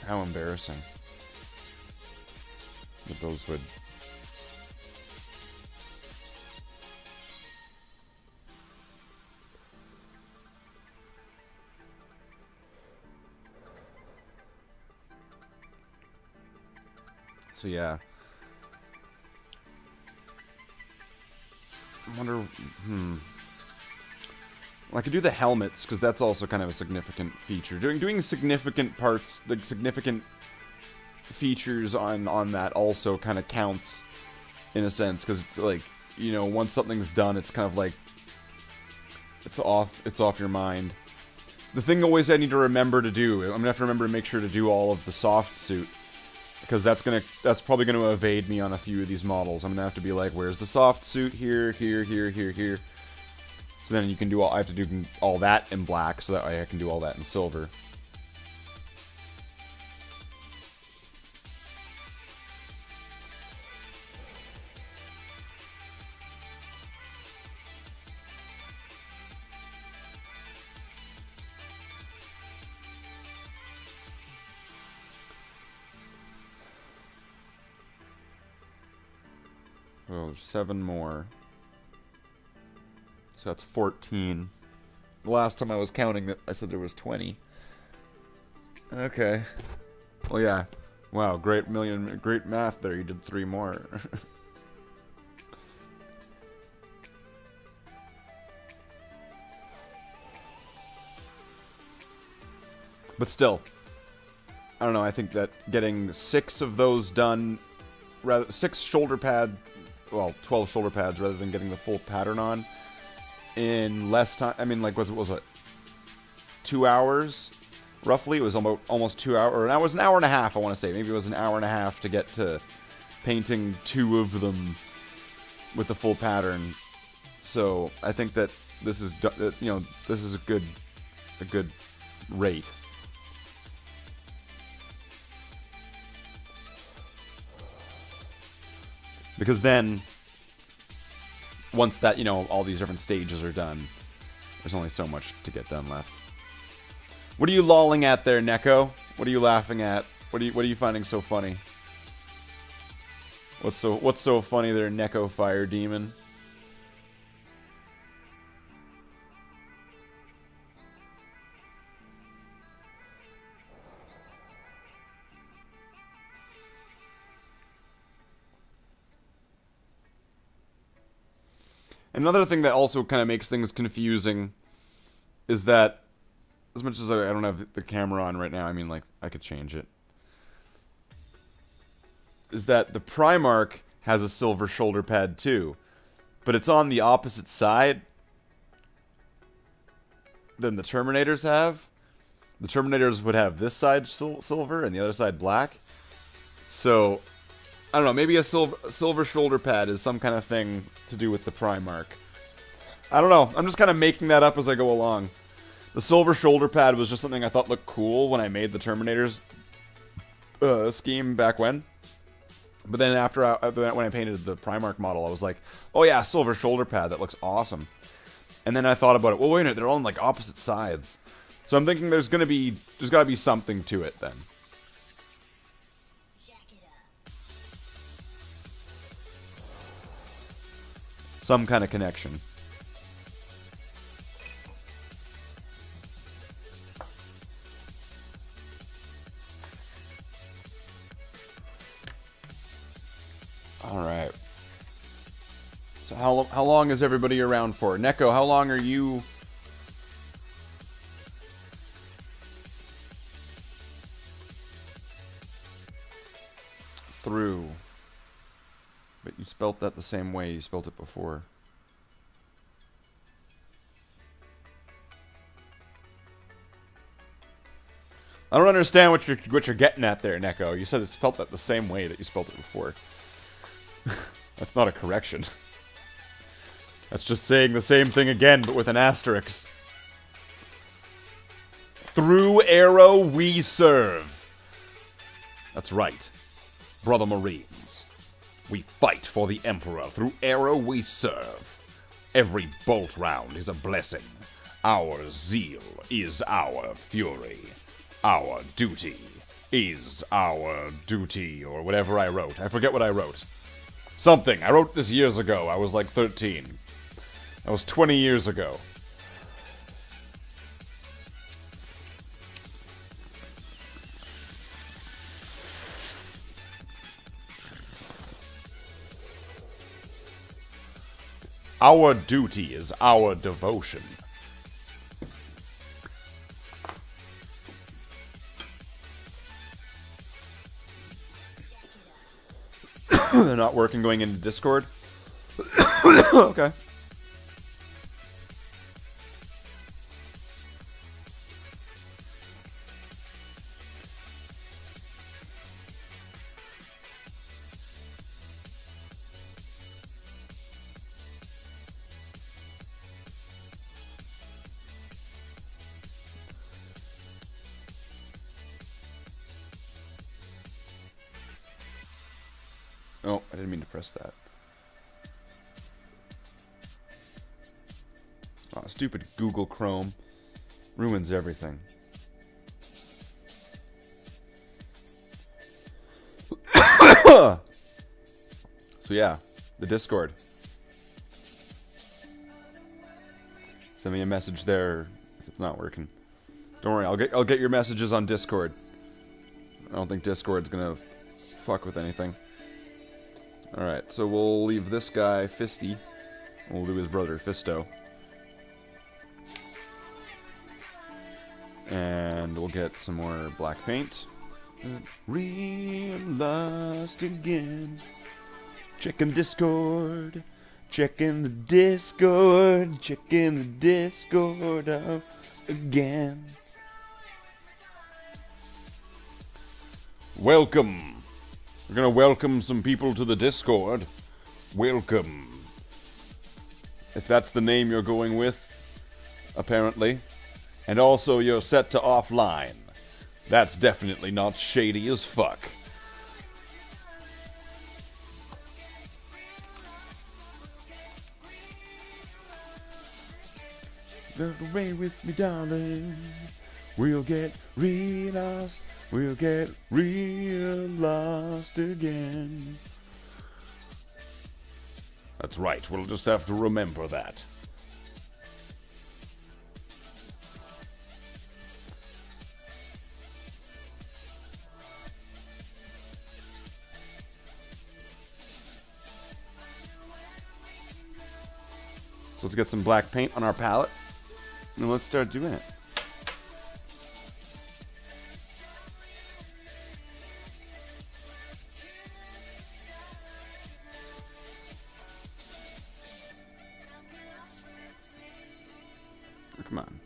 How embarrassing. That those would... So yeah. I wonder... Well, I could do the helmets, because that's also kind of a significant feature. Doing significant parts, like significant features on that also kind of counts, in a sense, because it's like, you know, once something's done, it's kind of like, it's off your mind. The thing always I need to remember to do, I'm going to have to remember to make sure to do all of the soft suit, because that's probably going to evade me on a few of these models. I'm going to have to be like, where's the soft suit? Here. So then I have to do all that in black, so that way I can do all that in silver. Oh, 7 more. So that's 14. The last time I was counting that, I said there was 20. Okay. Well, yeah. Wow, great math there. You did 3 more. But still, I don't know, I think that getting 6 of those done, 6 shoulder pad, well, 12 shoulder pads rather than getting the full pattern on in less time. I mean, like, was it 2 hours? Roughly, it was almost 2 hours, or it was an hour and a half, I want to say. Maybe it was an hour and a half to get to painting 2 of them with the full pattern. So, I think that this is, you know, this is a good rate. Because then, once that, you know, all these different stages are done, there's only so much to get done left. What are you lolling at there, Neko? What are you laughing at? What are you finding so funny? What's so funny there, Neko Fire Demon? Another thing that also kind of makes things confusing is that, as much as I don't have the camera on right now, I mean, like, I could change it, is that the Primarch has a silver shoulder pad too, but it's on the opposite side than the Terminators have. The Terminators would have this side silver and the other side black. So, I don't know, maybe a silver shoulder pad is some kind of thing to do with the Primarch. I don't know, I'm just kind of making that up as I go along. The silver shoulder pad was just something I thought looked cool when I made the Terminators scheme back when. But then when I painted the Primarch model, I was like, oh yeah, silver shoulder pad, that looks awesome. And then I thought about it, well wait a minute, they're all on like opposite sides. So I'm thinking there's gotta be something to it then. Some kind of connection. Alright. So how long is everybody around for? Neko, how long are you... through? But you spelt that the same way you spelt it before. I don't understand what you're getting at there, Neko. You said it spelt that the same way that you spelt it before. That's not a correction. That's just saying the same thing again, but with an asterisk. Through arrow we serve. That's right. Brother Marines. We fight for the Emperor. Through arrow we serve. Every bolt round is a blessing. Our zeal is our fury. Our duty is our duty. Or whatever I wrote. I forget what I wrote. Something. I wrote this years ago. I was like 13. That was 20 years ago. Our duty is our devotion. They're not working going into Discord? Okay. Oh, I didn't mean to press that. Oh, stupid Google Chrome. Ruins everything. So yeah, the Discord. Send me a message there if it's not working. Don't worry, I'll get your messages on Discord. I don't think Discord's gonna fuck with anything. Alright, so we'll leave this guy Fisty. We'll do his brother Fisto. And we'll get some more black paint. Real lost again. Checking Discord. Checking the Discord. Checking the Discord out again. Welcome. We're gonna welcome some people to the Discord. Welcome. If that's the name you're going with, apparently. And also you're set to offline. That's definitely not shady as fuck. Go away with me, darling. We'll get real lost. We'll get real lost again. That's right, we'll just have to remember that. So let's get some black paint on our palette, and let's start doing it. Come on.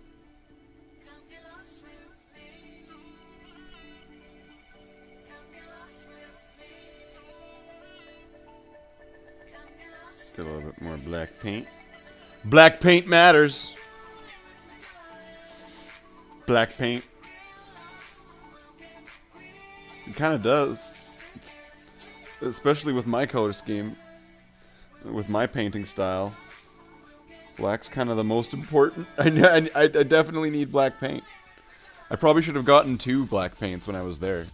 Get a little bit more black paint. Black paint matters. Black paint. It kind of does. Especially with my color scheme. With my painting style. Black's kind of the most important. I definitely need black paint. I probably should have gotten 2 black paints when I was there.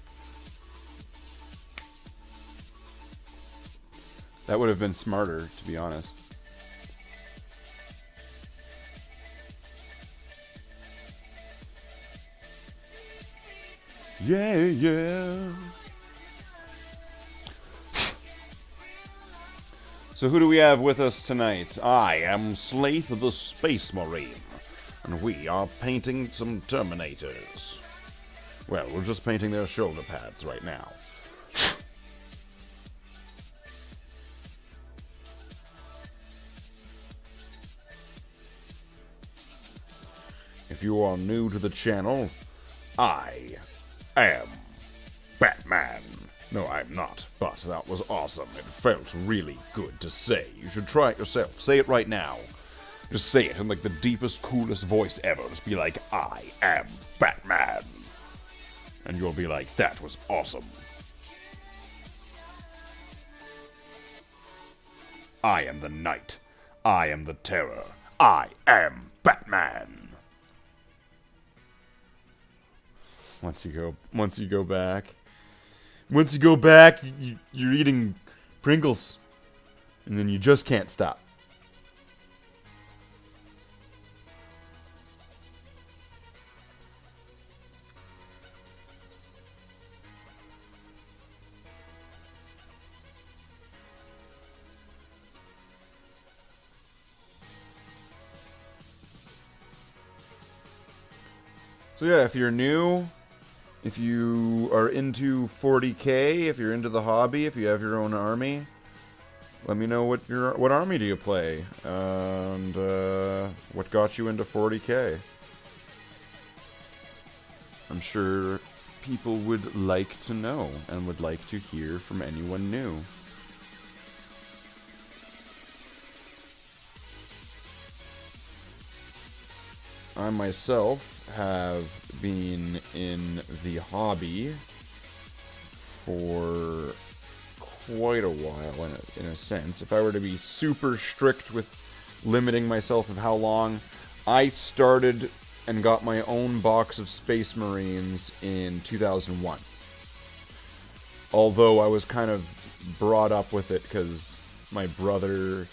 That would have been smarter, to be honest. Yeah, yeah. So who do we have with us tonight? I am Slathe the Space Marine, and we are painting some Terminators. Well, we're just painting their shoulder pads right now. If you are new to the channel, I am Batman. No, I'm not, but that was awesome. It felt really good to say. You should try it yourself. Say it right now. Just say it in like the deepest, coolest voice ever. Just be like, I am Batman. And you'll be like, that was awesome. I am the Knight. I am the Terror. I am Batman. Once you go back, you're eating Pringles, and then you just can't stop. So yeah, if you're new, if you are into 40k, if you're into the hobby, if you have your own army, let me know what army do you play, and what got you into 40k. I'm sure people would like to know, and would like to hear from anyone new. I myself have been in the hobby for quite a while, in a sense. If I were to be super strict with limiting myself of how long, I started and got my own box of Space Marines in 2001. Although I was kind of brought up with it because my brother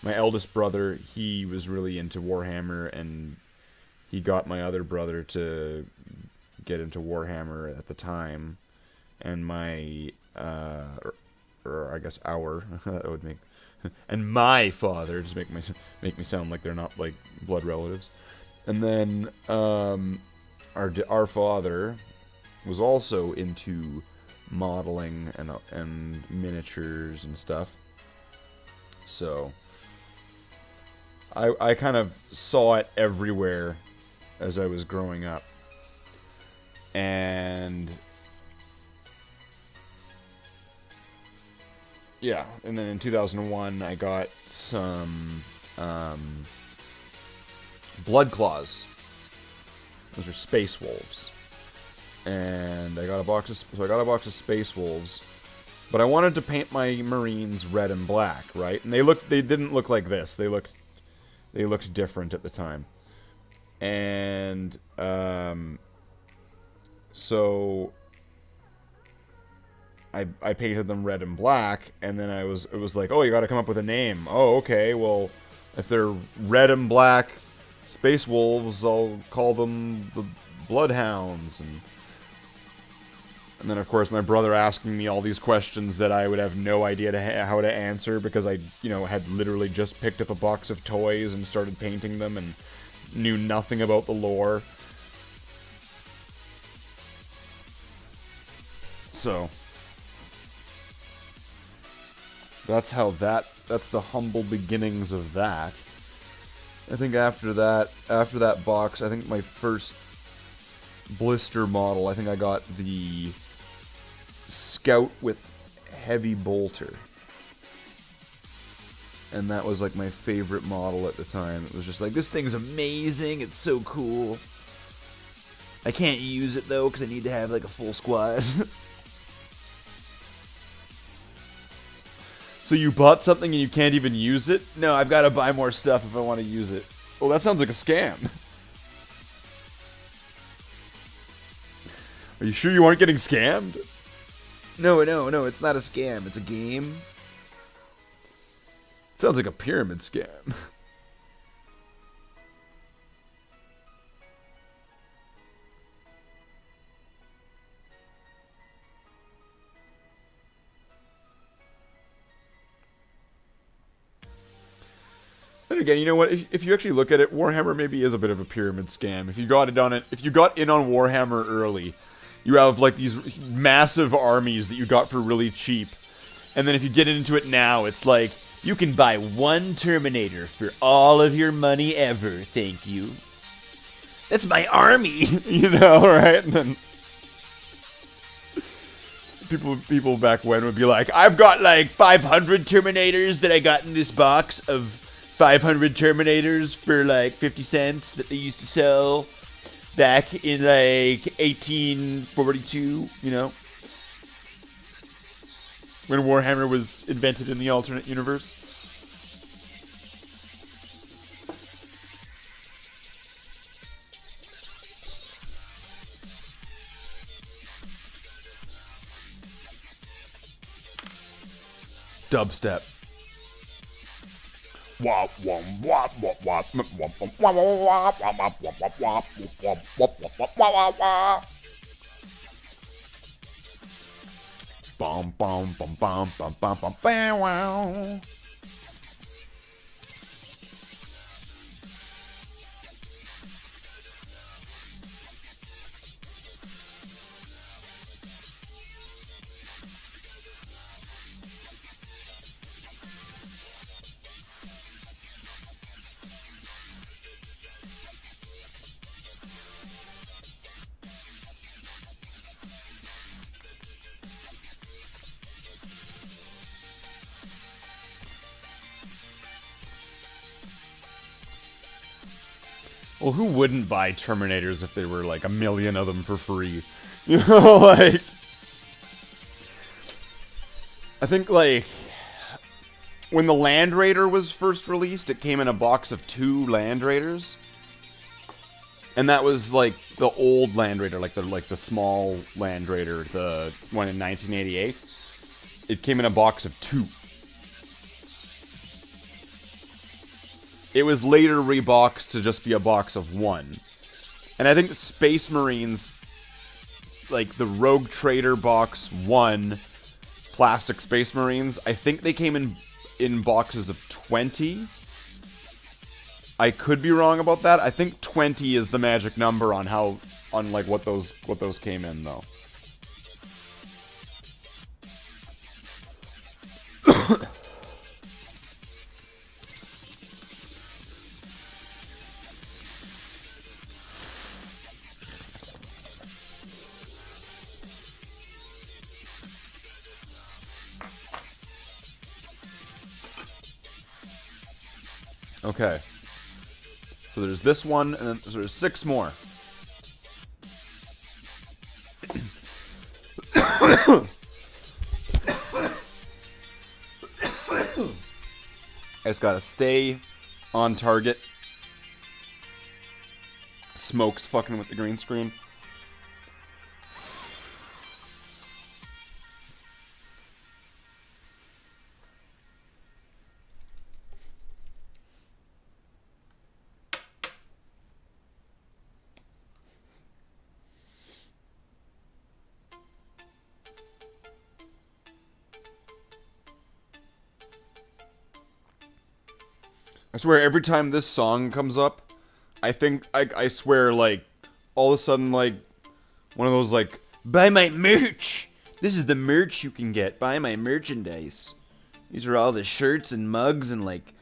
my eldest brother, he was really into Warhammer, and he got my other brother to get into Warhammer at the time. And my, or I guess our, that would make, and my father, just make me sound like they're not like blood relatives. And then our father was also into modeling and miniatures and stuff. So I kind of saw it everywhere as I was growing up. And yeah, and then in 2001 I got some blood claws. Those are space wolves. And I got a box of space wolves. But I wanted to paint my Marines red and black, right? And they didn't look like this. They looked different at the time. And so I painted them red and black, and then it was like, oh, you got to come up with a name. Oh, okay. Well, if they're red and black space wolves, I'll call them the Bloodhounds. And then, of course, my brother asking me all these questions that I would have no idea how to answer, because I, had literally just picked up a box of toys and started painting them and knew nothing about the lore. So that's the humble beginnings of that. I think after that box, I think my first blister model, I think I got the Scout with Heavy Bolter. And that was like my favorite model at the time. It was just like, this thing's amazing, it's so cool. I can't use it though, because I need to have like a full squad. So you bought something and you can't even use it? No, I've got to buy more stuff if I want to use it. Well, that sounds like a scam. Are you sure you aren't getting scammed? No, it's not a scam. It's a game. Sounds like a pyramid scam. Then again, you know what? If you actually look at it, Warhammer maybe is a bit of a pyramid scam. If you got in on Warhammer early, you have like these massive armies that you got for really cheap. And then if you get into it now, it's like, you can buy one Terminator for all of your money ever, thank you. That's my army, right? And then people back when would be like, I've got like 500 Terminators that I got in this box of 500 Terminators for like 50 cents that they used to sell back in like 1842, when Warhammer was invented in the alternate universe. Dubstep. Bum bum bum bum bum bum bum bam wow. Well, who wouldn't buy Terminators if there were like a million of them for free? Like, I think like when the Land Raider was first released, it came in a box of 2 Land Raiders. And that was like the old Land Raider, like the small Land Raider, the one in 1988. It came in a box of 2. it was later reboxed to just be a box of 1. And I think Space Marines, like the Rogue Trader box 1, plastic Space Marines, I think they came in boxes of 20. I could be wrong about that. I think 20 is the magic number on like what those came in though. Okay. So there's this one, and then there's 6 more. I just gotta stay on target. Smoke's fucking with the green screen. I swear, every time this song comes up, I swear, like, all of a sudden, like, one of those, like, buy my merch! This is the merch you can get. Buy my merchandise. These are all the shirts and mugs and, like,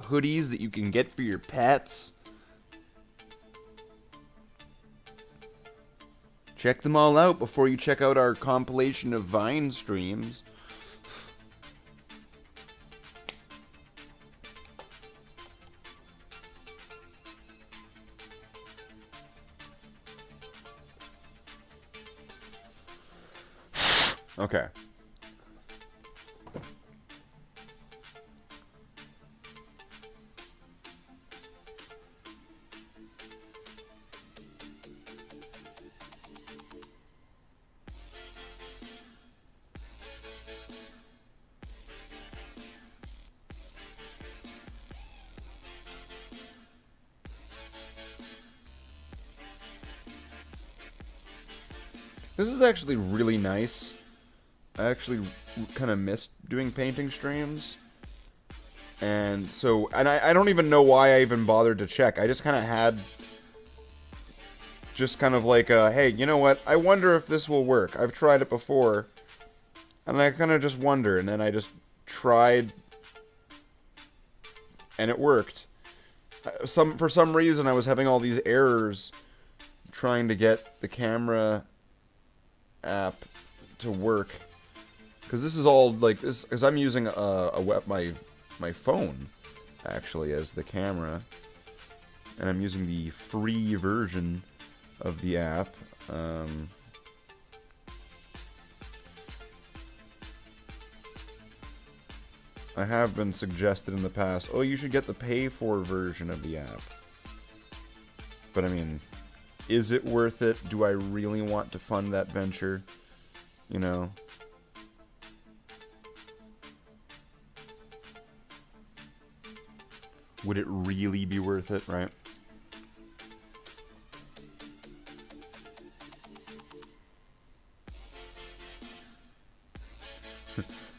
hoodies that you can get for your pets. Check them all out before you check out our compilation of Vine streams. Okay. This is actually really nice. I actually kind of missed doing painting streams. And so, I don't even know why I even bothered to check. I just kind of had, just kind of like, hey, you know what? I wonder if this will work. I've tried it before. And I kind of just wonder. And then I just tried. And it worked. For some reason, I was having all these errors trying to get the camera app to work. Because this is all, like, this, because I'm using my phone, actually, as the camera. And I'm using the free version of the app. I have been suggested in the past, oh, you should get the pay-for version of the app. But, I mean, is it worth it? Do I really want to fund that venture? You know? Would it really be worth it, right?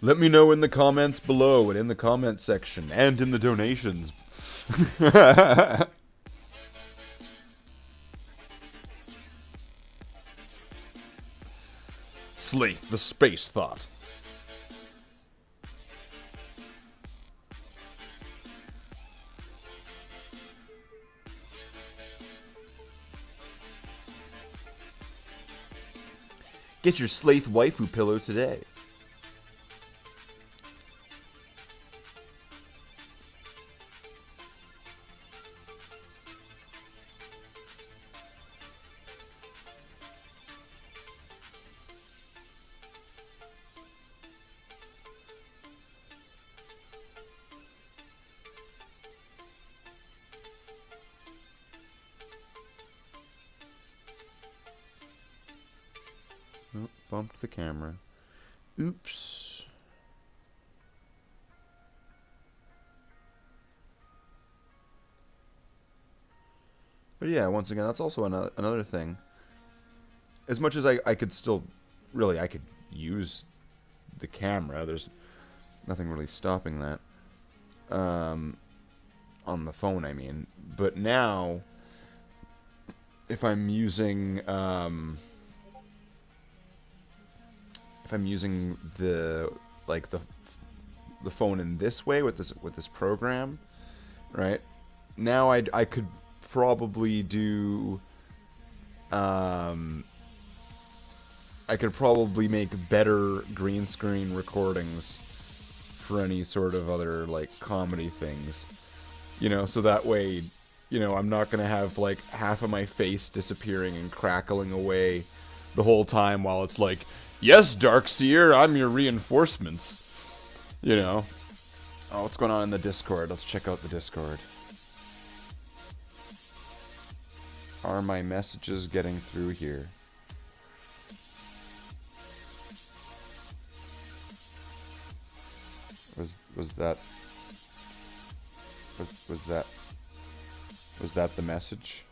Let me know in the comments below, and in the comment section, and in the donations. Slathe, the space thought. Get your Slathe waifu pillow today. Oh, bumped the camera. Oops. But yeah, once again, that's also another thing. As much as I could still, really, I could use the camera. There's nothing really stopping that. On the phone, I mean. But now, if I'm using the phone in this way with this program, right? Now I could probably do I could probably make better green screen recordings for any sort of other, like, comedy things. You know, so that way, you know, I'm not going to have, like, half of my face disappearing and crackling away the whole time while it's like, yes, Darkseer, I'm your reinforcements. You know. Oh, what's going on in the Discord? Let's check out the Discord. Are my messages getting through here? Was that the message?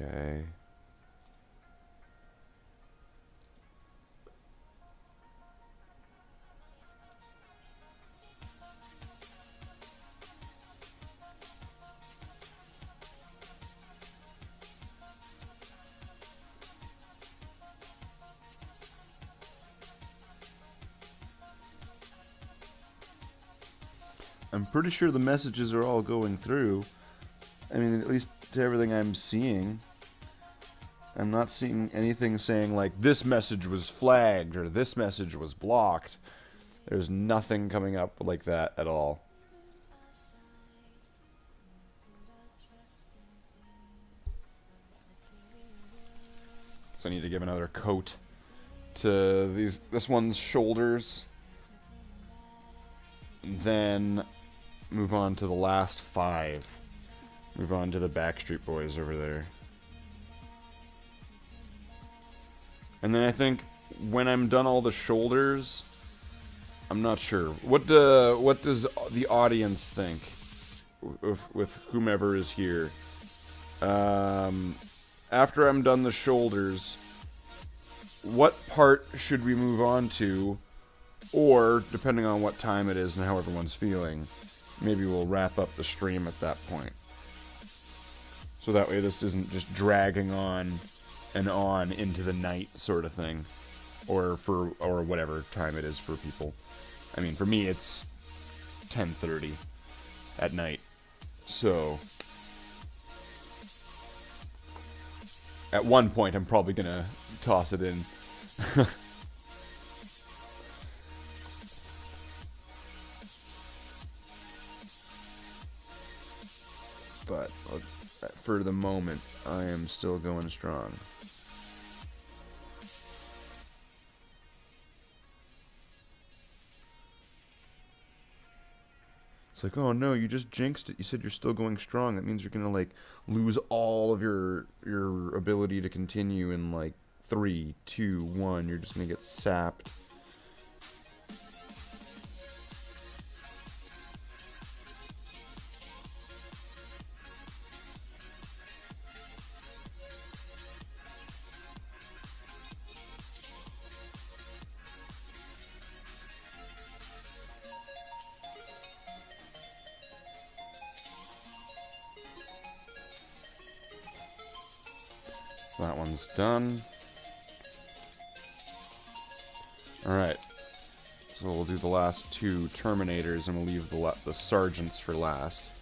Okay. I'm pretty sure the messages are all going through. I mean, at least to everything I'm seeing. I'm not seeing anything saying, like, this message was flagged or this message was blocked. There's nothing coming up like that at all. So I need to give another coat to this one's shoulders. Then move on to the last 5. Move on to the Backstreet Boys over there. And then I think when I'm done all the shoulders, I'm not sure. What does the audience think with whomever is here? After I'm done the shoulders, what part should we move on to? Or, depending on what time it is and how everyone's feeling, maybe we'll wrap up the stream at that point. So that way this isn't just dragging on and on into the night sort of thing. Or whatever time it is for people. I mean, for me it's 10:30 at night. So at one point I'm probably gonna toss it in. But for the moment, I am still going strong. It's like, oh no, you just jinxed it. You said you're still going strong. That means you're gonna, like, lose all of your ability to continue in, like, 3, 2, 1. You're just gonna get sapped. That one's done. Alright. So we'll do the last 2 Terminators and we'll leave the Sergeants for last.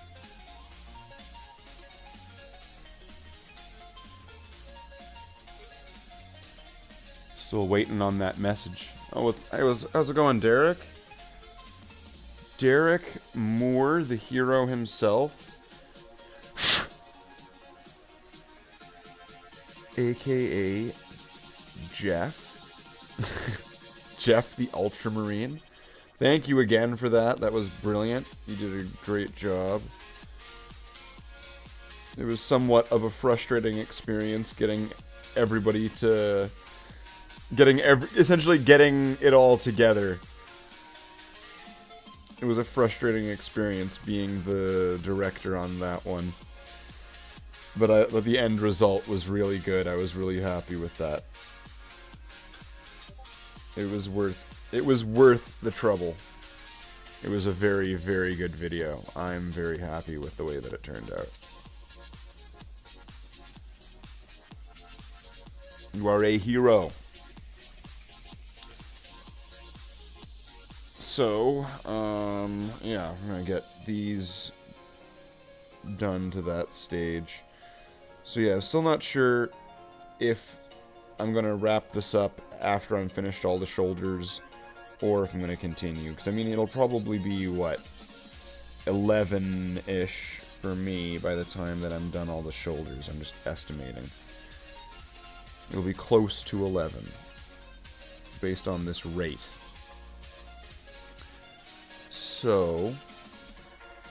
Still waiting on that message. Oh, how's it going, Derek? Derek Moore, the hero himself. AKA Jeff. Jeff the Ultramarine. thank you again for that. That was brilliant. You did a great job. It was somewhat of a frustrating experience getting everybody to... essentially getting it all together. It was a frustrating experience being the director on that one. But the end result was really good. I was really happy with that. It was worth the trouble. It was a very, very good video. I'm very happy with the way that it turned out. You are a hero. So, yeah, I'm gonna get these done to that stage. So yeah, still not sure if I'm gonna wrap this up after I'm finished all the shoulders, or if I'm gonna continue. Because, I mean, it'll probably be, what, 11-ish for me by the time that I'm done all the shoulders. I'm just estimating. It'll be close to 11, based on this rate. So,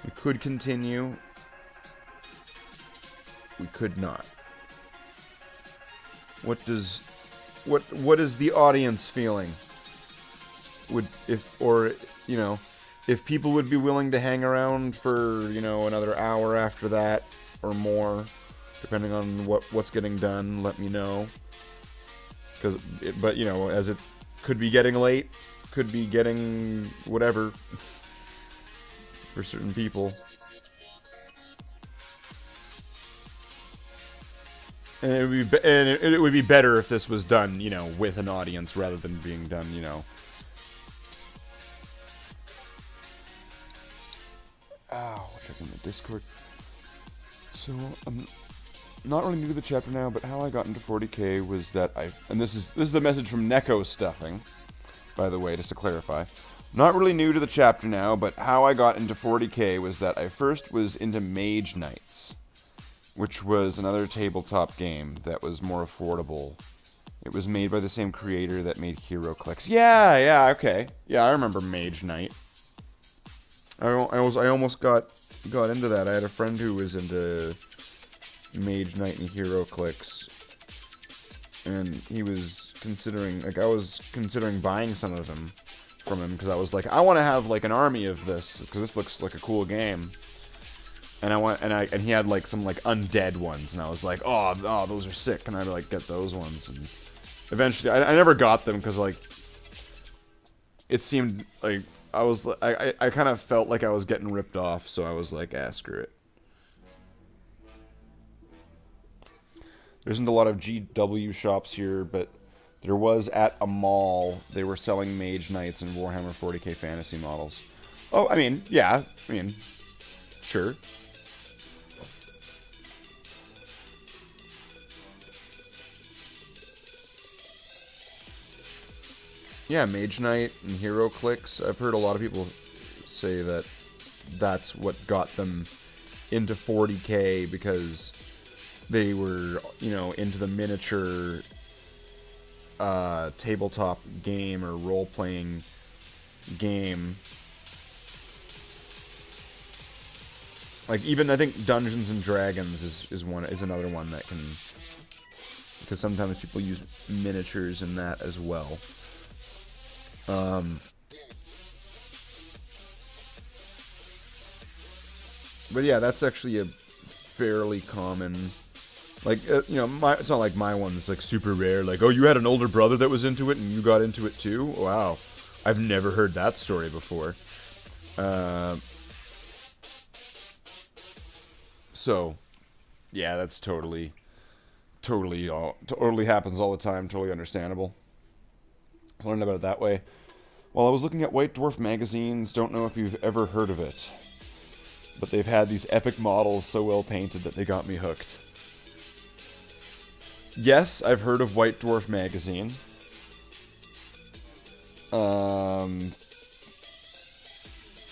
we could continue. We could not. What is the audience feeling? If people would be willing to hang around for, another hour after that or more, depending on what's getting done, let me know. But as it could be getting late, could be getting whatever for certain people. And it would be better if this was done, with an audience rather than being done, checking the Discord. So, I'm not really new to the chapter now, but how I got into 40k was that and this is the message from Neko Stuffing, by the way, just to clarify. Not really new to the chapter now, but how I got into 40k was that I first was into Mage Knights, which was another tabletop game that was more affordable. It was made by the same creator that made HeroClix. Yeah, okay. Yeah, I remember Mage Knight. I almost got into that. I had a friend who was into Mage Knight and HeroClix, and he was considering, I was considering buying some of them from him, because I was like, I want to have, an army of this, because this looks like a cool game. And and he had some undead ones, and I was like, oh, those are sick, and I'd get those ones. And eventually, I never got them because it seemed like I kind of felt like I was getting ripped off, so I was like, screw it. There isn't a lot of GW shops here, but there was at a mall. They were selling Mage Knights and Warhammer 40k fantasy models. Oh, sure. Yeah, Mage Knight and HeroClix. I've heard a lot of people say that that's what got them into 40k, because they were, into the miniature tabletop game or role-playing game. Even I think Dungeons and Dragons is another one that can, because sometimes people use miniatures in that as well. But yeah, that's actually a fairly common, it's not like my one's super rare, oh, you had an older brother that was into it and you got into it too? Wow. I've never heard that story before. So, yeah, that's totally happens all the time, totally understandable. I learned about it that way. While I was looking at White Dwarf magazines, don't know if you've ever heard of it, but they've had these epic models so well painted that they got me hooked. Yes, I've heard of White Dwarf magazine.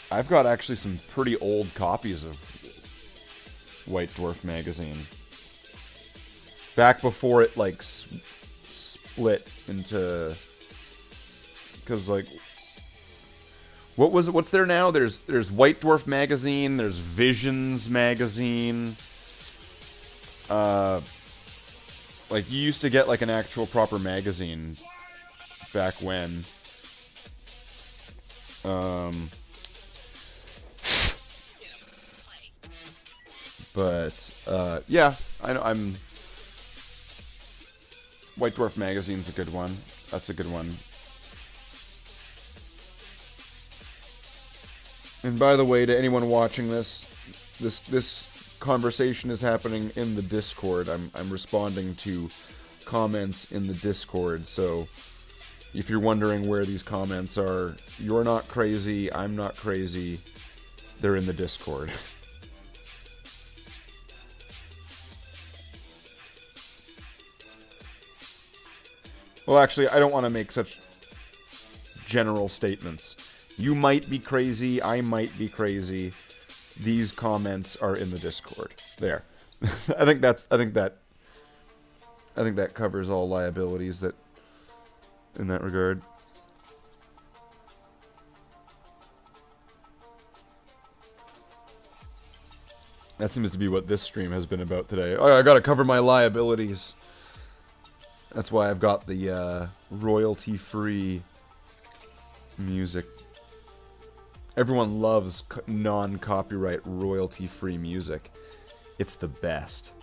I've got actually some pretty old copies of White Dwarf magazine. Back before it, split into... Because, What's there now? There's White Dwarf magazine. There's Visions magazine. Like you used to get like an actual proper magazine back when. But yeah, I'm. White Dwarf magazine's a good one. That's a good one. And by the way, to anyone watching this conversation is happening in the Discord. I'm responding to comments in the Discord. So if you're wondering where these comments are, you're not crazy. I'm not crazy. They're in the Discord. Well, actually, I don't want to make such general statements. You might be crazy. I might be crazy. These comments are in the Discord. There. I think that covers all liabilities that in that regard. That seems to be what this stream has been about today. Oh, I gotta cover my liabilities. That's why I've got the royalty-free music. Everyone loves non-copyright royalty-free music. It's the best.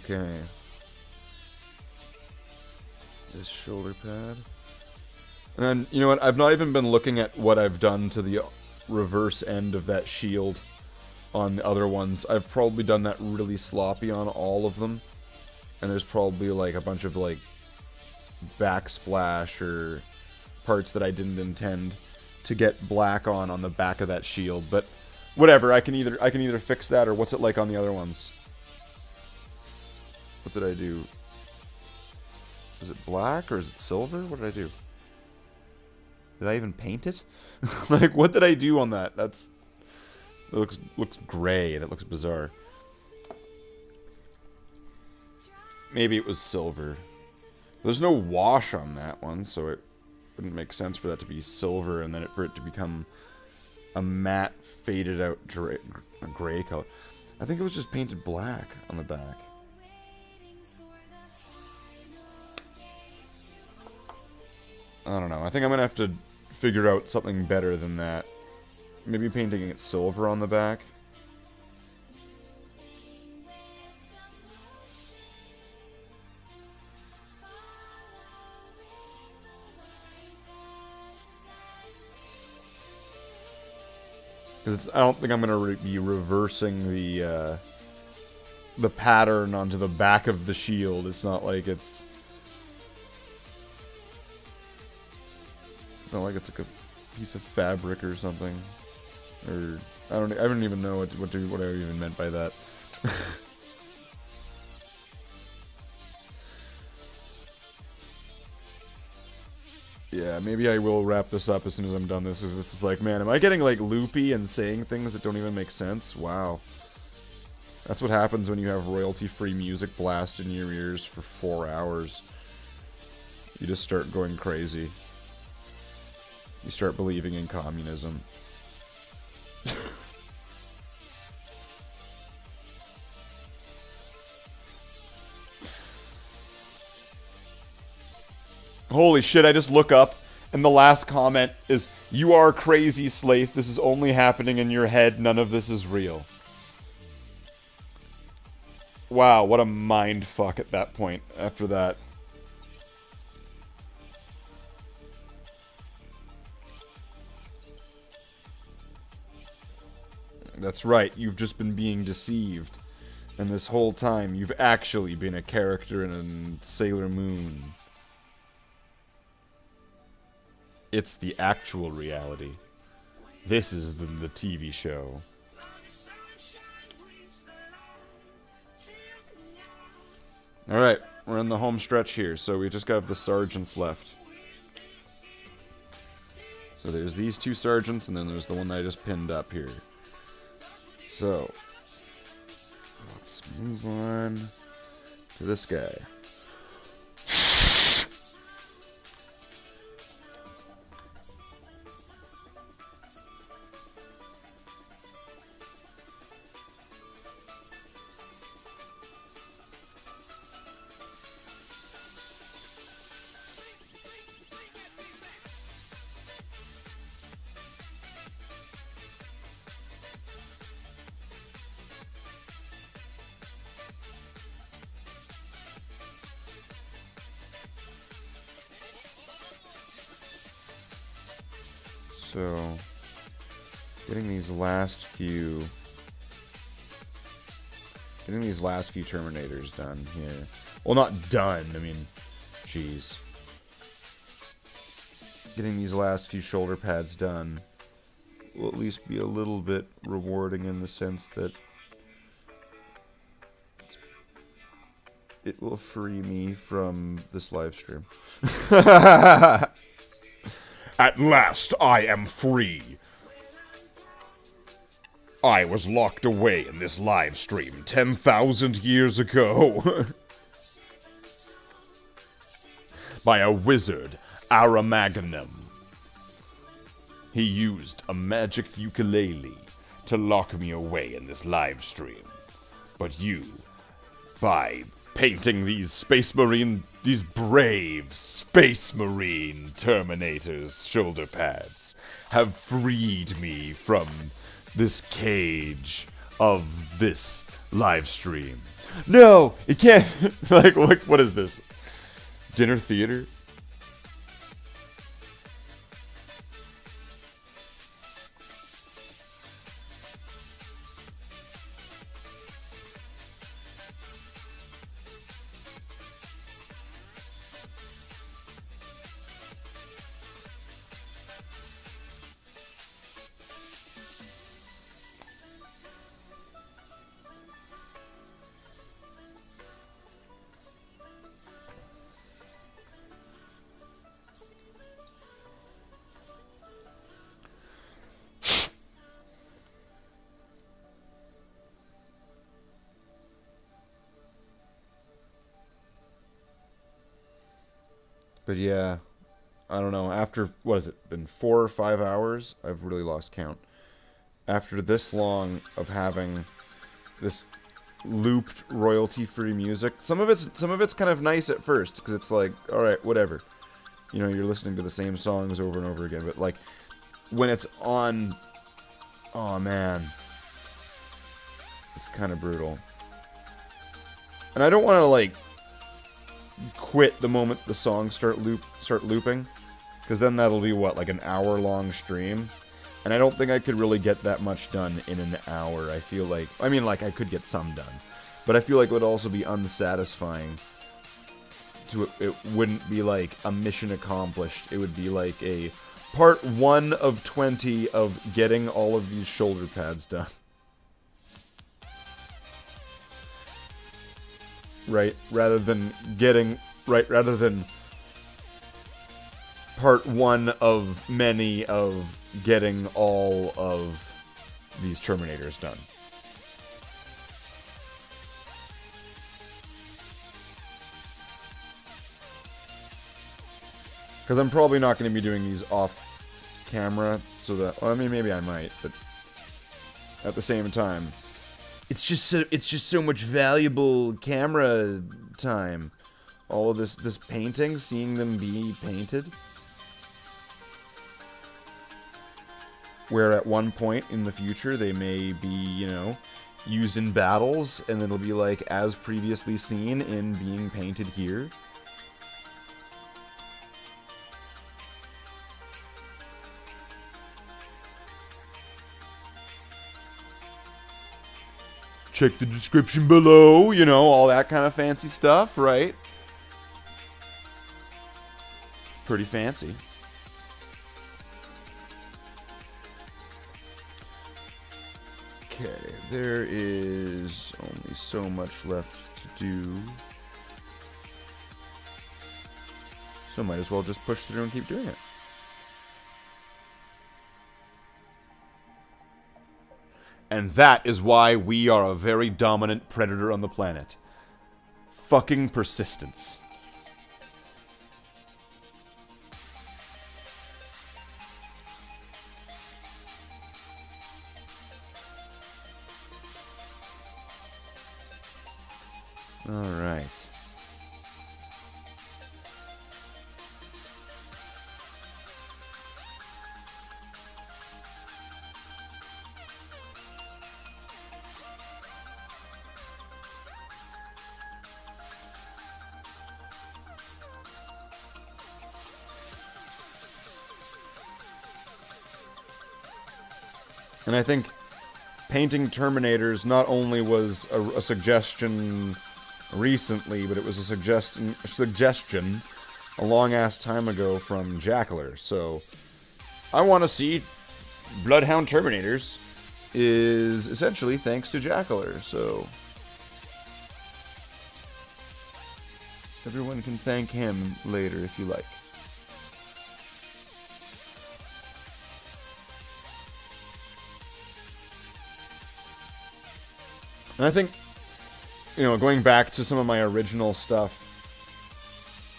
Okay. This shoulder pad. And then, you know what? I've not even been looking at what I've done to the reverse end of that shield on the other ones. I've probably done that really sloppy on all of them. And there's probably like a bunch of like backsplash or parts that I didn't intend to get black on the back of that shield. But whatever, I can either fix that or what's it like on the other ones? What did I do? Is it black or is it silver? What did I do? Did I even paint it? Like, what did I do on that? It looks gray. That looks bizarre. Maybe it was silver. There's no wash on that one, so it wouldn't make sense for that to be silver and then for it to become a matte, faded out gray color. I think it was just painted black on the back. I don't know. I think I'm going to have to figure out something better than that. Maybe painting it silver on the back. Because I don't think I'm going to be reversing the pattern onto the back of the shield. It's not like it's... It's not like it's like a piece of fabric or something, or I don't even know what I even meant by that. Yeah, maybe I will wrap this up as soon as I'm done. This is like, man, am I getting like loopy and saying things that don't even make sense? Wow, that's what happens when you have royalty-free music blast in your ears for 4 hours. You just start going crazy. You start believing in communism. Holy shit, I just look up and the last comment is, "You are crazy, Slathe. This is only happening in your head. None of this is real." Wow, what a mind fuck at that point after that. That's right, you've just been being deceived. And this whole time, you've actually been a character in Sailor Moon. It's the actual reality. This is the TV show. Alright, we're in the home stretch here, so we just got the sergeants left. So there's these two sergeants, and then there's the one that I just pinned up here. So, let's move on to this guy. So, getting these last few Terminators done here. Well, not done. I mean, jeez. Getting these last few shoulder pads done will at least be a little bit rewarding in the sense that it will free me from this live stream. At last, I am free. I was locked away in this live stream 10,000 years ago by a wizard, Aramagnum. He used a magic ukulele to lock me away in this live stream. But you, by painting these brave Space Marine Terminators shoulder pads, have freed me from this cage of this live stream. No, it can't. like, what is this? Dinner theater? But yeah, I don't know, after, what has it been, 4 or 5 hours? I've really lost count. After this long of having this looped royalty-free music, some of it's kind of nice at first, because it's like, alright, whatever. You know, you're listening to the same songs over and over again, but like, when it's on, oh man, it's kind of brutal. And I don't want to, like, quit the moment the songs start looping, because then that'll be what, like an hour-long stream, and I don't think I could really get that much done in an hour. I feel like, I mean, like, I could get some done, but I feel like it would also be unsatisfying. It wouldn't be like a mission accomplished. It would be like a part 1 of 20 of getting all of these shoulder pads done. Right, rather than part 1 of many of getting all of these Terminators done. Because I'm probably not going to be doing these off camera, so that, well, I mean, maybe I might, but at the same time, it's just so much valuable camera time. All of this painting, seeing them be painted. Where at one point in the future they may be, you know, used in battles, and it'll be like, as previously seen in being painted here. Check the description below, you know, all that kind of fancy stuff, right? Pretty fancy. Okay, there is only so much left to do. So might as well just push through and keep doing it. And that is why we are a very dominant predator on the planet. Fucking persistence. Alright. And I think painting Terminators not only was a suggestion recently, but it was a suggestion a long-ass time ago from Jackler. So, I want to see Bloodhound Terminators is essentially thanks to Jackler. So, everyone can thank him later if you like. And I think, you know, going back to some of my original stuff,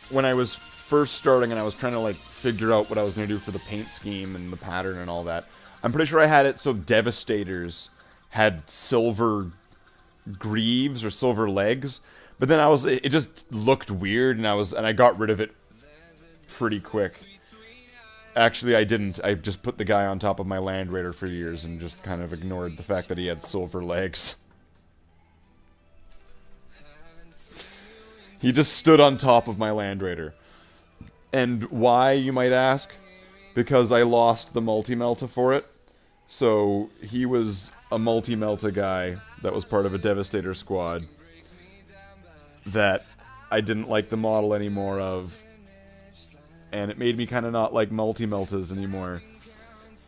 when I was first starting and I was trying to, like, figure out what I was going to do for the paint scheme and the pattern and all that, I'm pretty sure I had it so Devastators had silver greaves or silver legs, but then it just looked weird, and I got rid of it pretty quick. Actually, I didn't. I just put the guy on top of my Land Raider for years and just kind of ignored the fact that he had silver legs. He just stood on top of my Land Raider. And why, you might ask? Because I lost the Multi-Melta for it. So, he was a Multi-Melta guy that was part of a Devastator squad that I didn't like the model anymore of. And it made me kind of not like Multi-Meltas anymore.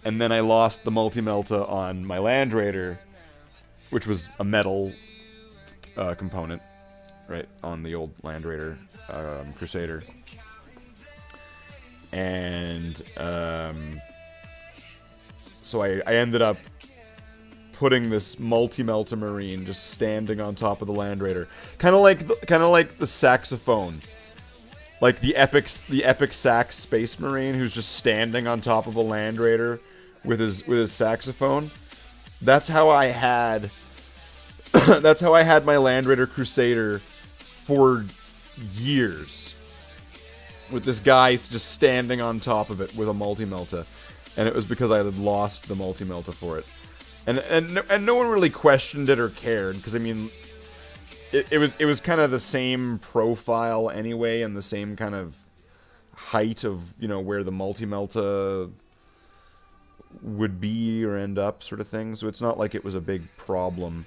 And then I lost the Multi-Melta on my Land Raider, which was a metal component. Right, on the old Land Raider Crusader. And, so I ended up putting this Multi-Melta Marine just standing on top of the Land Raider. Kind of like the saxophone. Like the epic sax Space Marine who's just standing on top of a Land Raider with his saxophone. That's how I had my Land Raider Crusader for years, with this guy just standing on top of it with a Multi-Melta, and it was because I had lost the Multi-Melta for it, and no one really questioned it or cared, because I mean, it was kind of the same profile anyway, and the same kind of height of, you know, where the Multi-Melta would be or end up, sort of thing. So it's not like it was a big problem.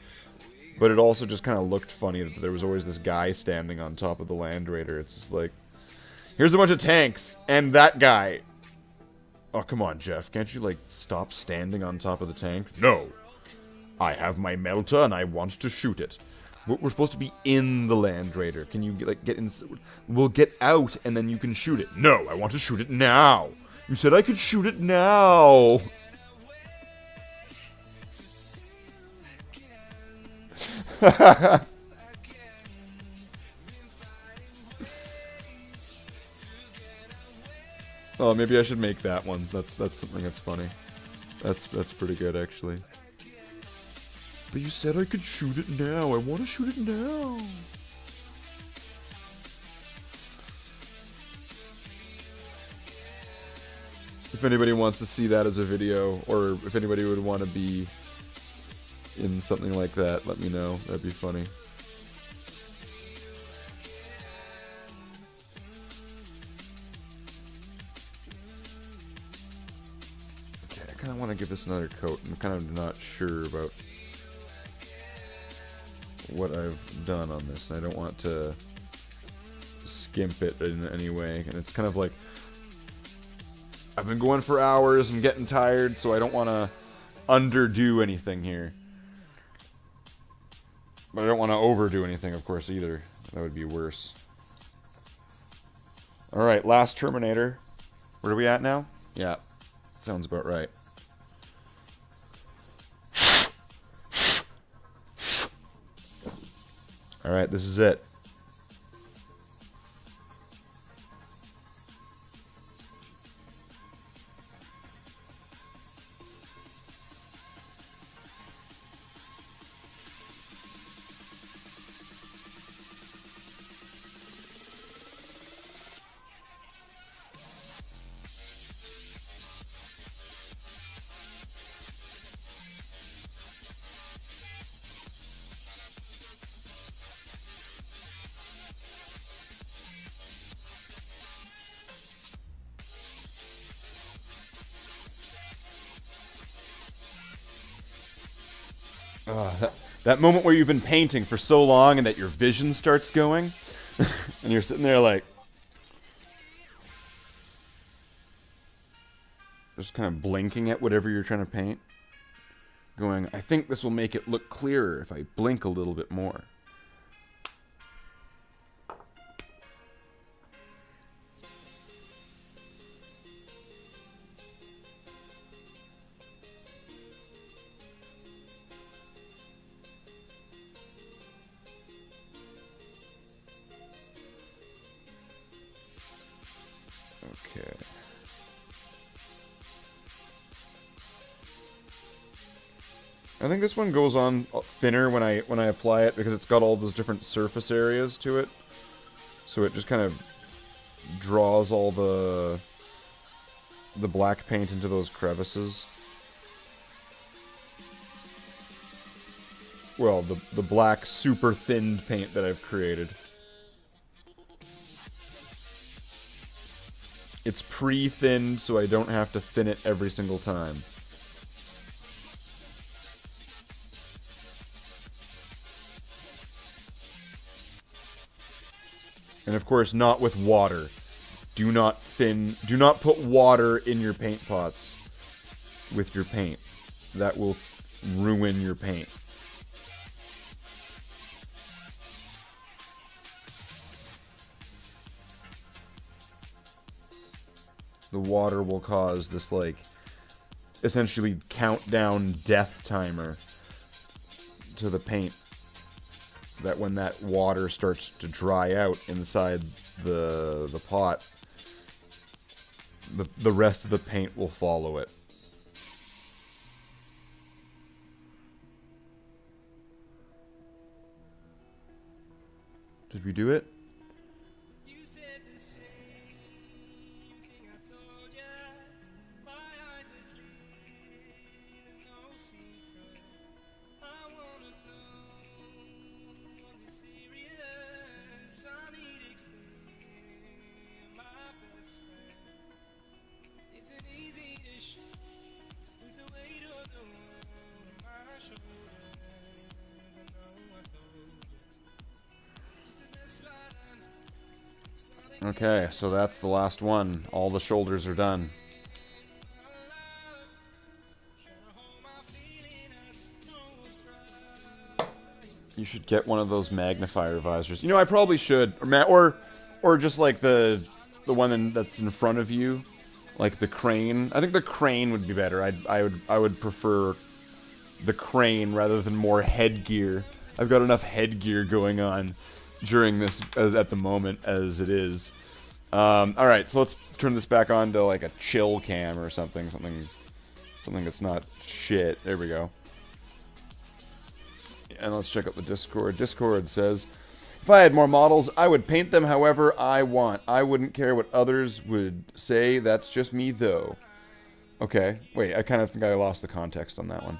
But it also just kind of looked funny that there was always this guy standing on top of the Land Raider. It's just like, here's a bunch of tanks, and that guy. Oh, come on, Jeff. Can't you, like, stop standing on top of the tank? No. I have my Melta, and I want to shoot it. We're supposed to be in the Land Raider. Can you, like, get in? We'll get out, and then you can shoot it. No, I want to shoot it now. You said I could shoot it now. Oh, maybe I should make that one. That's something that's funny. That's pretty good, actually. But you said I could shoot it now. I want to shoot it now. If anybody wants to see that as a video, or if anybody would want to be in something like that, let me know. That'd be funny. Okay, I kind of want to give this another coat. I'm kind of not sure about what I've done on this, and I don't want to skimp it in any way. And it's kind of like, I've been going for hours, I'm getting tired, so I don't want to underdo anything here. But I don't want to overdo anything, of course, either. That would be worse. Alright, last Terminator. Where are we at now? Yeah, sounds about right. Alright, this is it. That moment where you've been painting for so long and that your vision starts going, and you're sitting there like, just kind of blinking at whatever you're trying to paint, going, I think this will make it look clearer if I blink a little bit more. Okay. I think this one goes on thinner when I apply it because it's got all those different surface areas to it. So it just kind of draws all the black paint into those crevices. Well, the black super thinned paint that I've created. It's pre-thinned, so I don't have to thin it every single time. And of course, not with water. Do not put water in your paint pots with your paint. That will ruin your paint. The water will cause this, like, essentially countdown death timer to the paint. That when that water starts to dry out inside the pot, the rest of the paint will follow it. Did we do it? Okay, so that's the last one. All the shoulders are done. You should get one of those magnifier visors. You know, I probably should, or just like the one that's in front of you, like the crane. I think the crane would be better. I would prefer the crane rather than more headgear. I've got enough headgear going on during this at the moment as it is. Alright, so let's turn this back on to like a chill cam or something that's not shit. There we go. And let's check out the Discord. Discord says, if I had more models, I would paint them however I want. I wouldn't care what others would say. That's just me, though. Okay. Wait, I kind of think I lost the context on that one.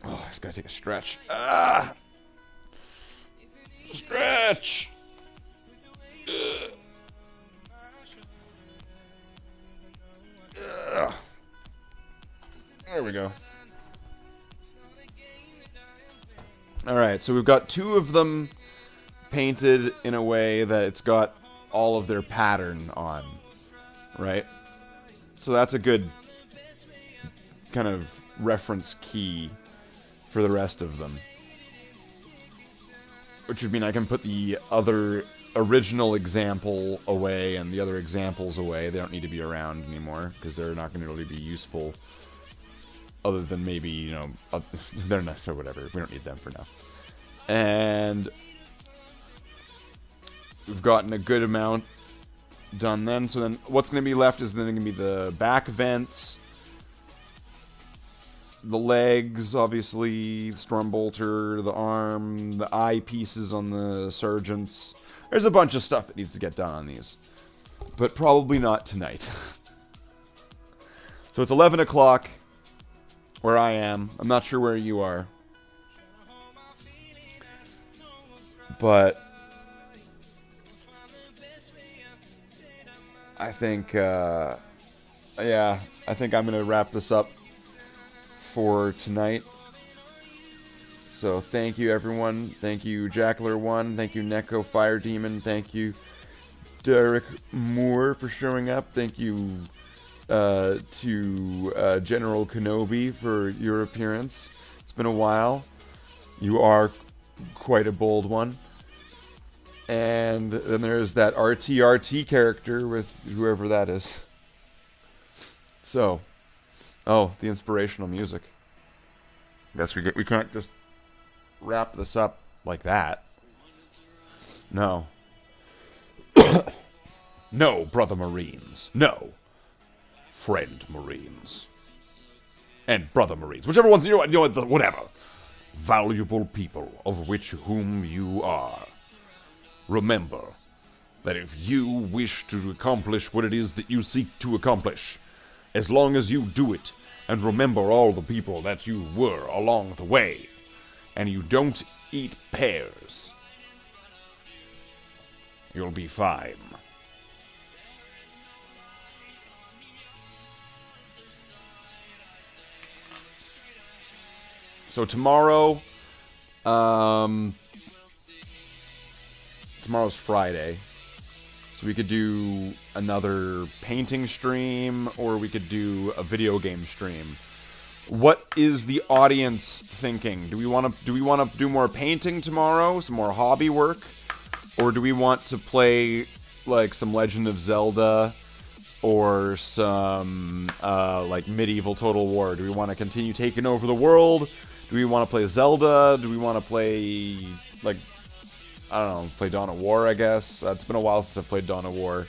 Oh, I just gotta take a stretch. Ah! Stretch! Ugh. Ugh. There we go. Alright, so we've got two of them painted in a way that it's got all of their pattern on. Right? So that's a good kind of reference key for the rest of them. which would mean I can put the other original example away and the other examples away. They don't need to be around anymore because they're not going to really be useful. Other than maybe, you know, they're not, or whatever. We don't need them for now. And we've gotten a good amount done then. So then what's going to be left is then going to be the back vents, the legs, obviously, the Stormbolter, the arm, the eye pieces on the sergeants. There's a bunch of stuff that needs to get done on these. But probably not tonight. So it's 11 o'clock. Where I am. I'm not sure where you are. But I think, yeah, I think I'm going to wrap this up for tonight. So thank you, everyone. Thank you, Jackler1. Thank you, Neko Fire Demon. Thank you, Derek Moore, for showing up. Thank you to General Kenobi for your appearance. It's been a while. You are quite a bold one. And then there's that RTRT character with whoever that is. So, oh, the inspirational music. Guess we can't just wrap this up like that. No. No, brother Marines. No. Friend Marines. And brother Marines. Whichever ones, you know whatever. Valuable people, of which whom you are. Remember that if you wish to accomplish what it is that you seek to accomplish, as long as you do it, and remember all the people that you were along the way, and you don't eat pears, you'll be fine. So tomorrow, tomorrow's Friday, so we could do another painting stream, or we could do a video game stream. What is the audience thinking? Do we want to do more painting tomorrow, some more hobby work, or do we want to play like some Legend of Zelda? Or some, like, medieval Total War? Do we want to continue taking over the world? Do we want to play Zelda? Do we want to play, like, I don't know, play Dawn of War, I guess? It's been a while since I've played Dawn of War.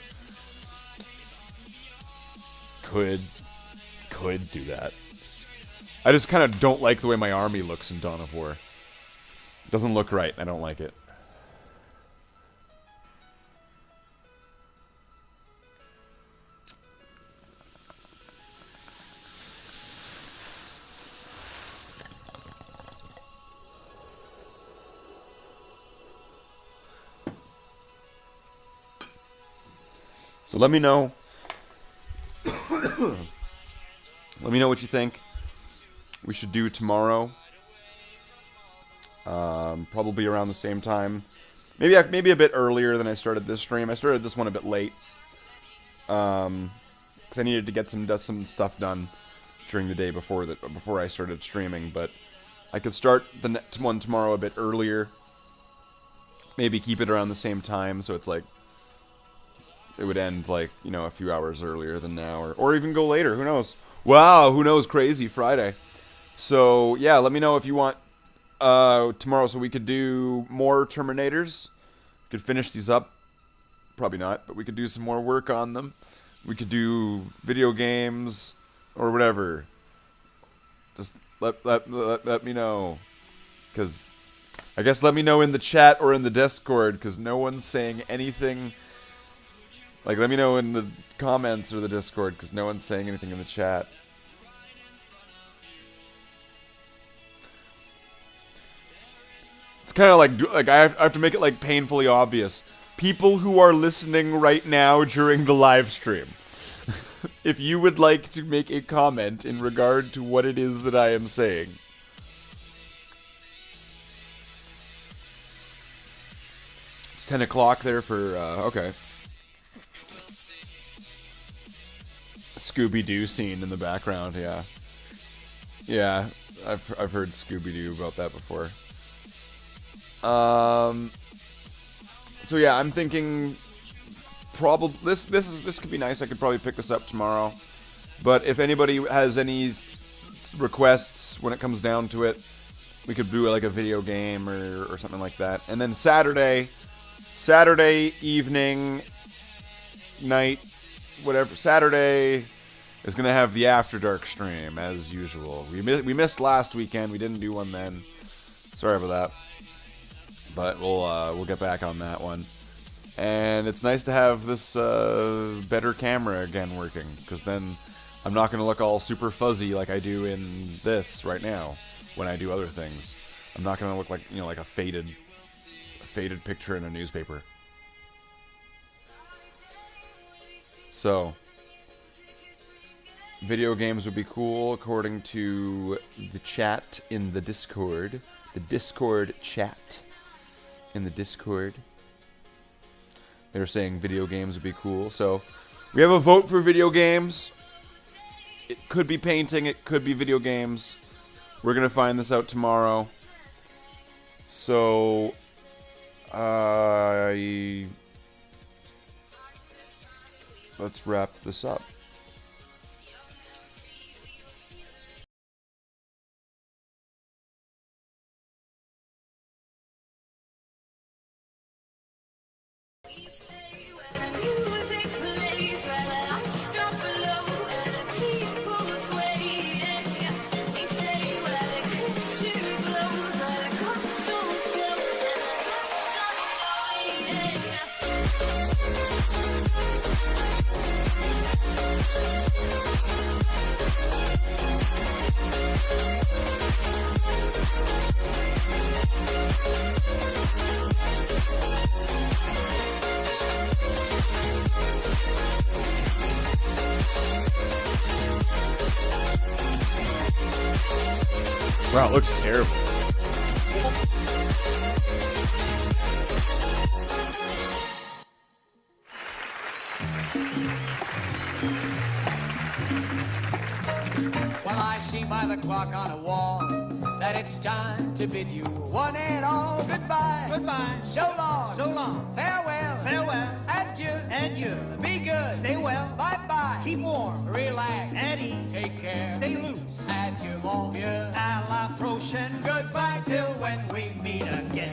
Could do that. I just kind of don't like the way my army looks in Dawn of War. It doesn't look right. I don't like it. So let me know. Let me know what you think we should do tomorrow. Probably around the same time. Maybe a bit earlier than I started this stream. I started this one a bit late. Because I needed to get some stuff done during the day before I started streaming. But I could start the next one tomorrow a bit earlier. Maybe keep it around the same time, so it's like it would end, like, you know, a few hours earlier than now, or even go later. Who knows? Wow, who knows? Crazy Friday. So yeah, let me know if you want tomorrow, so we could do more Terminators. We could finish these up. Probably not, but we could do some more work on them. We could do video games or whatever. Just let me know, because I guess let me know in the chat or in the Discord, because no one's saying anything. Like, let me know in the comments or the Discord, because no one's saying anything in the chat. It's kind of like I have to make it, like, painfully obvious. People who are listening right now during the live stream, if you would like to make a comment in regard to what it is that I am saying. It's 10 o'clock there for, okay. Scooby-Doo scene in the background, yeah. Yeah, I've heard Scooby-Doo about that before. So yeah, I'm thinking probably this could be nice. I could probably pick this up tomorrow. But if anybody has any requests when it comes down to it, we could do like a video game or something like that. And then Saturday evening, night, whatever. Saturday is gonna have the After Dark stream as usual. We missed last weekend. We didn't do one then. Sorry about that. But we'll get back on that one. And it's nice to have this better camera again working, because then I'm not going to look all super fuzzy like I do in this right now when I do other things. I'm not going to look like, like a faded picture in a newspaper. So, video games would be cool according to the chat in the Discord. The Discord chat in the Discord. They're saying video games would be cool. So, we have a vote for video games. It could be painting, it could be video games. We're going to find this out tomorrow. So, let's wrap this up. Wow, it looks terrible. Well, I see by the clock on a wall that it's time to bid you one and all goodbye. Goodbye. So long. So long. Farewell. Farewell. Adieu. Adieu. Be good. Stay well. Bye-bye. Keep warm. Relax. At ease. Take care. Stay loose. Adieu, mon vieux. À la prochaine. Goodbye till when we meet again.